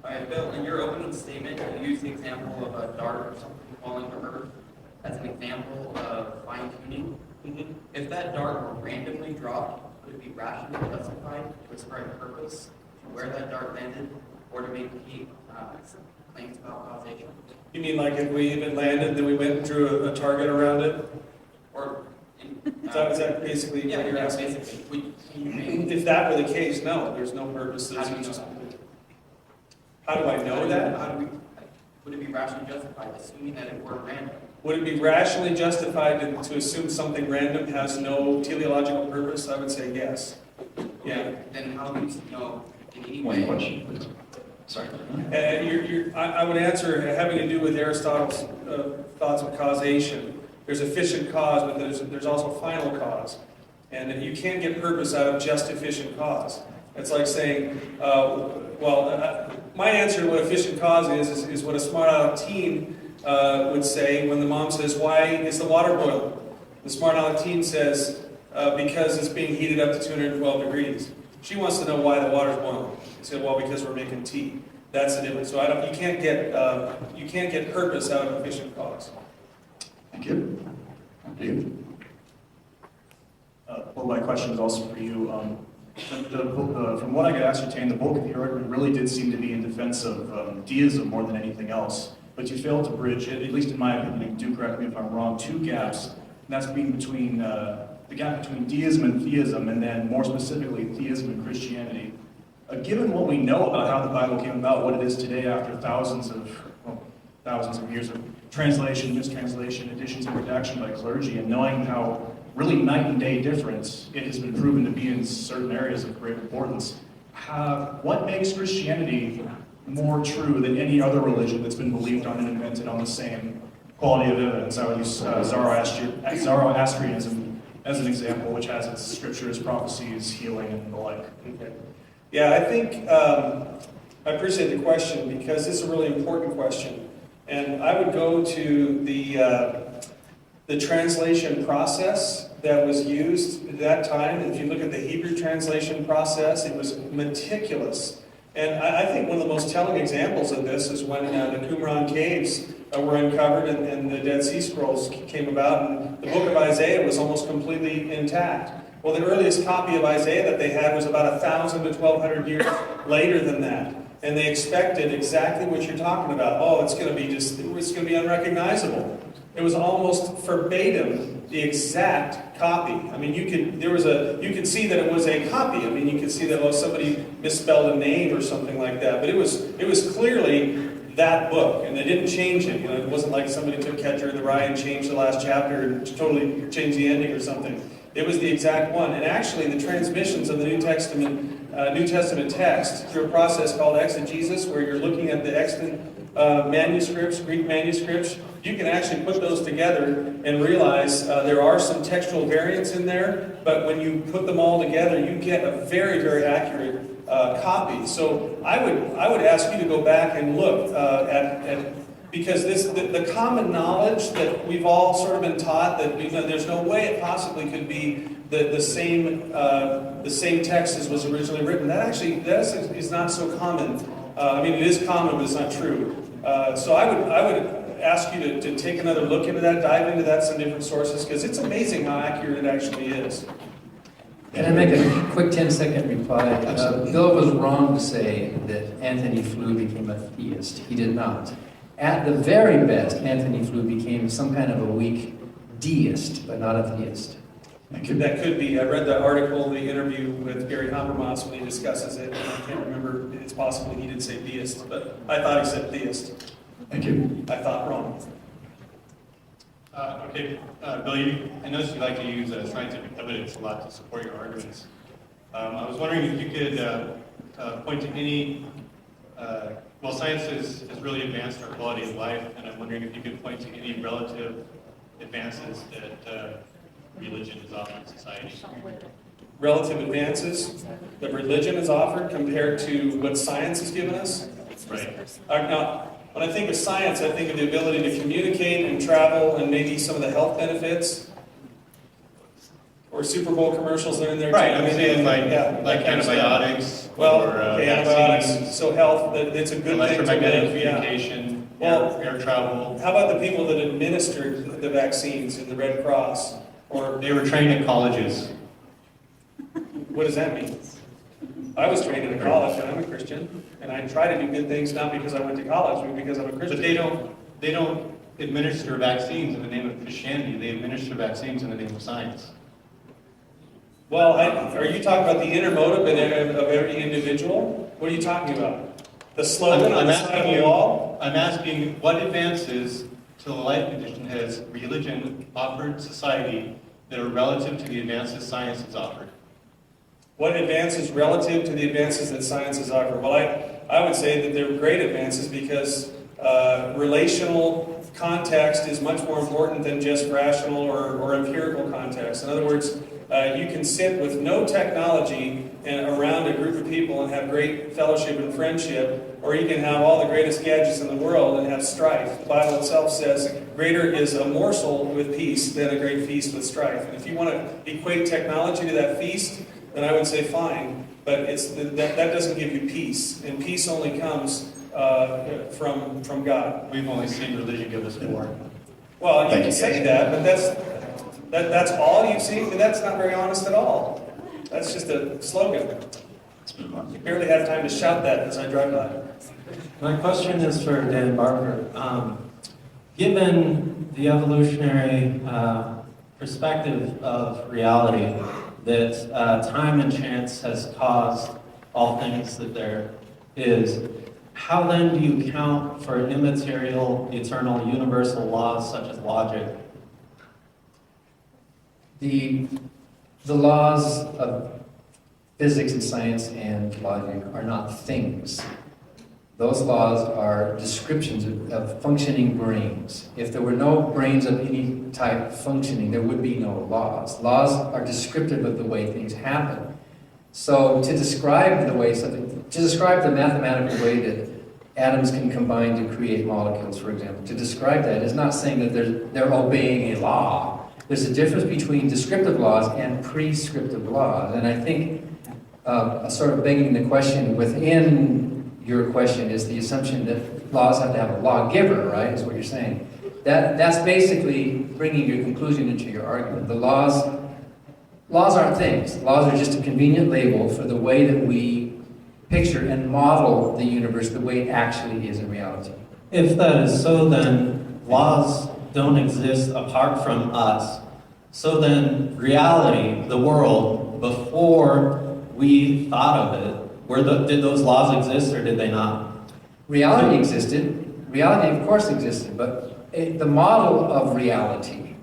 All right, Bill, in your opening statement, you used the example of a dart or something falling to earth as an example of fine-tuning. If that dart were randomly dropped, would it be rationally justified to ascribe purpose to where that dart landed, or to make claims about causation? You mean like if we even landed, then we went and drew a target around it? Or Is that basically yeah, what you're yeah, asking? basically. Can you make, If that were the case, no, there's no purpose. how do you know Just- that? How do I know that? How do we? Would it be rationally justified, assuming that it were random? Would it be rationally justified to assume something random has no teleological purpose? I would say yes. Yeah. Then how do you know in any One way? question, please. Sorry. I would answer having to do with Aristotle's thoughts of causation. There's efficient cause, but there's also final cause. And you can't get purpose out of just efficient cause. It's like saying, my answer to what efficient cause is what a smart aleck teen would say when the mom says, why is the water boiling? The smart aleck teen says, because it's being heated up to 212 degrees. She wants to know why the water's boiling. He said, well, because we're making tea. That's the difference. So you can't get purpose out of efficient cause. Thank you. Thank you. Well, my question is also for you. From what I could ascertain, the bulk of your argument really did seem to be in defense of deism more than anything else. But you failed to bridge, at least in my opinion, do correct me if I'm wrong, two gaps. And that's being between the gap between deism and theism, and then more specifically, theism and Christianity. Given what we know about how the Bible came about, what it is today after thousands of years of translation, mistranslation, additions, and redaction by clergy, and knowing how really night and day difference it has been proven to be in certain areas of great importance, what makes Christianity more true than any other religion that's been believed on and invented on the same quality of evidence? I would use Zoroastrianism as an example, which has its scriptures, prophecies, healing, and the like. Okay. Yeah, I think I appreciate the question because it's a really important question. And I would go to the translation process that was used at that time. If you look at the Hebrew translation process, it was meticulous. And I think one of the most telling examples of this is when the Qumran caves were uncovered and the Dead Sea Scrolls came about, and the book of Isaiah was almost completely intact. Well, the earliest copy of Isaiah that they had was about 1,000 to 1,200 years later than that. And they expected exactly what you're talking about. Oh, it's going to be unrecognizable. It was almost verbatim the exact copy. I mean, you could see that it was a copy. I mean, you could see that somebody misspelled a name or something like that. But it was clearly that book, and they didn't change it. It wasn't like somebody took Catcher in the Rye and changed the last chapter and totally changed the ending or something. It was the exact one. And actually, the transmissions of the New Testament text through a process called exegesis, where you're looking at the extant manuscripts, Greek manuscripts, you can actually put those together and realize there are some textual variants in there, but when you put them all together, you get a very, very accurate copy. So I would ask you to go back and look at because the common knowledge that we've all sort of been taught that there's no way it possibly could be the same text as was originally written. That is not so common. I mean, it is common, but it's not true. So I would ask you to take another look into that, dive into that, some different sources, because it's amazing how accurate it actually is. Can I make a quick 10-second reply? Bill was wrong to say that Anthony Flew became a theist. He did not. At the very best, Anthony Flew became some kind of a weak deist, but not a theist. That could be. I read the article, the interview with Gary Habermas when he discusses it, and I can't remember. It's possible he did say deist, but I thought he said theist. Thank you. I thought wrong. Okay, Bill, I noticed you like to use scientific evidence a lot to support your arguments. I was wondering if you could point to any, science has really advanced our quality of life, and I'm wondering if you could point to any relative advances that religion has offered society. Relative advances that religion has offered compared to what science has given us? Right. Now, when I think of science, I think of the ability to communicate and travel and maybe some of the health benefits. or Super Bowl commercials are in there. Right, too. I'm saying like that kind of stuff. antibiotics Well, or okay, vaccines, antibiotics, so health, it's a good thing to electromagnetic live, yeah. communication, Well, air travel. How about the people that administered the vaccines in the Red Cross? Or They were trained in colleges. what does that mean? I was trained in a college, and I'm a Christian, and I try to do good things not because I went to college, but because I'm a Christian. But they don't administer vaccines in the name of Christianity. They administer vaccines in the name of science. Well, are you talking about the inner motive of every individual? What are you talking about? The slogan on the side of the wall? I'm asking what advances to the life condition has religion offered society that are relative to the advances science has offered? What advances relative to the advances that science has offered? Well, I would say that they're great advances because relational context is much more important than just rational or empirical context. In other words, you can sit with no technology and around a group of people and have great fellowship and friendship, or you can have all the greatest gadgets in the world and have strife. The Bible itself says, greater is a morsel with peace than a great feast with strife. And if you want to equate technology to that feast, then I would say fine, but that doesn't give you peace, and peace only comes from God. We've only seen religion give us war. Well, you can say that, but that's all you've seen, and that's not very honest at all. That's just a slogan. Let's move on. You barely have time to shout that as I drive by. My question is for Dan Barker. Given the evolutionary perspective of reality, that time and chance has caused all things that there is, how then do you account for immaterial, eternal, universal laws such as logic? The laws of physics and science and logic are not things. Those laws are descriptions of functioning brains. If there were no brains of any type functioning, there would be no laws. Laws are descriptive of the way things happen. So to describe the mathematical way that atoms can combine to create molecules, for example, to describe that is not saying that they're obeying a law. There's a difference between descriptive laws and prescriptive laws. And I think sort of begging the question within your question is the assumption that laws have to have a lawgiver, right, is what you're saying. That's basically bringing your conclusion into your argument. The laws aren't things. Laws are just a convenient label for the way that we picture and model the universe the way it actually is in reality. If that is so, then laws don't exist apart from us. So then reality, the world, before we thought of it, did those laws exist or did they not? Reality existed. Reality, of course, existed, but the model of reality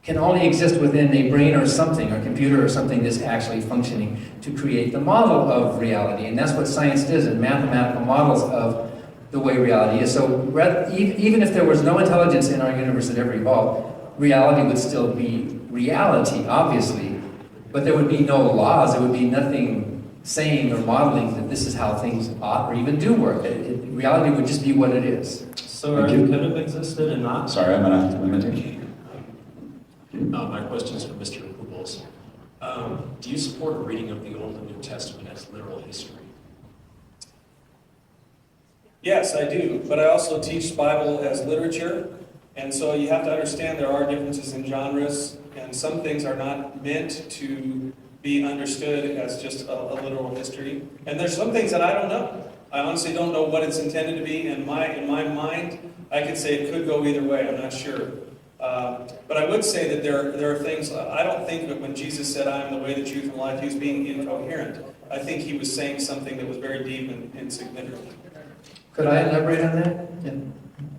can only exist within a brain or something, or computer or something that's actually functioning to create the model of reality. And that's what science does in mathematical models of the way reality is. So even if there was no intelligence in our universe that ever evolved, reality would still be reality, obviously, but there would be no laws. There would be nothing saying or modeling that this is how things ought or even do work. Reality would just be what it is. So it could have existed and not? Sorry, I'm going to have to limit you. My question is for Mr. Pubols. Do you support a reading of the Old and New Testament as literal history? Yes, I do, but I also teach the Bible as literature, and so you have to understand there are differences in genres, and some things are not meant to be understood as just a literal history. And there's some things that I don't know. I honestly don't know what it's intended to be. In my mind, I could say it could go either way. I'm not sure. But I would say that there are things, I don't think that when Jesus said, I am the way, the truth, and the life, he was being incoherent. I think he was saying something that was very deep and significant. Could I elaborate on that?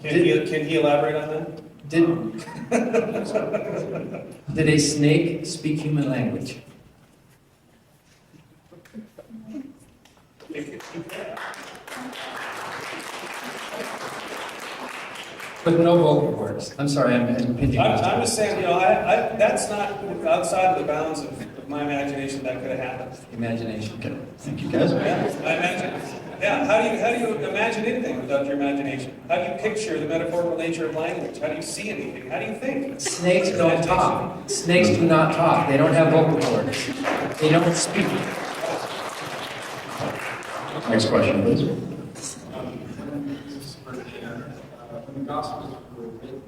Can he elaborate on that? Did a snake speak human language? With no vocal cords. I'm sorry, I'm impinging. I'm just saying, that's not outside of the bounds of my imagination that could have happened. Imagination. Okay, thank you guys. Yeah, I imagine. Yeah, how do you imagine anything without your imagination? How do you picture the metaphorical nature of language? How do you see anything? How do you think? Snakes don't talk. Snakes do not talk. They don't have vocal cords. They don't speak. Next question, please. When the Gospels were written,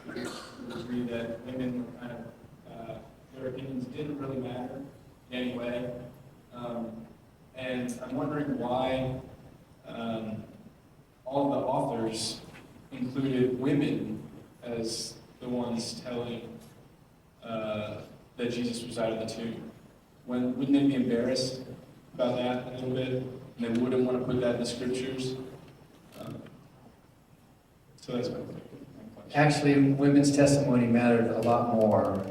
we agree that women kind of, their opinions didn't really matter in any way. And I'm wondering why all the authors included women as the ones telling that Jesus was out of the tomb. Wouldn't they be embarrassed about that a little bit? And they wouldn't want to put that in the scriptures? So that's my question. Actually, women's testimony mattered a lot more.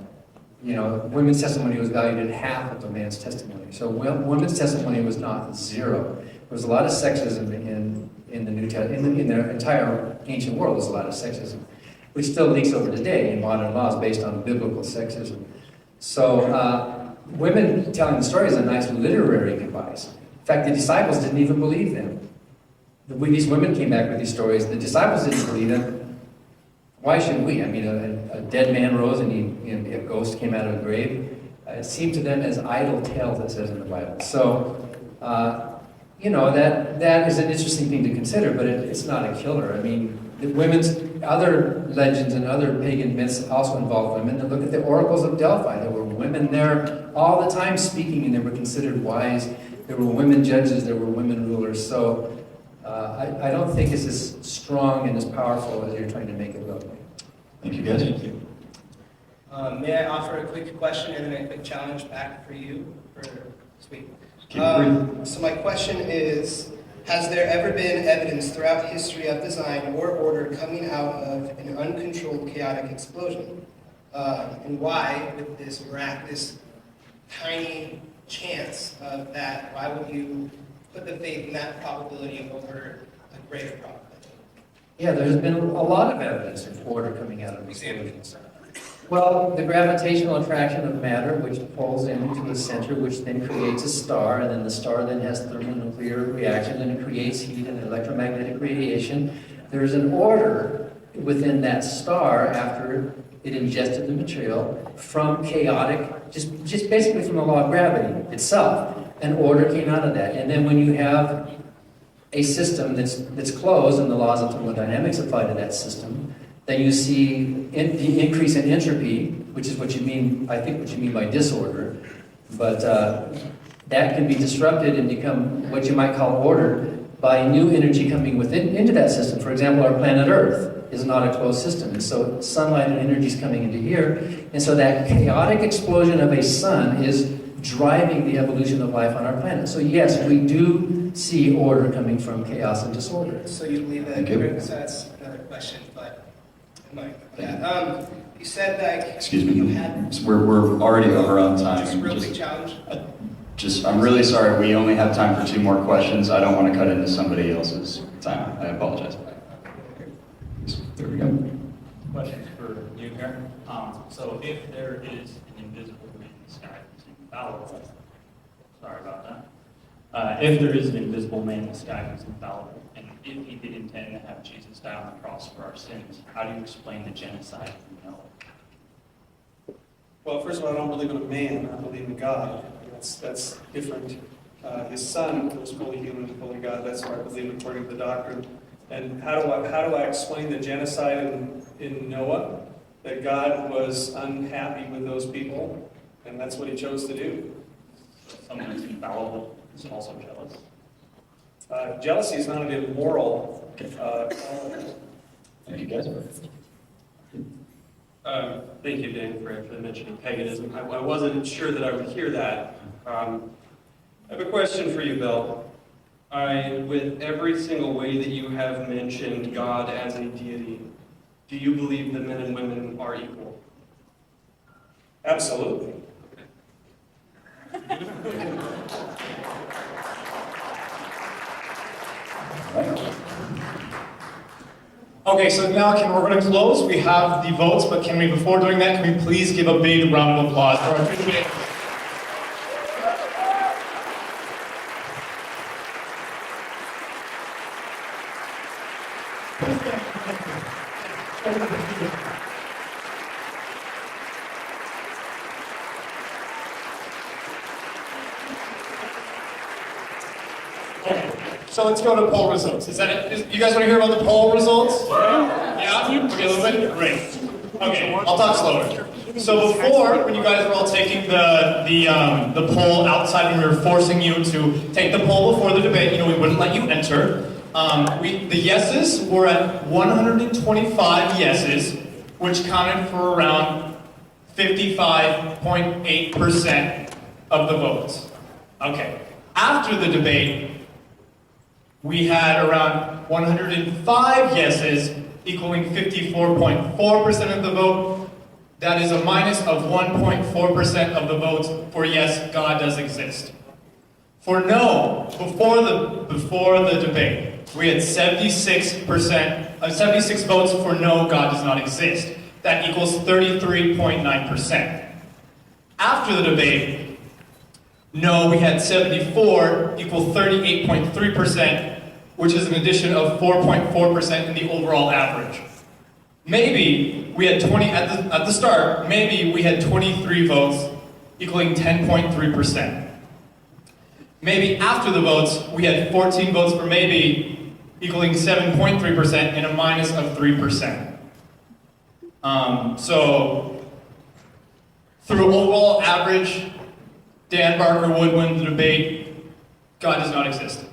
Women's testimony was valued at half of a man's testimony. So women's testimony was not zero. There was a lot of sexism in the New Testament, in the entire ancient world. There's a lot of sexism, which still leaks over today in modern laws based on biblical sexism. So women telling the story is a nice literary device. In fact, the disciples didn't even believe them. When these women came back with these stories, the disciples didn't believe them. Why should we? I mean, a dead man rose and a ghost came out of a grave. It seemed to them as idle tales, it says in the Bible. So, that is an interesting thing to consider, but it's not a killer. I mean, the women's other legends and other pagan myths also involve women. And look at the oracles of Delphi. There were women there all the time speaking, and they were considered wise. There were women judges. There were women rulers. So, I don't think it's as strong and as powerful as you're trying to make it look. Thank you, guys. Thank you. May I offer a quick question and then a quick challenge back for you? Sweet. So my question is, has there ever been evidence throughout history of design or order coming out of an uncontrolled chaotic explosion? And why, with this tiny chance of that, why would you put the faith in that probability over a greater probability? Yeah, there's been a lot of evidence of order coming out of explosions. Well, the gravitational attraction of matter, which pulls into the center, which then creates a star, and then the star then has thermonuclear reaction, and it creates heat and electromagnetic radiation. There's an order within that star after it ingested the material from chaotic, just basically from the law of gravity itself. An order came out of that. And then when you have a system that's closed and the laws of thermodynamics apply to that system, then you see the increase in entropy, which is what you mean, I think what you mean by disorder. But that can be disrupted and become what you might call order by new energy coming into that system. For example, our planet Earth is not a closed system. And so sunlight and energy is coming into here. And so that chaotic explosion of a sun is driving the evolution of life on our planet. So yes, we do see order coming from chaos and disorder. So you believe that? So that's another question, but you said that Excuse me. you had. We're already over on time. Just real quick challenge. I'm really sorry. We only have time for 2 more questions. I don't want to cut into somebody else's time. I apologize. There we go. Question for you here. So if there is an invisible man in the sky who's infallible, sorry about that. If there is an invisible man in the sky who's infallible, and if he did intend to have Jesus die on the cross for our sins, how do you explain the genocide from Noah? Well, first of all, I don't believe in a man. I believe in God. That's different. His son was fully human and fully God. That's what I believe according to the doctrine. And how do I explain the genocide in Noah? That God was unhappy with those people, and that's what he chose to do. Someone who's infallible is also jealous. Jealousy is not an immoral. Thank you, guys. Thank you, Dan, for actually mentioning paganism. I wasn't sure that I would hear that. I have a question for you, Bill. With every single way that you have mentioned God as a deity, do you believe that men and women are equal? Absolutely. Okay, so now we're going to close. We have the votes, but before doing that, can we please give a big round of applause for our two debaters? Okay, so let's go to poll results. Is that it? You guys want to hear about the poll results? Yeah? Okay, a little bit? Great. Okay, I'll talk slower. So before, when you guys were all taking the poll outside and we were forcing you to take the poll before the debate, we wouldn't let you enter. The yeses were at 125 yeses, which counted for around 55.8% of the votes. Okay. After the debate, we had around 105 yeses, equaling 54.4% of the vote. That is a minus of 1.4% of the votes for yes, God does exist. For no, before the debate, we had 76 votes for no, God does not exist. That equals 33.9%. After the debate, no, we had 74, equal 38.3%, which is an addition of 4.4% in the overall average. Maybe we had at the start, maybe we had 23 votes, equaling 10.3%. Maybe after the votes, we had 14 votes for maybe, equaling 7.3% and a minus of 3%. So, through overall average, Dan Barker would win the debate. God does not exist.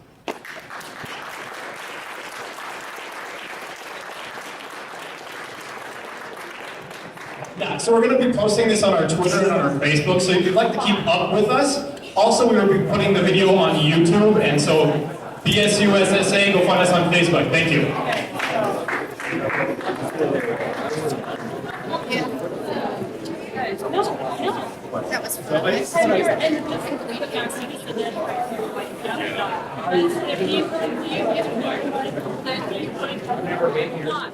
Yeah, so we're going to be posting this on our Twitter and on our Facebook, so if you'd like to keep up with us. Also, we will be putting the video on YouTube, and so BSUSSA, go find us on Facebook. Thank you. That was fun.